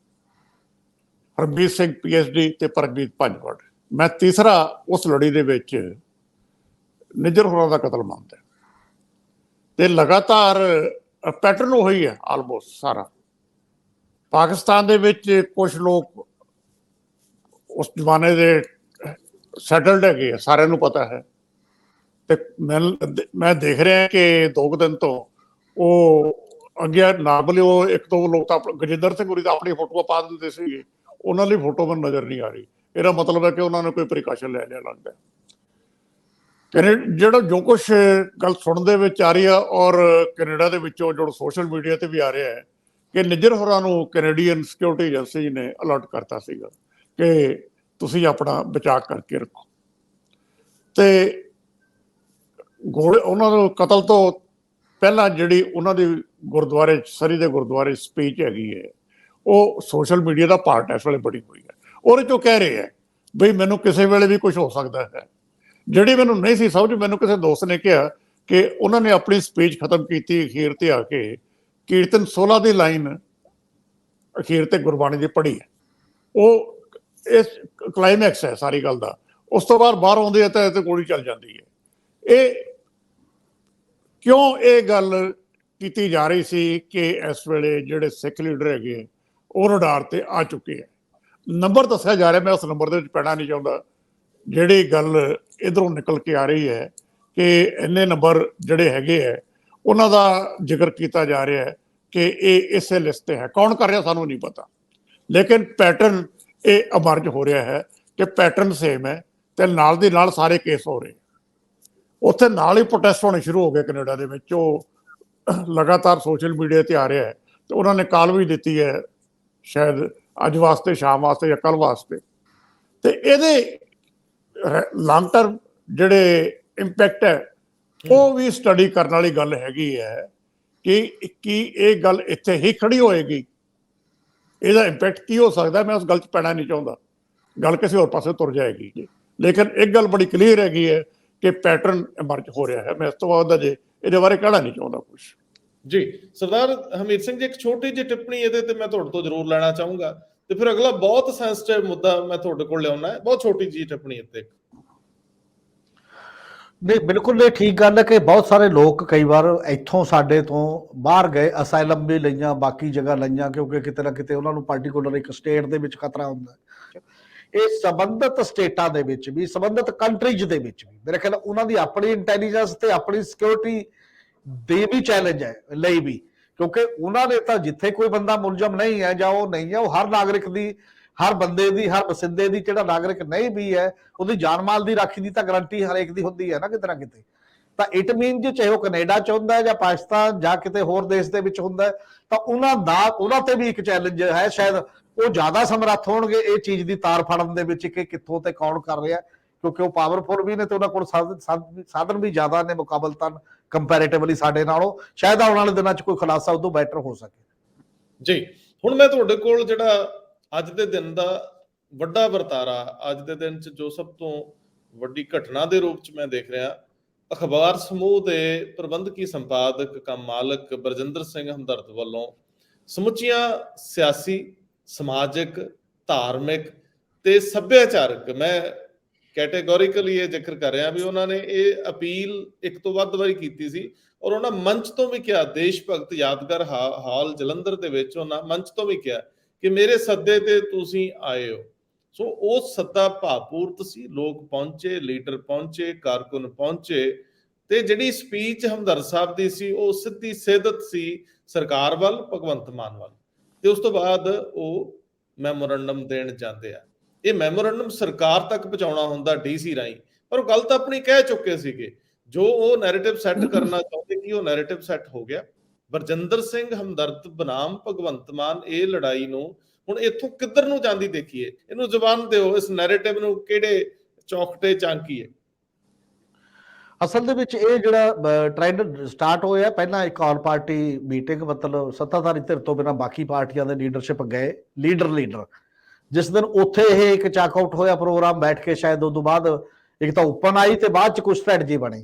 Speaker 2: ਹਰਮੀਤ ਸਿੰਘ PhD ਤੇ ਪਰਮਜੀਤ ਪੰਜਵੜ। ਮੈਂ ਤੀਸਰਾ ਉਸ ਲੜੀ ਦੇ ਵਿੱਚ ਨਿੱਜਰ ਹੋਰਾਂ ਦਾ ਕਤਲ ਮੰਨਦਾ, ਤੇ ਲਗਾਤਾਰ ਪੈਟਰਨ ਉਹੀ ਹੈ ਆਲਮੋਸਟ ਸਾਰਾ। ਪਾਕਿਸਤਾਨ ਦੇ ਵਿੱਚ ਕੁਝ ਲੋਕ ਉਸ ਜ਼ਮਾਨੇ ਦੇ ਸੈਟਲਡ ਹੈਗੇ ਆ, ਸਾਰਿਆਂ ਨੂੰ ਪਤਾ ਹੈ, ਤੇ ਮੈਂ ਦੇਖ ਰਿਹਾ ਕਿ 2 ਦਿਨ ਤੋਂ ਉਹ ਅੱਗੇ ਨਾਰਮਲੀ ਉਹ 1-2 ਲੋਕ ਤਾਂ ਗਜਿੰਦਰ ਸਿੰਘ ਹੋਰੀ ਤਾਂ ਆਪਣੀ ਫੋਟੋਆਂ ਪਾ ਦਿੰਦੇ ਸੀਗੇ, ਉਹਨਾਂ ਦੀ ਫੋਟੋ ਮੈਨੂੰ ਨਜ਼ਰ ਨਹੀਂ ਆ ਰਹੀ। ਇਹਦਾ ਮਤਲਬ ਹੈ ਕਿ ਉਹਨਾਂ ਨੇ ਕੋਈ ਪ੍ਰੀਕਾਸ਼ਨ ਲੈ ਲਿਆ ਲੱਗਦਾ। ਜਿਹੜਾ ਜੋ ਕੁਛ ਗੱਲ ਸੁਣਨ ਦੇ ਵਿੱਚ ਆ ਰਹੀ ਆ, ਔਰ ਕੈਨੇਡਾ ਦੇ ਵਿੱਚੋਂ ਜੋ ਸੋਸ਼ਲ ਮੀਡੀਆ ਤੇ ਵੀ ਆ ਰਿਹਾ ਹੈ ਕਿ ਨਿੱਜਰ ਹੋਰਾਂ ਨੂੰ ਕੈਨੇਡੀਅਨ ਸਿਕਿਉਰਿਟੀ ਏਜੰਸੀ ਨੇ ਅਲਰਟ ਕਰਤਾ ਸੀਗਾ ਕਿ ਤੁਸੀਂ ਆਪਣਾ ਬਚਾਅ ਕਰਕੇ ਰੱਖੋ। ਤੇ ਉਹਨਾਂ ਨੂੰ ਕਤਲ ਤੋਂ ਪਹਿਲਾਂ ਜਿਹੜੀ ਉਹਨਾਂ ਦੀ ਗੁਰਦੁਆਰੇ ਸਰੀ ਦੇ ਗੁਰਦੁਆਰੇ ਸਪੀਚ ਹੈਗੀ ਹੈ, ਉਹ ਸੋਸ਼ਲ ਮੀਡੀਆ ਦਾ ਪਾਰਟ ਇਸ ਵੇਲੇ ਬਣੀ ਹੋਈ ਹੈ। ਉਹਦੇ 'ਚੋਂ ਕਹਿ ਰਹੇ ਹੈ ਬਈ ਮੈਨੂੰ ਕਿਸੇ ਵੇਲੇ ਵੀ ਕੁਝ ਹੋ ਸਕਦਾ ਹੈ। ਜਿਹੜੀ ਮੈਨੂੰ ਨਹੀਂ ਸੀ ਸਮਝ, ਮੈਨੂੰ ਕਿਸੇ ਦੋਸਤ ਨੇ ਕਿਹਾ ਕਿ ਉਹਨਾਂ ਨੇ ਆਪਣੀ ਸਪੀਚ ਖਤਮ ਕੀਤੀ, ਅਖੀਰ ਤੇ ਆ ਕੇ ਕੀਰਤਨ 16 ਦੀ ਲਾਈਨ ਅਖੀਰ ਤੇ ਗੁਰਬਾਣੀ ਦੀ ਪੜ੍ਹੀ ਹੈ। ਉਹ ਇਸ ਕਲਾਈਮੈਕਸ ਹੈ ਸਾਰੀ ਗੱਲ ਦਾ। ਉਸ ਤੋਂ ਬਾਅਦ ਬਾਹਰ ਆਉਂਦੇ ਆ ਤਾਂ ਗੋਲੀ ਚੱਲ ਜਾਂਦੀ ਹੈ। ਇਹ ਕਿਉਂ ਇਹ ਗੱਲ ਕੀਤੀ ਜਾ ਰਹੀ ਸੀ ਕਿ ਇਸ ਵੇਲੇ ਜਿਹੜੇ ਸਿੱਖ ਲੀਡਰ ਹੈਗੇ ਉਹ ਰਡਾਰ ਤੇ ਆ ਚੁੱਕੇ ਹੈ। ਨੰਬਰ ਦੱਸਿਆ ਜਾ ਰਿਹਾ, ਮੈਂ ਉਸ ਨੰਬਰ ਦੇ ਵਿੱਚ ਪੈਣਾ ਨਹੀਂ ਚਾਹੁੰਦਾ। ਜਿਹੜੀ ਗੱਲ ਇੱਧਰੋਂ ਨਿਕਲ ਕੇ ਆ ਰਹੀ ਹੈ ਕਿ ਇੰਨੇ ਨੰਬਰ ਜਿਹੜੇ ਹੈਗੇ ਹੈ ਉਹਨਾਂ ਦਾ ਜ਼ਿਕਰ ਕੀਤਾ ਜਾ ਰਿਹਾ ਹੈ ਕਿ ਇਹ ਇਸੇ ਲਿਸਟ ਤੇ ਹੈ। ਕੌਣ ਕਰ ਰਿਹਾ ਸਾਨੂੰ ਨਹੀਂ ਪਤਾ, ਲੇਕਿਨ ਪੈਟਰਨ ਇਹ ਅਮਰਜ ਹੋ ਰਿਹਾ ਹੈ ਕਿ ਪੈਟਰਨ ਸੇਮ ਹੈ ਤੇ ਨਾਲ ਦੀ ਨਾਲ ਸਾਰੇ ਕੇਸ ਹੋ ਰਹੇ। ਉੱਥੇ ਨਾਲ ਹੀ ਪ੍ਰੋਟੈਸਟ ਹੋਣੇ ਸ਼ੁਰੂ ਹੋ ਗਏ ਕੈਨੇਡਾ ਦੇ ਵਿੱਚ। ਉਹ ਲਗਾਤਾਰ ਸੋਸ਼ਲ ਮੀਡੀਆ ਤੇ ਆ ਰਿਹਾ ਹੈ ਤੇ ਉਹਨਾਂ ਨੇ ਕਾਲ ਵੀ ਦਿੱਤੀ ਹੈ ਸ਼ਾਇਦ ਅੱਜ ਵਾਸਤੇ, ਸ਼ਾਮ ਵਾਸਤੇ ਜਾਂ ਕੱਲ੍ਹ ਵਾਸਤੇ। ਤੇ ਇਹਦੇ ਲੌਂਗ ਟਰਮ ਜਿਹੜੇ ਇੰਪੈਕਟ ਹੈ ਉਹ ਵੀ ਸਟੱਡੀ ਕਰਨ ਵਾਲੀ ਗੱਲ ਹੈਗੀ ਹੈ ਕਿ ਕੀ ਇਹ ਗੱਲ ਇੱਥੇ ਹੀ ਖੜੀ ਹੋਏਗੀ, ਇਹਦਾ ਇੰਪੈਕਟ ਕੀ ਹੋ ਸਕਦਾ। ਮੈਂ ਉਸ ਗੱਲ 'ਚ ਪੈਣਾ ਨਹੀਂ ਚਾਹੁੰਦਾ, ਗੱਲ ਕਿਸੇ ਹੋਰ ਪਾਸੇ ਤੁਰ ਜਾਏਗੀ ਜੀ। ਲੇਕਿਨ ਇੱਕ ਗੱਲ ਬੜੀ ਕਲੀਅਰ ਹੈਗੀ ਹੈ ਕਿ ਪੈਟਰਨ ਐਮਰਜ ਹੋ ਰਿਹਾ ਹੈ। ਮੈਂ ਇਸ ਤੋਂ ਬਾਅਦ ਅਜੇ ਇਹਦੇ ਬਾਰੇ ਕਹਿਣਾ ਨਹੀਂ ਚਾਹੁੰਦਾ ਕੁਝ।
Speaker 1: ਜੀ ਸਰਦਾਰ ਹਮੀਤ ਸਿੰਘ ਜੀ, ਇੱਕ ਛੋਟੀ ਜਿਹੀ ਟਿੱਪਣੀ ਇਹਦੇ ਤੇ ਮੈਂ ਤੁਹਾਡੇ ਤੋਂ ਜ਼ਰੂਰ ਲੈਣਾ ਚਾਹੂੰਗਾ, ਤੇ ਫਿਰ ਅਗਲਾ ਬਹੁਤ ਸੈਂਸਿਟਿਵ ਮੁੱਦਾ ਮੈਂ ਤੁਹਾਡੇ ਕੋਲ ਲਿਆਉਣਾ ਹੈ। ਬਹੁਤ ਛੋਟੀ ਜਿਹੀ ਟਿੱਪਣੀ ਇੱਥੇ।
Speaker 3: ਨਹੀਂ, ਬਿਲਕੁਲ ਇਹ ਠੀਕ ਗੱਲ ਹੈ ਕਿ ਬਹੁਤ ਸਾਰੇ ਲੋਕ ਕਈ ਵਾਰ ਇੱਥੋਂ ਸਾਡੇ ਤੋਂ ਬਾਹਰ ਗਏ, ਅਸਾਈਲਮ ਵੀ ਲਈਆਂ, ਬਾਕੀ ਜਗ੍ਹਾ ਲਈਆਂ, ਕਿਉਂਕਿ ਕਿਤੇ ਨਾ ਕਿਤੇ ਉਹਨਾਂ ਨੂੰ ਪਾਰਟੀਕੂਲਰ ਇੱਕ ਸਟੇਟ ਦੇ ਵਿੱਚ ਖਤਰਾ ਹੁੰਦਾ ਹੈ। ਇਹ ਸੰਬੰਧਿਤ ਸਟੇਟਾਂ ਦੇ ਵਿੱਚ ਵੀ, ਸੰਬੰਧਿਤ ਕੰਟਰੀਜ਼ ਦੇ ਵਿੱਚ ਵੀ ਮੇਰੇ ਖਿਆਲ ਉਹਨਾਂ ਦੀ ਆਪਣੀ ਇੰਟੈਲੀਜੈਂਸ ਤੇ ਆਪਣੀ ਸਿਕਿਉਰਿਟੀ ਦੇ ਵੀ ਚੈਲੰਜ ਹੈ ਲਈ ਵੀ, ਕਿਉਂਕਿ ਉਹਨਾਂ ਨੇ ਤਾਂ ਜਿੱਥੇ ਕੋਈ ਬੰਦਾ ਮੁਲਜ਼ਮ ਨਹੀਂ ਹੈ ਜਾਂ ਉਹ ਨਹੀਂ ਹੈ, ਉਹ ਹਰ ਨਾਗਰਿਕ ਦੀ, ਹਰ ਬੰਦੇ ਦੀ, ਹਰ ਵਸਿੰਦੇ ਦੀ, ਜਿਹੜਾ ਨਾਗਰਿਕ ਨਹੀਂ ਵੀ ਹੈ ਉਹਦੀ ਜਾਨ ਮਾਲ ਦੀ ਰਾਖੀ ਦੀ ਤਾਂ ਗਰੰਟੀ ਹਰੇਕ ਦੀ ਹੁੰਦੀ ਹੈ ਨਾ ਕਿਤੇ ਨਾ ਕਿਤੇ। ਤਾਂ ਇਟ ਮੀਨ ਜੇ ਚਾਹੇ ਉਹ ਕੈਨੇਡਾ 'ਚ ਹੁੰਦਾ ਹੈ ਜਾਂ ਪਾਕਿਸਤਾਨ ਜਾਂ ਕਿਤੇ ਹੋਰ ਦੇਸ਼ ਦੇ ਵਿੱਚ ਹੁੰਦਾ ਹੈ, ਤਾਂ ਉਹਨਾਂ ਤੇ ਵੀ ਇੱਕ ਚੈਲੰਜ ਹੈ। ਸ਼ਾਇਦ ਉਹ ਜ਼ਿਆਦਾ ਸਮਰੱਥ ਹੋਣਗੇ ਇਹ ਚੀਜ਼ ਦੀ ਤਾਰ ਫੜਨ ਦੇ ਵਿੱਚ ਕਿ ਕਿੱਥੋਂ ਤੇ ਕੌਣ ਕਰ ਰਿਹਾ, ਕਿਉਂਕਿ ਉਹ ਪਾਵਰਫੁਲ ਵੀ ਨੇ ਤੇ ਉਹਨਾਂ ਕੋਲ ਸਾਧਨ ਵੀ ਜ਼ਿਆਦਾ ਨੇ ਮੁਕਾਬਲਤਨ ਕੰਪੈਰੇਟਿਵਲੀ ਸਾਡੇ ਨਾਲੋਂ। ਸ਼ਾਇਦ ਆਉਣ ਵਾਲੇ ਦਿਨਾਂ 'ਚ ਕੋਈ ਖੁਲਾਸਾ ਉਦੋਂ ਬੈਟਰ ਹੋ ਸਕੇ।
Speaker 1: ਜੀ ਹੁਣ ਮੈਂ ਤੁਹਾਡੇ ਕੋਲ ਜਿਹੜਾ ਅੱਜ ਦੇ ਦਿਨ ਦਾ ਵੱਡਾ ਵਰਤਾਰਾ, ਅੱਜ ਦੇ ਦਿਨ 'ਚ ਜੋ ਸਭ ਤੋਂ ਵੱਡੀ ਘਟਨਾ ਦੇ ਰੂਪ 'ਚ ਮੈਂ ਦੇਖ ਰਿਹਾ, ਅਖਬਾਰ ਸਮੂਹ ਦੇ ਪ੍ਰਬੰਧਕੀ ਸੰਪਾਦਕ ਕਮ ਮਾਲਕ ਬਰਜਿੰਦਰ ਸਿੰਘ ਹਮਦਰਦ ਵੱਲੋਂ ਸਮੁੱਚੀਆਂ ਸਿਆਸੀ, ਸਮਾਜਿਕ, ਧਾਰਮਿਕ ਤੇ ਸੱਭਿਆਚਾਰਕ, ਮੈਂ ਕੈਟੇਗੋਰੀਕਲੀ ਇਹ ਜ਼ਿਕਰ ਕਰ ਰਿਹਾ ਵੀ ਉਹਨਾਂ ਨੇ ਇਹ ਅਪੀਲ ਇੱਕ ਤੋਂ ਵੱਧ ਵਾਰੀ ਕੀਤੀ ਸੀ, ਔਰ ਉਹਨਾਂ ਮੰਚ ਤੋਂ ਵੀ ਕਿਹਾ, ਦੇਸ਼ ਭਗਤ ਯਾਦਗਾਰ ਹਾਲ ਜਲੰਧਰ ਦੇ ਵਿੱਚ ਉਹਨਾਂ ਮੰਚ ਤੋਂ ਵੀ ਕਿਹਾ ਕਿ ਮੇਰੇ ਸੱਦੇ ਤੇ ਤੁਸੀਂ ਆਏ ਹੋ। ਸੋ ਉਹ ਸੱਦਾ ਭਾਵਪੂਰਤ ਸੀ, ਲੋਕ ਪਹੁੰਚੇ, ਲੀਡਰ ਪਹੁੰਚੇ, ਕਾਰਕੁਨ ਪਹੁੰਚੇ, ਤੇ ਜਿਹੜੀ ਸਪੀਚ ਹਮਦਰਦ ਸਾਹਿਬ ਦੀ ਸੀ ਉਹ ਸਿੱਧੀ ਸਿੱਧਤ ਸੀ ਸਰਕਾਰ ਵੱਲ, ਭਗਵੰਤ ਮਾਨ ਵੱਲ। ਤੇ ਉਸ ਤੋਂ ਬਾਅਦ ਉਹ ਮੈਮੋਰੰਡਮ ਦੇਣ ਜਾਂਦੇ ਆ। ਇਹ ਮੈਮੋਰੰਡਮ ਸਰਕਾਰ ਤੱਕ ਪਹੁੰਚਾਉਣਾ ਹੁੰਦਾ ਡੀਸੀ ਰਾਹੀਂ, ਪਰ ਉਹ ਗੱਲ ਤਾਂ ਆਪਣੀ ਕਹਿ ਚੁੱਕੇ ਸੀਗੇ। ਜੋ ਉਹ ਨੈਰੇਟਿਵ ਸੈੱਟ ਕਰਨਾ ਚਾਹੁੰਦੇ ਕਿ ਉਹ ਨੈਰੇਟਿਵ ਸੈੱਟ ਹੋ ਗਿਆ। ਬਰਜਿੰਦਰ ਸਿੰਘ ਹਮਦਰਦ ਬਨਾਮ ਭਗਵੰਤ ਮਾਨ ਇਹ ਲੜਾਈ ਨੂੰ ਹੁਣ ਇੱਥੋਂ ਕਿੱਧਰ ਨੂੰ ਜਾਂਦੀ ਦੇਖੀਏ, ਇਹਨੂੰ ਜ਼ੁਬਾਨ ਦਿਓ, ਇਸ ਨੈਰੇਟਿਵ ਨੂੰ ਕਿਹੜੇ ਚੌਕਟੇ ਚਾਂਕੀਏ।
Speaker 3: ਅਸਲ ਦੇ ਵਿੱਚ ਇਹ ਜਿਹੜਾ ਟ੍ਰੈਂਡ ਸਟਾਰਟ ਹੋਇਆ, ਪਹਿਲਾਂ ਇੱਕ ਆਲ ਪਾਰਟੀ ਮੀਟਿੰਗ, ਮਤਲਬ ਸੱਤਾਧਾਰੀ ਧਿਰ ਤੋਂ ਬਿਨਾਂ ਬਾਕੀ ਪਾਰਟੀਆਂ ਦੇ ਲੀਡਰਸ਼ਿਪ ਗਏ, ਲੀਡਰ ਜਿਸ ਦਿਨ ਉੱਥੇ ਇਹ ਇੱਕ ਚਾਕਆਊਟ ਹੋਇਆ ਪ੍ਰੋਗਰਾਮ ਬੈਠ ਕੇ, ਸ਼ਾਇਦ ਉਦੋਂ ਬਾਅਦ ਇੱਕ ਤਾਂ ਓਪਨ ਆਈ ਤੇ ਬਾਅਦ ਚ ਕੁਝ ਸਟ੍ਰੈਟਜੀ ਬਣੀ।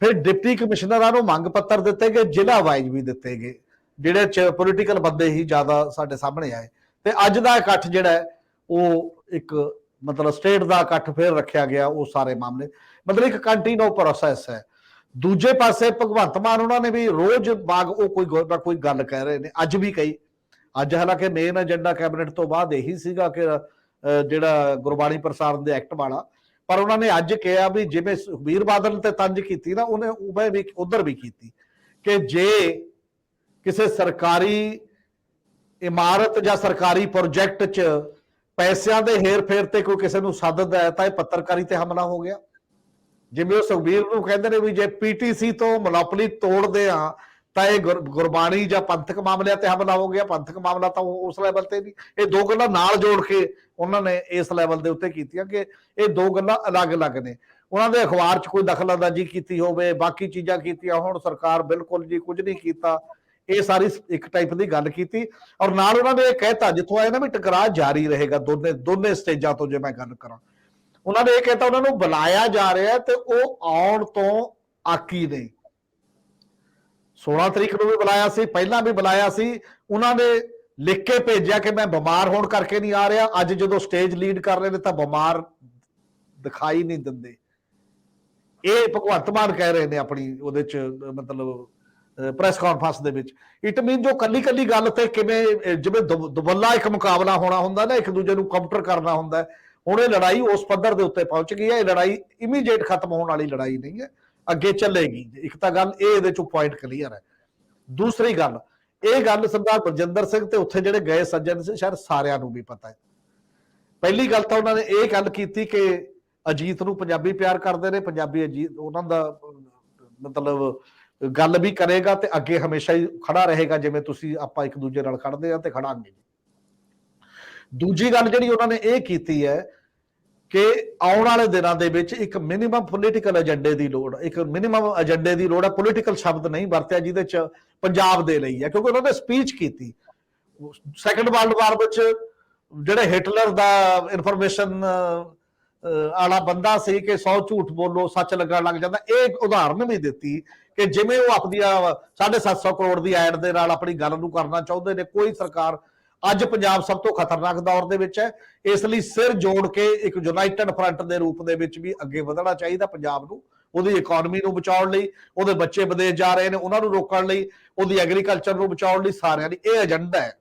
Speaker 3: ਫਿਰ ਡਿਪਟੀ ਕਮਿਸ਼ਨਰਾਂ ਨੂੰ ਮੰਗ ਪੱਤਰ ਦਿੱਤੇ ਗਏ, ਜ਼ਿਲ੍ਹਾ ਵਾਈਜ਼ ਵੀ ਦਿੱਤੇ ਗਏ, ਜਿਹੜੇ ਪੋਲੀਟੀਕਲ ਬੰਦੇ ਹੀ ਜ਼ਿਆਦਾ ਸਾਡੇ ਸਾਹਮਣੇ ਆਏ। ਤੇ ਅੱਜ ਦਾ ਇਕੱਠ ਜਿਹੜਾ ਹੈ ਉਹ ਇੱਕ ਮਤਲਬ ਸਟੇਟ ਦਾ ਇਕੱਠ ਫਿਰ ਰੱਖਿਆ ਗਿਆ। ਉਹ ਸਾਰੇ ਮਾਮਲੇ ਮਤਲਬ ਇੱਕ ਕੰਟੀਨਿਊ ਪ੍ਰੋਸੈਸ ਹੈ। ਦੂਜੇ ਪਾਸੇ ਭਗਵੰਤ ਮਾਨ ਉਹਨਾਂ ਨੇ ਵੀ ਰੋਜ਼ ਬਾਗ ਉਹ ਕੋਈ ਗੱਲ ਕਹਿ ਰਹੇ ਨੇ, ਅੱਜ ਵੀ ਕਹੀ। ਅੱਜ ਹਾਲਾਂਕਿ ਮੇਨ ਏਜੰਡਾ ਕੈਬਨਿਟ ਤੋਂ ਬਾਅਦ ਇਹੀ ਸੀਗਾ ਕਿ ਜਿਹੜਾ ਗੁਰਬਾਣੀ ਪ੍ਰਸਾਰਣ ਦੇ ਐਕਟ ਵਾਲਾ, ਪਰ ਉਹਨਾਂ ਨੇ ਅੱਜ ਕਿਹਾ ਵੀ ਜਿਵੇਂ ਸੁਖਬੀਰ ਬਾਦਲ ਤੇ ਤੰਜ ਕੀਤੀ ਨਾ, ਉਹਨੇ ਵੀ ਉਧਰ ਵੀ ਕੀਤੀ ਕਿ ਜੇ ਕਿਸੇ ਸਰਕਾਰੀ ਇਮਾਰਤ ਜਾਂ ਸਰਕਾਰੀ ਪ੍ਰੋਜੈਕਟ 'ਚ ਪੈਸਿਆਂ ਦੇ ਹੇਰ ਫੇਰ ਤੇ ਕੋਈ ਕਿਸੇ ਨੂੰ ਸੱਦਦਾ ਹੈ ਤਾਂ ਇਹ ਪੱਤਰਕਾਰੀ ਤੇ ਹਮਲਾ ਹੋ ਗਿਆ। ਜਿਵੇਂ ਉਹ ਸੁਖਬੀਰ ਨੂੰ ਕਹਿੰਦੇ ਨੇ ਵੀ ਜੇ ਪੀਟੀਸੀ ਤੋਂ ਮੋਨੋਪੋਲੀ ਤੋੜਦੇ ਆ ਤਾਂ ਇਹ ਗੁਰਬਾਣੀ ਜਾਂ ਪੰਥਕ ਮਾਮਲਿਆਂ ਤੇ ਹਮਲਾ ਹੋ ਗਿਆ। ਪੰਥਕ ਮਾਮਲਾ ਤਾਂ ਉਸ ਲੈਵਲ ਤੇ ਨਹੀਂ। ਇਹ ਦੋ ਗੱਲਾਂ ਨਾਲ ਜੋੜ ਕੇ ਉਹਨਾਂ ਨੇ ਇਸ ਲੈਵਲ ਦੇ ਉੱਤੇ ਕੀਤੀਆਂ ਕਿ ਇਹ ਦੋ ਗੱਲਾਂ ਅਲੱਗ-ਅਲੱਗ ਨੇ। ਉਹਨਾਂ ਦੇ ਅਖਬਾਰ 'ਚ ਕੋਈ ਦਖਲਅੰਦਾਜ਼ੀ ਕੀਤੀ ਹੋਵੇ, ਬਾਕੀ ਚੀਜ਼ਾਂ ਕੀਤੀਆਂ ਹੋਣ, ਸਰਕਾਰ ਬਿਲਕੁਲ ਜੀ ਕੁਝ ਨਹੀਂ ਕੀਤਾ, ਇਹ ਸਾਰੀ ਇੱਕ ਟਾਈਪ ਦੀ ਗੱਲ ਕੀਤੀ। ਔਰ ਨਾਲ ਉਹਨਾਂ ਨੇ ਇਹ ਕਹਿਤਾ, ਜਿੱਥੋਂ ਆਏ ਨਾ ਵੀ ਟਕਰਾਅ ਜਾਰੀ ਰਹੇਗਾ ਦੋਨੇ ਸਟੇਜਾਂ ਤੋਂ, ਜੇ ਮੈਂ ਗੱਲ ਕਰਾਂ, ਉਹਨਾਂ ਨੇ ਇਹ ਕਹਿਤਾ ਉਹਨਾਂ ਨੂੰ ਬੁਲਾਇਆ ਜਾ ਰਿਹਾ ਤੇ ਉਹ ਆਉਣ ਤੋਂ ਆਕੀ ਨੇ। 16 ਤਰੀਕ ਨੂੰ ਵੀ ਬੁਲਾਇਆ ਸੀ, ਪਹਿਲਾਂ ਵੀ ਬੁਲਾਇਆ ਸੀ, ਉਹਨਾਂ ਨੇ ਲਿਖ ਕੇ ਭੇਜਿਆ ਕਿ ਮੈਂ ਬਿਮਾਰ ਹੋਣ ਕਰਕੇ ਨਹੀਂ ਆ ਰਿਹਾ। ਅੱਜ ਜਦੋਂ ਸਟੇਜ ਲੀਡ ਕਰ ਰਹੇ ਨੇ ਤਾਂ ਬਿਮਾਰ ਦਿਖਾਈ ਨਹੀਂ ਦਿੰਦੇ। ਇਹ ਭਗਵੰਤ ਮਾਨ ਕਹਿ ਰਹੇ ਨੇ ਆਪਣੀ ਉਹਦੇ ਚ, ਮਤਲਬ ਪ੍ਰੈਸ ਕਾਨਫਰੰਸ ਦੇ ਵਿੱਚ। ਇਟ ਮੀਨ ਜੋ ਕੱਲੀ ਕੱਲੀ ਗੱਲ ਤੇ ਕਿਵੇਂ ਜਿਵੇਂ ਦੁਬੱਲਾ ਇੱਕ ਮੁਕਾਬਲਾ ਹੋਣਾ ਹੁੰਦਾ ਨਾ, ਇੱਕ ਦੂਜੇ ਨੂੰ ਕਾਊਂਟਰ ਕਰਨਾ ਹੁੰਦਾ, ਹੁਣ ਇਹ ਲੜਾਈ ਉਸ ਪੱਧਰ ਦੇ ਉੱਤੇ ਪਹੁੰਚ ਗਈ ਹੈ। ਇਹ ਲੜਾਈ ਇਮੀਡੀਏਟ ਖਤਮ ਹੋਣ ਵਾਲੀ ਲੜਾਈ ਨਹੀਂ ਹੈ, ਅੱਗੇ ਚੱਲੇਗੀ। ਇੱਕ ਤਾਂ ਗੱਲ ਇਹ ਇਹਦੇ ਚੋਂ ਪੁਆਇੰਟ ਕਲੀਅਰ ਹੈ। ਦੂਸਰੀ ਗੱਲ, ਇਹ ਗੱਲ ਸਰਦਾਰ ਬਲਜਿੰਦਰ ਸਿੰਘ ਤੇ ਉੱਥੇ ਜਿਹੜੇ ਗਏ ਸੱਜਣ ਸੀ, ਸ਼ਾਇਦ ਸਾਰਿਆਂ ਨੂੰ ਵੀ ਪਤਾ ਹੈ। ਪਹਿਲੀ ਗੱਲ ਤਾਂ ਉਹਨਾਂ ਨੇ ਇਹ ਗੱਲ ਕੀਤੀ ਕਿ ਅਜੀਤ ਨੂੰ ਪੰਜਾਬੀ ਪਿਆਰ ਕਰਦੇ ਨੇ, ਪੰਜਾਬੀ ਅਜੀਤ ਉਹਨਾਂ ਦਾ ਮਤਲਬ ਗੱਲ ਵੀ ਕਰੇਗਾ ਤੇ ਅੱਗੇ ਹਮੇਸ਼ਾ ਹੀ ਖੜਾ ਰਹੇਗਾ, ਜਿਵੇਂ ਤੁਸੀਂ ਆਪਾਂ ਇੱਕ ਦੂਜੇ ਨਾਲ ਖੜਦੇ ਆ ਤੇ ਖੜਾਂਗੇ। ਦੂਜੀ ਗੱਲ ਜਿਹੜੀ ਉਹਨਾਂ ਨੇ ਇਹ ਕੀਤੀ ਹੈ ਕਿ ਆਉਣ ਵਾਲੇ ਦਿਨਾਂ ਦੇ ਵਿੱਚ ਇੱਕ ਮਿਨੀਮਮ ਪੋਲੀਟੀਕਲ ਏਜੰਡੇ ਦੀ ਲੋੜ, ਇੱਕ ਮਿਨੀਮਮ ਏਜੰਡੇ ਦੀ ਲੋੜ ਹੈ। ਪੋਲੀਟੀਕਲ ਸ਼ਬਦ ਨਹੀਂ ਵਰਤਿਆ ਜਿਹਦੇ ਚ ਪੰਜਾਬ ਦੇ ਲਈ ਹੈ, ਕਿਉਂਕਿ ਉਹਨਾਂ ਨੇ ਸਪੀਚ ਕੀਤੀ ਸੈਕੰਡ ਵਰਲਡ ਵਾਰ ਵਿੱਚ, ਜਿਹੜੇ ਹਿਟਲਰ ਦਾ ਇਨਫੋਰਮੇਸ਼ਨ ਵਾਲਾ ਬੰਦਾ ਸੀ ਕਿ 100 ਝੂਠ ਬੋਲੋ ਸੱਚ ਲੱਗਣ ਲੱਗ ਜਾਂਦਾ। ਇਹ ਉਦਾਹਰਨ ਵੀ ਦਿੱਤੀ ਕਿ ਜਿਵੇਂ ਉਹ ਆਪਣੀ 750 ਕਰੋੜ ਦੀ ਐਡ ਦੇ ਨਾਲ ਆਪਣੀ ਗੱਲ ਨੂੰ ਕਰਨਾ ਚਾਹੁੰਦੇ ਨੇ। ਕੋਈ ਸਰਕਾਰ, ਅੱਜ ਪੰਜਾਬ ਸਭ ਤੋਂ ਖਤਰਨਾਕ ਦੌਰ ਦੇ ਵਿੱਚ ਹੈ, ਇਸ ਲਈ ਸਿਰ ਜੋੜ ਕੇ ਇੱਕ ਯੂਨਾਈਟਿਡ ਫਰੰਟ ਦੇ ਰੂਪ ਦੇ ਵਿੱਚ ਵੀ ਅੱਗੇ ਵਧਣਾ ਚਾਹੀਦਾ ਪੰਜਾਬ ਨੂੰ, ਉਹਦੀ ਇਕਨੋਮੀ ਨੂੰ ਬਚਾਉਣ ਲਈ। ਉਹਦੇ ਬੱਚੇ ਵਿਦੇਸ਼ ਜਾ ਰਹੇ ਨੇ, ਉਹਨਾਂ ਨੂੰ ਰੋਕਣ ਲਈ, ਉਹਦੀ ਐਗਰੀਕਲਚਰ ਨੂੰ ਬਚਾਉਣ ਲਈ, ਸਾਰਿਆਂ ਲਈ ਇਹ ਏਜੰਡਾ ਹੈ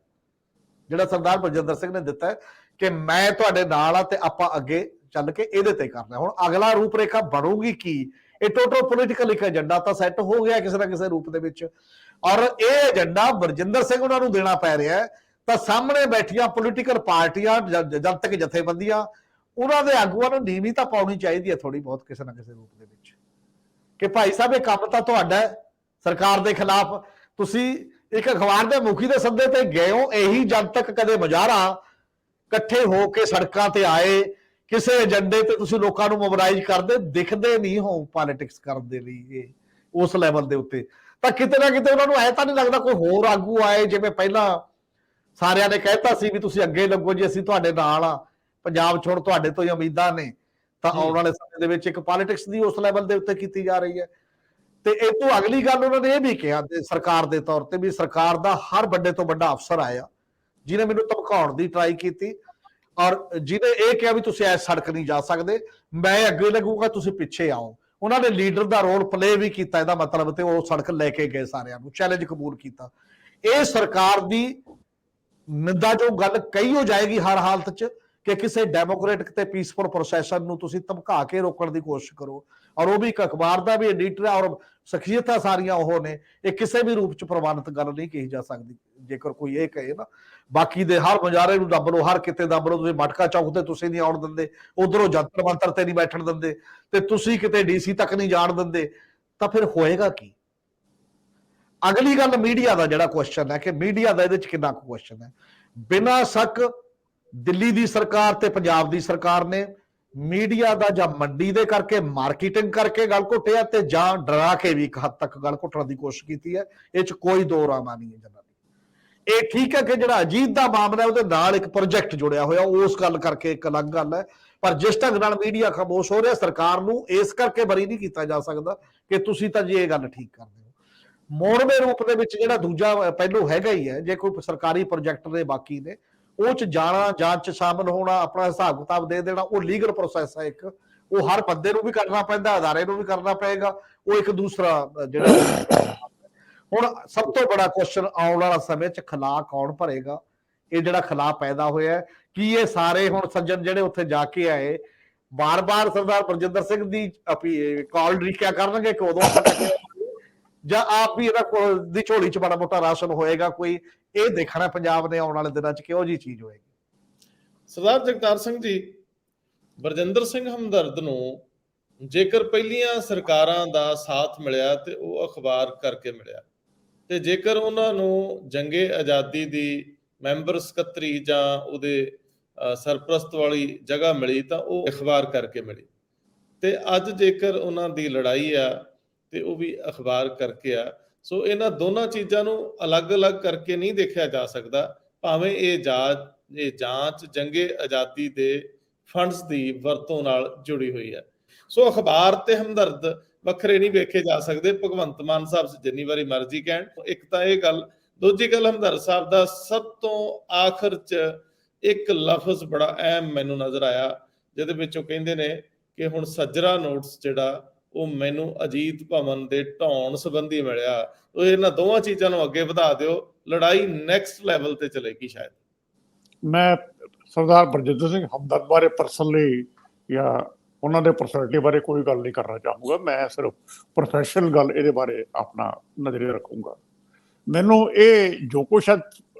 Speaker 3: ਜਿਹੜਾ ਸਰਦਾਰ ਬਲਜਿੰਦਰ ਸਿੰਘ ਨੇ ਦਿੱਤਾ ਹੈ ਕਿ ਮੈਂ ਤੁਹਾਡੇ ਨਾਲ ਆ ਤੇ ਆਪਾਂ ਅੱਗੇ ਚੱਲ ਕੇ ਇਹਦੇ ਤੇ ਕਰਨਾ। ਹੁਣ ਅਗਲਾ ਰੂਪ ਰੇਖਾ ਬਣੂਗੀ ਕੀ? ਇਹ ਟੋਟਲ ਪੋਲੀਟੀਕਲ ਇੱਕ ਏਜੰਡਾ ਤਾਂ ਸੈੱਟ ਹੋ ਗਿਆ ਕਿਸੇ ਨਾ ਕਿਸੇ ਰੂਪ ਦੇ ਵਿੱਚ, ਔਰ ਇਹ ਏਜੰਡਾ ਬਲਜਿੰਦਰ ਸਿੰਘ ਉਹਨਾਂ ਨੂੰ ਦੇਣਾ ਪੈ ਰਿਹਾ ਹੈ। ਤਾਂ ਸਾਹਮਣੇ ਬੈਠੀਆਂ ਪੋਲੀਟੀਕਲ ਪਾਰਟੀਆਂ, ਜਨਤਕ ਜਥੇਬੰਦੀਆਂ, ਉਹਨਾਂ ਦੇ ਆਗੂਆਂ ਨੂੰ ਨੀਵੀਂ ਤਾਂ ਪਾਉਣੀ ਚਾਹੀਦੀ ਹੈ ਥੋੜੀ ਬਹੁਤ ਕਿਸੇ ਨਾ ਕਿਸੇ ਰੂਪ ਦੇ ਵਿੱਚ, ਕਿ ਭਾਈ ਸਾਹਿਬ ਇਹ ਕੰਮ ਤਾਂ ਤੁਹਾਡਾ ਸਰਕਾਰ ਦੇ ਖਿਲਾਫ। ਤੁਸੀਂ ਇੱਕ ਅਖਬਾਰ ਦੇ ਮੁਖੀ ਦੇ ਸੱਦੇ ਤੇ ਗਏ ਹੋ, ਇਹੀ ਜਨਤਕ ਕਦੇ ਮੁਜ਼ਾਹਰਾ ਇਕੱਠੇ ਹੋ ਕੇ ਸੜਕਾਂ ਤੇ ਆਏ, ਕਿਸੇ ਏਜੰਡੇ ਤੇ ਤੁਸੀਂ ਲੋਕਾਂ ਨੂੰ ਮੋਬਿਲਾਈਜ਼ ਕਰਦੇ ਦਿਖਦੇ ਨਹੀਂ ਹੋ ਪੋਲਿਟਿਕਸ ਕਰਨ ਦੇ ਲਈ ਇਹ ਉਸ ਲੈਵਲ ਦੇ ਉੱਤੇ। ਤਾਂ ਕਿਤੇ ਨਾ ਕਿਤੇ ਉਹਨਾਂ ਨੂੰ ਐ ਤਾਂ ਨਹੀਂ ਲੱਗਦਾ ਕੋਈ ਹੋਰ ਆਗੂ ਆਏ, ਜਿਵੇਂ ਪਹਿਲਾਂ ਸਾਰਿਆਂ ਨੇ ਕਹਿਤਾ ਸੀ ਵੀ ਤੁਸੀਂ ਅੱਗੇ ਲੱਗੋ ਜੀ, ਅਸੀਂ ਤੁਹਾਡੇ ਨਾਲ ਆ, ਪੰਜਾਬ ਛੋੜ ਤੁਹਾਡੇ ਤੋਂ ਹੀ ਉਮੀਦਾਂ ਨੇ। ਤਾਂ ਆਉਣ ਵਾਲੇ ਸਮੇਂ ਦੇ ਵਿੱਚ ਇੱਕ ਪੋਲਿਟਿਕਸ ਦੀ ਉਸ ਲੈਵਲ ਦੇ ਉੱਤੇ ਕੀਤੀ ਜਾ ਰਹੀ ਹੈ। ਤੇ ਇਹ ਤੋਂ ਅਗਲੀ ਗੱਲ ਉਹਨਾਂ ਨੇ ਇਹ ਵੀ ਕਿਹਾ ਸਰਕਾਰ ਦੇ ਤੌਰ ਤੇ ਵੀ ਸਰਕਾਰ ਦਾ ਹਰ ਵੱਡੇ ਤੋਂ ਵੱਡਾ ਅਫਸਰ ਆਇਆ ਜਿਹਨੇ ਮੈਨੂੰ ਧਮਕਾਉਣ ਦੀ ਟਰਾਈ ਕੀਤੀ, ਔਰ ਜਿਹਨੇ ਇਹ ਕਿਹਾ ਵੀ ਤੁਸੀਂ ਐਸ ਸੜਕ ਨਹੀਂ ਜਾ ਸਕਦੇ, ਮੈਂ ਅੱਗੇ ਲੱਗੂਗਾ, ਤੁਸੀਂ ਪਿੱਛੇ ਆਓ। ਉਹਨਾਂ ਨੇ ਲੀਡਰ ਦਾ ਰੋਲ ਪਲੇ ਵੀ ਕੀਤਾ ਇਹਦਾ ਮਤਲਬ, ਤੇ ਉਹ ਸੜਕ ਲੈ ਕੇ ਗਏ, ਸਾਰਿਆਂ ਨੂੰ ਚੈਲੰਜ ਕਬੂਲ ਕੀਤਾ। ਇਹ ਸਰਕਾਰ ਦੀ ਨਿੰਦਾ ਜੋ ਗੱਲ ਕਹੀ ਹੋ ਜਾਏਗੀ ਹਰ ਹਾਲਤ 'ਚ ਕਿ ਕਿਸੇ ਡੈਮੋਕ੍ਰੈਟਿਕ ਤੇ ਪੀਸਫੁਲ ਪ੍ਰੋਸੈਸ਼ਨ ਨੂੰ ਤੁਸੀਂ ਧਮਕਾ ਕੇ ਰੋਕਣ ਦੀ ਕੋਸ਼ਿਸ਼ ਕਰੋ, ਔਰ ਉਹ ਵੀ ਇੱਕ ਅਖਬਾਰ ਦਾ ਵੀ ਐਡੀਟਰ ਹੈ, ਔਰ ਸ਼ਖਸੀਅਤਾਂ ਸਾਰੀਆਂ ਉਹ ਨੇ। ਇਹ ਕਿਸੇ ਵੀ ਰੂਪ 'ਚ ਪ੍ਰਵਾਨਿਤ ਗੱਲ ਨਹੀਂ ਕਹੀ ਜਾ ਸਕਦੀ ਜੇਕਰ ਕੋਈ ਇਹ ਕਹੇ ਨਾ। ਬਾਕੀ ਦੇ ਹਰ ਮੁਜ਼ਾਹਰੇ ਨੂੰ ਦੱਬ ਲਓ, ਹਰ ਕਿਤੇ ਦੱਬ ਲਓ, ਤੁਸੀਂ ਮਟਕਾ ਚੌਕ ਤੇ ਤੁਸੀਂ ਨਹੀਂ ਆਉਣ ਦਿੰਦੇ, ਉਧਰੋਂ ਜੰਤਰ ਮੰਤਰ ਤੇ ਨਹੀਂ ਬੈਠਣ ਦਿੰਦੇ, ਤੇ ਤੁਸੀਂ ਕਿਤੇ ਡੀਸੀ ਤੱਕ ਨਹੀਂ ਜਾਣ ਦਿੰਦੇ, ਤਾਂ ਫਿਰ ਹੋਏਗਾ ਕੀ? ਅਗਲੀ ਗੱਲ ਮੀਡੀਆ ਦਾ ਜਿਹੜਾ ਕੁਐਸਚਨ ਹੈ ਕਿ ਮੀਡੀਆ ਦਾ ਇਹਦੇ 'ਚ ਕਿੰਨਾ ਕੁ ਕੁਐਸਚਨ ਹੈ। ਬਿਨਾਂ ਸ਼ੱਕ ਦਿੱਲੀ ਦੀ ਸਰਕਾਰ ਤੇ ਪੰਜਾਬ ਦੀ ਸਰਕਾਰ ਨੇ ਮੀਡੀਆ ਦਾ ਜਾਂ ਮੰਡੀ ਦੇ ਕਰਕੇ, ਮਾਰਕੀਟਿੰਗ ਕਰਕੇ ਗੱਲ ਘੁੱਟਿਆ, ਤੇ ਜਾਂ ਡਰਾ ਕੇ ਵੀ ਇੱਕ ਹੱਦ ਤੱਕ ਗੱਲ ਘੁੱਟਣ ਦੀ ਕੋਸ਼ਿਸ਼ ਕੀਤੀ ਹੈ। ਇਹ 'ਚ ਕੋਈ ਦੋ ਰਾਮਾ ਨਹੀਂ ਹੈ ਜਨਾਬ। ਇਹ ਠੀਕ ਹੈ ਕਿ ਜਿਹੜਾ ਅਜੀਤ ਦਾ ਮਾਮਲਾ ਉਹਦੇ ਨਾਲ ਇੱਕ ਪ੍ਰੋਜੈਕਟ ਜੁੜਿਆ ਹੋਇਆ, ਉਸ ਗੱਲ ਕਰਕੇ ਇੱਕ ਅਲੱਗ ਗੱਲ ਹੈ। ਪਰ ਜਿਸ ਢੰਗ ਨਾਲ ਮੀਡੀਆ ਖਾਮੋਸ਼ ਹੋ ਰਿਹਾ, ਸਰਕਾਰ ਨੂੰ ਇਸ ਕਰਕੇ ਬਰੀ ਨਹੀਂ ਕੀਤਾ ਜਾ ਸਕਦਾ ਕਿ ਤੁਸੀਂ ਤਾਂ ਜੀ ਇਹ ਗੱਲ ਠੀਕ ਕਰਦੇ ਹੋ। ਮੋੜਵੇਂ ਰੂਪ ਦੇ ਵਿੱਚ ਜਿਹੜਾ ਦੂਜਾ ਪਹਿਲੂ ਹੈਗਾ ਹੀ ਹੈ, ਜੇ ਕੋਈ ਸਰਕਾਰੀ ਪ੍ਰੋਜੈਕਟ ਦੇ ਬਾਕੀ ਨੇ ਉਹ 'ਚ ਜਾਣਾ, ਜਾਂਚ 'ਚ ਸ਼ਾਮਲ ਹੋਣਾ, ਆਪਣਾ ਹਿਸਾਬ ਕਿਤਾਬ ਦੇ ਦੇਣਾ, ਉਹ ਲੀਗਲ ਪ੍ਰੋਸੈਸ ਹੈ ਇੱਕ, ਉਹ ਹਰ ਬੰਦੇ ਨੂੰ ਵੀ ਕਰਨਾ ਪੈਂਦਾ, ਅਦਾਰੇ ਨੂੰ ਵੀ ਕਰਨਾ ਪਏਗਾ। ਉਹ ਇੱਕ ਦੂਸਰਾ ਜਿਹੜਾ ਹੁਣ ਸਭ ਤੋਂ ਬੜਾ ਕੁਐਸਚਨ ਆਉਣ ਵਾਲਾ ਸਮੇਂ 'ਚ ਖਲਾ ਕੌਣ ਭਰੇਗਾ? ਇਹ ਜਿਹੜਾ ਖਲਾ ਪੈਦਾ ਹੋਇਆ, ਕੀ ਇਹ ਸਾਰੇ ਹੁਣ ਸੱਜਣ ਜਿਹੜੇ ਉੱਥੇ ਜਾ ਕੇ ਆਏ ਬਾਰ-ਬਾਰ ਸਰਦਾਰ ਬਲਜਿੰਦਰ ਸਿੰਘ ਦੀ ਕਾਲ ਰੀਕਿਆ ਕਰਨਗੇ ਕਿ ਉਦੋਂ ਜਾਂ ਆਪ ਵੀ ਇਹਦਾ ਦੀ ਝੋਲੀ 'ਚ ਬੜਾ ਮੋਟਾ ਰਾਸ਼ਨ ਹੋਏਗਾ ਕੋਈ? ਇਹ ਦੇਖਣਾ ਪੰਜਾਬ ਨੇ ਆਉਣ ਵਾਲੇ ਦਿਨਾਂ 'ਚ ਕਿਹੋ ਜਿਹੀ ਚੀਜ਼ ਹੋਏਗੀ।
Speaker 1: ਸਰਦਾਰ ਜਗਤਾਰ ਸਿੰਘ ਜੀ, ਬਲਜਿੰਦਰ ਸਿੰਘ ਹਮਦਰਦ ਨੂੰ ਜੇਕਰ ਪਹਿਲੀਆਂ ਸਰਕਾਰਾਂ ਦਾ ਸਾਥ ਮਿਲਿਆ ਤੇ ਉਹ ਅਖਬਾਰ ਕਰਕੇ ਮਿਲਿਆ, ਤੇ ਜੇਕਰ ਉਹਨਾਂ ਨੂੰ ਜੰਗੇ ਆਜ਼ਾਦੀ ਦੀ ਮੈਂਬਰ ਸਕੱਤਰੀ ਜਾਂ ਉਹਦੇ ਸਰਪ੍ਰਸਤ ਵਾਲੀ ਜਗ੍ਹਾ ਮਿਲੀ ਤਾਂ ਉਹ ਅਖਬਾਰ ਕਰਕੇ ਮਿਲੀ। ਤੇ ਅੱਜ ਜੇਕਰ ਉਹਨਾਂ ਦੀ ਲੜਾਈ ਆ ਤੇ ਉਹ ਵੀ ਅਖਬਾਰ ਕਰਕੇ ਆ। ਸੋ ਇਹਨਾਂ ਦੋਨਾਂ ਚੀਜ਼ਾਂ ਨੂੰ ਅਲੱਗ-ਅਲੱਗ ਕਰਕੇ ਨਹੀਂ ਦੇਖਿਆ ਜਾ ਸਕਦਾ, ਭਾਵੇਂ ਇਹ ਜਾਂਚ ਜੰਗੇ ਆਜ਼ਾਦੀ ਦੇ ਫੰਡਸ ਦੀ ਵਰਤੋਂ ਨਾਲ ਜੁੜੀ ਹੋਈ ਹੈ। ਸੋ ਅਖਬਾਰ ਤੇ ਹਮਦਰਦ ਵੱਖਰੇ ਨਹੀਂ ਵੇਖੇ ਜਾ ਸਕਦੇ। ਭਗਵੰਤ ਮਾਨ ਸਾਹਿਬ ਜਿੰਨੀ ਵਾਰੀ ਮਰਜ਼ੀ ਕਹਿਣ, ਇੱਕ ਤਾਂ ਇਹ ਗੱਲ, ਦੂਜੀ ਗੱਲ ਹਮਦਰਦ ਸਾਹਿਬ ਦਾ ਸਭ ਤੋਂ ਆਖਰ 'ਚ ਇੱਕ ਲਫ਼ਜ਼ ਬੜਾ ਅਹਿਮ ਮੈਨੂੰ ਨਜ਼ਰ ਆਇਆ, ਜਿਹਦੇ ਵਿੱਚ ਉਹ ਕਹਿੰਦੇ ਨੇ ਕਿ ਹੁਣ ਸੱਜਰਾ ਨੋਟਿਸ ਜਿਹੜਾ ਉਹ ਮੈਨੂੰ ਅਜੀਤ ਭਵਨ ਦੇ ਢਾਉਣ ਸੰਬੰਧੀ ਮਿਲਿਆ। ਉਹ ਇਹਨਾਂ ਦੋਵਾਂ ਚੀਜ਼ਾਂ ਨੂੰ ਅੱਗੇ ਵਧਾ ਦਿਓ, ਲੜਾਈ ਨੈਕਸਟ ਲੈਵਲ ਤੇ ਚਲੇਗੀ ਸ਼ਾਇਦ।
Speaker 2: ਮੈਂ ਸਰਦਾਰ ਬਰਜਿੰਦਰ ਸਿੰਘ ਹਮਦਰਦ ਬਾਰੇ ਪਰਸਨਲੀ ਜਾਂ ਉਹਨਾਂ ਦੇ ਪਰਸਨੈਲਿਟੀ ਬਾਰੇ ਕੋਈ ਗੱਲ ਨਹੀਂ ਕਰਨਾ ਚਾਹੂੰਗਾ। ਮੈਂ ਸਿਰਫ ਪ੍ਰੋਫੈਸ਼ਨਲ ਗੱਲ ਇਹਦੇ ਬਾਰੇ ਆਪਣਾ ਨਜ਼ਰੀਆ ਰੱਖੂੰਗਾ। ਮੈਨੂੰ ਇਹ ਜੋ ਕੁਛ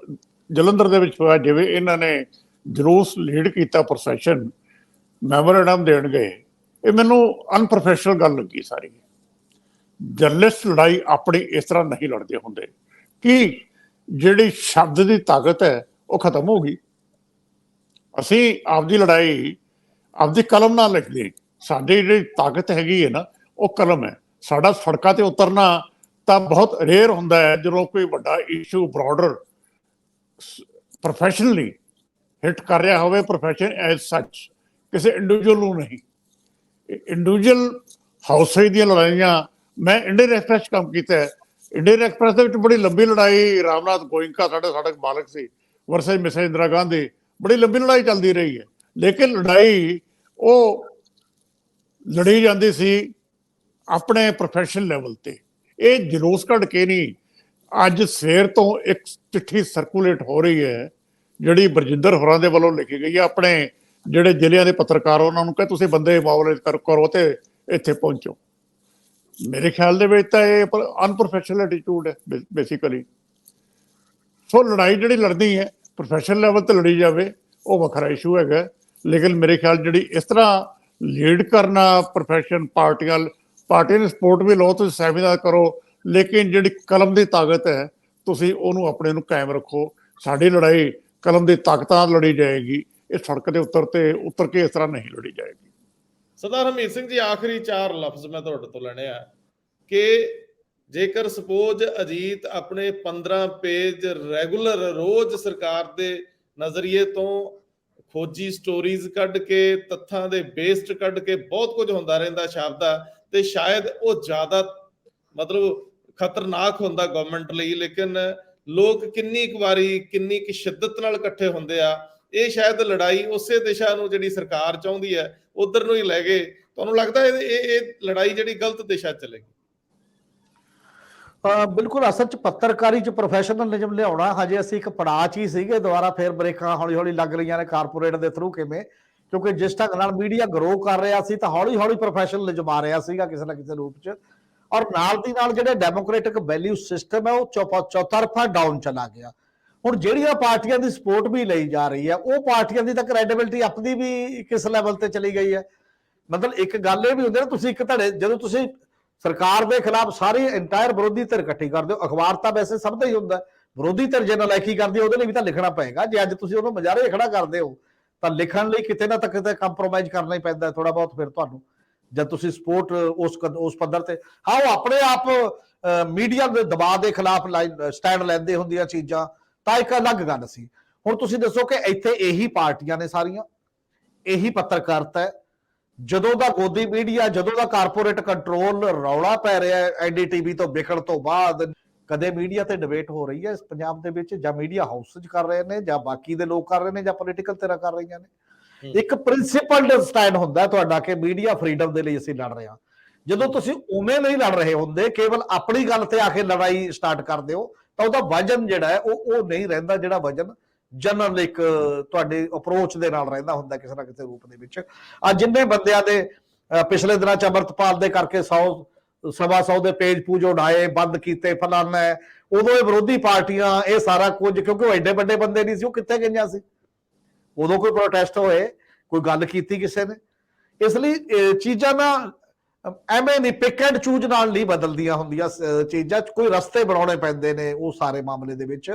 Speaker 2: ਜਲੰਧਰ ਦੇ ਵਿੱਚ ਹੋਇਆ, ਜਿਵੇਂ ਇਹਨਾਂ ਨੇ ਜਲੂਸ ਲੀਡ ਕੀਤਾ, ਪ੍ਰੋਸੈਸ਼ਨ ਮੈਮੋਰੈਂਡਮ ਦੇਣ ਗਏ, ਇਹ ਮੈਨੂੰ ਅਨਪ੍ਰੋਫੈਸ਼ਨਲ ਗੱਲ ਲੱਗੀ ਸਾਰੀ। ਜਰਨਲਿਸਟ ਲੜਾਈ ਆਪਣੀ ਇਸ ਤਰ੍ਹਾਂ ਨਹੀਂ ਲੜਦੇ ਹੁੰਦੇ ਕਿ ਜਿਹੜੀ ਸ਼ਬਦ ਦੀ ਤਾਕਤ ਹੈ ਉਹ ਖਤਮ ਹੋ ਗਈ। ਅਸੀਂ ਆਪਦੀ ਲੜਾਈ ਆਪਦੀ ਕਲਮ ਨਾਲ ਲਿਖਦੇ। ਸਾਡੀ ਜਿਹੜੀ ਤਾਕਤ ਹੈਗੀ ਹੈ ਨਾ, ਉਹ ਕਲਮ ਹੈ। ਸਾਡਾ ਸੜਕਾਂ ਤੇ ਉਤਰਨਾ ਤਾਂ ਬਹੁਤ ਰੇਅਰ ਹੁੰਦਾ ਹੈ ਜਦੋਂ ਕੋਈ ਵੱਡਾ ਇਸ਼ੂ ਬ੍ਰੌਡਰ ਪ੍ਰੋਫੈਸ਼ਨਲੀ ਹਿੱਟ ਕਰ ਰਿਹਾ ਹੋਵੇ, ਪ੍ਰੋਫੈਸ਼ਨ ਐਜ਼ ਸੱਚ, ਕਿਸੇ ਇੰਡੀਵਿਜੂਅਲ ਨੂੰ ਨਹੀਂ। ਇੰਡੀਵਿਜੂਅਲ ਹਾਊਸਵਾਈਫ ਦੀਆਂ ਲੜਾਈਆਂ, ਮੈਂ ਇੰਡੀਅਨ ਐਕਸਪ੍ਰੈਸ 'ਚ ਕੰਮ ਕੀਤਾ ਹੈ। ਇੰਡੀਅਨ ਐਕਸਪ੍ਰੈਸ ਦੇ ਵਿੱਚ ਬੜੀ ਲੰਬੀ ਲੜਾਈ, ਰਾਮਨਾਥ ਗੋਇੰਕਾ ਸਾਡੇ ਮਾਲਕ ਸੀ ਵਰਸੇਜ ਮਿਸੇਸ ਇੰਦਰਾ ਗਾਂਧੀ, ਬੜੀ ਲੰਬੀ ਲੜਾਈ ਚੱਲਦੀ ਰਹੀ ਹੈ। ਲੇਕਿਨ ਲੜਾਈ ਉਹ ਲੜੀ ਜਾਂਦੀ ਸੀ ਆਪਣੇ ਪ੍ਰੋਫੈਸ਼ਨਲ ਲੈਵਲ ਤੇ। ਇਹ ਜਲੂਸ ਕੱਢ ਕੇ ਨਹੀਂ। ਅੱਜ ਸਵੇਰ ਤੋਂ ਇੱਕ ਚਿੱਠੀ ਸਰਕੂਲੇਟ ਹੋ ਰਹੀ ਹੈ ਜਿਹੜੀ ਬਰਜਿੰਦਰ ਹੋਰਾਂ ਦੇ ਵੱਲੋਂ ਲਿਖੀ ਗਈ ਹੈ। ਆਪਣੇ ਜਿਹੜੇ ਜ਼ਿਲ੍ਹਿਆਂ ਦੇ ਪੱਤਰਕਾਰ, ਉਹਨਾਂ ਨੂੰ ਕਹੇ ਤੁਸੀਂ ਬੰਦੇ ਮੋਬਿਲਾਈਜ਼ ਕਰੋ ਤੇ ਇੱਥੇ ਪਹੁੰਚੋ। ਮੇਰੇ ਖਿਆਲ ਦੇ ਵਿੱਚ ਤਾਂ ਇਹ ਅਨਪ੍ਰੋਫੈਸ਼ਨਲ ਐਟੀਟਿਊਡ ਹੈ ਬੇਸਿਕਲੀ। ਸੋ ਲੜਾਈ ਜਿਹੜੀ ਲੜਨੀ ਹੈ ਪ੍ਰੋਫੈਸ਼ਨਲ ਲੈਵਲ ਤੇ ਲੜੀ ਜਾਵੇ, ਉਹ ਵੱਖਰਾ ਇਸ਼ੂ ਹੈਗਾ। ਲੇਕਿਨ ਮੇਰੇ ਖਿਆਲ ਜਿਹੜੀ ਇਸ ਤਰ੍ਹਾਂ ਲੀਡ ਕਰਨਾ ਪ੍ਰੋਫੈਸ਼ਨ, ਪਾਰਟੀਆਂ ਨੂੰ ਸਪੋਰਟ ਵੀ ਲਓ, ਤੁਸੀਂ ਸੈਮੀਨਾਰ ਕਰੋ, ਲੇਕਿਨ ਜਿਹੜੀ ਕਲਮ ਦੀ ਤਾਕਤ ਹੈ ਤੁਸੀਂ ਉਹਨੂੰ ਆਪਣੇ ਨੂੰ ਕਾਇਮ ਰੱਖੋ। ਸਾਡੀ ਲੜਾਈ ਕਲਮ ਦੀ ਤਾਕਤ ਨਾਲ ਲੜੀ ਜਾਏਗੀ, ਇਹ ਸੜਕ ਦੇ ਉੱਤਰ ਕੇ ਇਸ ਤਰ੍ਹਾਂ ਨਹੀਂ ਲੜੀ ਜਾਏਗੀ।
Speaker 1: ਸਰਦਾਰ ਹਰਮੀਤ ਸਿੰਘ ਜੀ, ਆਖਰੀ 4 ਲਫ਼ਜ਼ ਮੈਂ ਤੁਹਾਡੇ ਤੋਂ ਲੈਣੇ ਆ ਕਿ ਜੇਕਰ ਸਪੋਜ਼ ਅਜੀਤ ਆਪਣੇ 15 ਪੇਜ ਰੈਗੂਲਰ ਰੋਜ਼ ਸਰਕਾਰ ਦੇ ਨਜ਼ਰੀਏ ਤੋਂ ਖੋਜੀ ਸਟੋਰੀਜ਼ ਕੱਢ ਕੇ, ਤੱਥਾਂ ਦੇ ਬੇਸਡ ਕੱਢ ਕੇ ਬਹੁਤ ਕੁਝ ਹੁੰਦਾ ਰਹਿੰਦਾ ਛਾਪਦਾ, ਤੇ ਸ਼ਾਇਦ ਉਹ ਜ਼ਿਆਦਾ ਮਤਲਬ ਖਤਰਨਾਕ ਹੁੰਦਾ ਗਵਰਨਮੈਂਟ ਲਈ। ਲੇਕਿਨ ਲੋਕ ਕਿੰਨੀ ਕੁ ਵਾਰੀ, ਕਿੰਨੀ ਕੁ ਸ਼ਿੱਦਤ ਨਾਲ ਇਕੱਠੇ ਹੁੰਦੇ ਆ, ਇਹ ਸ਼ਾਇਦ ਲੜਾਈ ਉਸੇ ਦਿਸ਼ਾ ਨੂੰ ਜਿਹੜੀ ਸਰਕਾਰ ਚਾਹੁੰਦੀ ਹੈ ਉਧਰ ਨੂੰ ਹੀ ਲੈ ਗਏ। ਤੁਹਾਨੂੰ ਲੱਗਦਾ ਇਹ ਲੜਾਈ ਜਿਹੜੀ ਗਲਤ ਦਿਸ਼ਾ ਚਲੇਗੀ?
Speaker 3: ਬਿਲਕੁਲ। ਅਸਲ 'ਚ ਪੱਤਰਕਾਰੀ 'ਚ ਪ੍ਰੋਫੈਸ਼ਨਲਿਜ਼ਮ ਲਿਆਉਣਾ ਹਜੇ ਅਸੀਂ ਇੱਕ ਪੜਾਅ 'ਚ ਹੀ ਸੀਗੇ। ਦੁਬਾਰਾ ਫਿਰ ਬ੍ਰੇਕਾਂ ਹੌਲੀ ਹੌਲੀ ਲੱਗ ਰਹੀਆਂ ਨੇ ਕਾਰਪੋਰੇਟ ਦੇ ਥਰੂ। ਕਿਵੇਂ? ਕਿਉਂਕਿ ਜਿਸ ਢੰਗ ਨਾਲ ਮੀਡੀਆ ਗਰੋ ਕਰ ਰਿਹਾ ਸੀ ਤਾਂ ਹੌਲੀ ਹੌਲੀ ਪ੍ਰੋਫੈਸ਼ਨਲਿਜ਼ਮ ਆ ਰਿਹਾ ਸੀਗਾ ਕਿਸੇ ਨਾ ਕਿਸੇ ਰੂਪ 'ਚ। ਔਰ ਨਾਲ ਦੀ ਨਾਲ ਜਿਹੜੇ ਡੈਮੋਕ੍ਰੈਟਿਕ ਵੈਲਿਊ ਸਿਸਟਮ ਹੈ ਉਹ ਚੌਤਰਫਾ ਡਾਊਨ ਚਲਾ ਗਿਆ। ਹੁਣ ਜਿਹੜੀਆਂ ਪਾਰਟੀਆਂ ਦੀ ਸਪੋਰਟ ਵੀ ਲਈ ਜਾ ਰਹੀ ਹੈ, ਉਹ ਪਾਰਟੀਆਂ ਦੀ ਤਾਂ ਕ੍ਰੈਡੀਬਿਲਿਟੀ ਆਪਣੀ ਵੀ ਕਿਸ ਲੈਵਲ ਤੇ ਚਲੀ ਗਈ ਹੈ। ਮਤਲਬ ਇੱਕ ਗੱਲ ਇਹ ਵੀ ਹੁੰਦੀ ਨਾ, ਤੁਸੀਂ ਇੱਕ ਧੜੇ ਜਦੋਂ ਤੁਸੀਂ ਸਰਕਾਰ ਦੇ ਖਿਲਾਫ ਸਾਰੀ ਇੰਟਾਇਰ ਵਿਰੋਧੀ ਧਿਰ ਇਕੱਠੀ ਕਰਦੇ ਹੋ, ਅਖਬਾਰ ਤਾਂ ਵੈਸੇ ਸਭ ਦਾ ਹੀ ਹੁੰਦਾ, ਵਿਰੋਧੀ ਧਿਰ ਜੇ ਨਾਲਾਇਕੀ ਕਰਦੀ ਉਹਦੇ ਲਈ ਵੀ ਤਾਂ ਲਿਖਣਾ ਪਏਗਾ। ਜੇ ਅੱਜ ਤੁਸੀਂ ਉਹਨੂੰ ਮਜ਼ਾਰੇ ਖੜਾ ਕਰਦੇ ਹੋ ਤਾਂ ਲਿਖਣ ਲਈ ਕਿਤੇ ਨਾ ਕਿਤੇ ਕੰਪਰੋਮਾਈਜ਼ ਕਰਨਾ ਹੀ ਪੈਂਦਾ ਥੋੜਾ ਬਹੁਤ। ਫਿਰ ਤੁਹਾਨੂੰ ਜਦ ਤੁਸੀਂ ਸਪੋਰਟ ਉਸ ਪੱਧਰ ਤੇ, ਹਾਂ, ਉਹ ਆਪਣੇ ਆਪ ਮੀਡੀਆ ਦੇ ਦਬਾਅ ਦੇ ਖਿਲਾਫ ਸਟੈਂਡ ਲੈਂਦੇ ਹੁੰਦੀਆਂ ਚੀਜ਼ਾਂ ਤਾਂ ਇੱਕ ਅਲੱਗ ਗੱਲ ਸੀ। ਹੁਣ ਤੁਸੀਂ ਦੱਸੋ ਕਿ ਇੱਥੇ ਇਹੀ ਪਾਰਟੀਆਂ ਨੇ ਸਾਰੀਆਂ, ਇਹੀ ਪੱਤਰਕਾਰਤਾ ਹੈ। ਜਦੋਂ ਦਾ ਗੋਦੀ ਮੀਡੀਆ, ਜਦੋਂ ਦਾ ਕਾਰਪੋਰੇਟ ਕੰਟਰੋਲ ਰੌਲਾ ਪੈ ਰਿਹਾ ਐਨਡੀਟੀਵੀ ਤੋਂ ਵਿਕਣ ਤੋਂ ਬਾਅਦ, ਕਦੇ ਮੀਡੀਆ ਤੇ ਡਿਬੇਟ ਹੋ ਰਹੀ ਹੈ ਇਸ ਪੰਜਾਬ ਦੇ ਵਿੱਚ? ਜਾਂ ਮੀਡੀਆ ਹਾਊਸ 'ਚ ਕਰ ਰਹੇ ਨੇ, ਜਾਂ ਬਾਕੀ ਦੇ ਲੋਕ ਕਰ ਰਹੇ ਨੇ, ਜਾਂ ਪੋਲੀਟੀਕਲ ਧਿਰਾਂ ਕਰ ਰਹੀਆਂ ਨੇ? ਇੱਕ ਪ੍ਰਿੰਸੀਪਲਡ ਸਟੈਂਡ ਹੁੰਦਾ ਤੁਹਾਡਾ ਕਿ ਮੀਡੀਆ ਫਰੀਡਮ ਦੇ ਲਈ ਅਸੀਂ ਲੜ ਰਹੇ ਹਾਂ। ਜਦੋਂ ਤੁਸੀਂ ਉਵੇਂ ਨਹੀਂ ਲੜ ਰਹੇ ਹੁੰਦੇ, ਕੇਵਲ ਆਪਣੀ ਗੱਲ ਤੇ ਆ ਕੇ ਲੜਾਈ ਸਟਾਰਟ ਕਰਦੇ ਹੋ, ਤਾਂ ਉਹਦਾ ਵਜਨ ਜਿਹੜਾ ਹੈ ਉਹ ਨਹੀਂ ਰਹਿੰਦਾ, ਜਿਹੜਾ ਵਜਨ ਜਨਰਲ ਇੱਕ ਤੁਹਾਡੇ ਅਪਰੋਚ ਦੇ ਨਾਲ ਰਹਿੰਦਾ ਹੁੰਦਾ ਕਿਸੇ ਨਾ ਕਿਸੇ ਰੂਪ ਦੇ ਵਿੱਚ। ਆ ਜਿੰਨੇ ਬੰਦਿਆਂ ਦੇ ਪਿਛਲੇ ਦਿਨਾਂ 'ਚ ਅੰਮ੍ਰਿਤਪਾਲ ਦੇ ਕਰਕੇ 100 ਦੇ ਪੇਜ ਪੂਜ ਉਡਾਏ, ਬੰਦ ਕੀਤੇ, ਫਲਾਨਾ ਹੈ, ਉਦੋਂ ਇਹ ਵਿਰੋਧੀ ਪਾਰਟੀਆਂ ਇਹ ਸਾਰਾ ਕੁਝ, ਕਿਉਂਕਿ ਉਹ ਐਡੇ ਵੱਡੇ ਬੰਦੇ ਨਹੀਂ ਸੀ, ਉਹ ਕਿੱਥੇ ਗਈਆਂ ਸੀ? ਉਦੋਂ ਕੋਈ ਪ੍ਰੋਟੈਸਟ ਹੋਏ, ਕੋਈ ਗੱਲ ਕੀਤੀ ਕਿਸੇ ਨੇ? ਇਸ ਲਈ ਚੀਜ਼ਾਂ ਨਾ ਐਵੇਂ ਨਹੀਂ ਪਿਕ ਐਂਡ ਚੂਜ਼ ਨਾਲ ਨਹੀਂ ਬਦਲਦੀਆਂ ਹੁੰਦੀਆਂ ਚੀਜ਼ਾਂ, ਕੋਈ ਰਸਤੇ ਬਣਾਉਣੇ ਪੈਂਦੇ ਨੇ ਉਹ ਸਾਰੇ ਮਾਮਲੇ ਦੇ ਵਿੱਚ।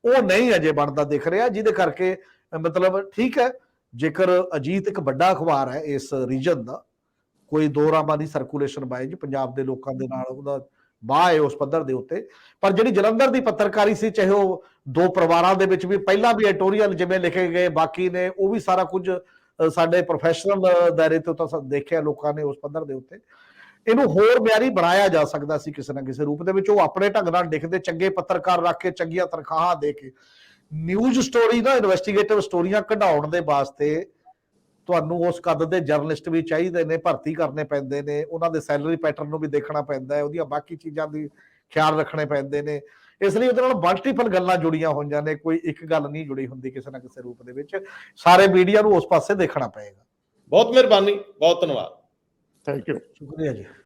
Speaker 3: ਉਹ ਨਹੀਂ ਅਜੇ ਬਣਦਾ ਦਿਖ ਰਿਹਾ, ਜਿਹਦੇ ਕਰਕੇ ਮਤਲਬ ਠੀਕ ਹੈ, ਜੇਕਰ ਅਜੀਤ ਇੱਕ ਵੱਡਾ ਅਖਬਾਰ ਹੈ ਇਸ ਰੀਜਨ ਦਾ, ਕੋਈ ਦੋਰਾਮਾ ਦੀ ਸਰਕੂਲੇਸ਼ਨ ਬਾਏ ਜੀ ਪੰਜਾਬ ਦੇ ਲੋਕਾਂ ਦੇ ਨਾਲ ਉਹਦਾ ਵਾਹ ਹੈ ਉਸ ਪੱਧਰ ਦੇ ਉੱਤੇ। ਪਰ ਜਿਹੜੀ ਜਲੰਧਰ ਦੀ ਪੱਤਰਕਾਰੀ ਸੀ, ਚਾਹੇ ਉਹ ਦੋ ਪਰਿਵਾਰਾਂ ਦੇ ਵਿੱਚ ਵੀ ਪਹਿਲਾਂ ਵੀ ਐਡੀਟੋਰੀਅਲ ਜਿਵੇਂ ਲਿਖੇ ਗਏ ਬਾਕੀ ਨੇ, ਉਹ ਵੀ ਸਾਰਾ ਕੁਝ ਸਾਡੇ ਪ੍ਰੋਫੈਸ਼ਨਲ ਦਾਇਰੇ ਤੋਂ ਤਾਂ ਦੇਖਿਆ ਲੋਕਾਂ ਨੇ ਉਸ ਪੱਧਰ ਦੇ ਉੱਤੇ। ਇਹਨੂੰ ਹੋਰ ਮਿਆਰੀ ਬਣਾਇਆ ਜਾ ਸਕਦਾ ਸੀ ਕਿਸੇ ਨਾ ਕਿਸੇ ਰੂਪ ਦੇ ਵਿੱਚ। ਉਹ ਆਪਣੇ ਢੰਗ ਨਾਲ ਲਿਖਦੇ, ਚੰਗੇ ਪੱਤਰਕਾਰ ਰੱਖ ਕੇ, ਚੰਗੀਆਂ ਤਨਖਾਹਾਂ ਦੇ ਕੇ। ਨਿਊਜ਼ ਸਟੋਰੀ ਨਾ, ਇਨਵੈਸਟੀਗੇਟਿਵ ਸਟੋਰੀਆਂ ਕਢਾਉਣ ਦੇ ਵਾਸਤੇ ਤੁਹਾਨੂੰ ਉਸ ਕੱਦ ਦੇ ਜਰਨਲਿਸਟ ਵੀ ਚਾਹੀਦੇ ਨੇ, ਭਰਤੀ ਕਰਨੇ ਪੈਂਦੇ ਨੇ, ਉਹਨਾਂ ਦੇ ਸੈਲਰੀ ਪੈਟਰਨ ਨੂੰ ਵੀ ਦੇਖਣਾ ਪੈਂਦਾ ਹੈ, ਉਹਦੀਆਂ ਬਾਕੀ ਚੀਜ਼ਾਂ ਦੀ ਖਿਆਲ ਰੱਖਣੇ ਪੈਂਦੇ ਨੇ। ਇਸ ਲਈ ਉਹਦੇ ਨਾਲ ਮਲਟੀਪਲ ਗੱਲਾਂ ਜੁੜੀਆਂ ਹੋਈਆਂ ਨੇ, ਕੋਈ ਇੱਕ ਗੱਲ ਨਹੀਂ ਜੁੜੀ ਹੁੰਦੀ ਕਿਸੇ ਨਾ ਕਿਸੇ ਰੂਪ ਦੇ ਵਿੱਚ। ਸਾਰੇ ਮੀਡੀਆ ਨੂੰ ਉਸ ਪਾਸੇ ਦੇਖਣਾ ਪਏਗਾ।
Speaker 1: ਬਹੁਤ ਮਿਹਰਬਾਨੀ, ਬਹੁਤ ਧੰਨਵਾਦ।
Speaker 2: Thank you.
Speaker 3: ਸ਼ੁਕਰੀਆ ਜੀ।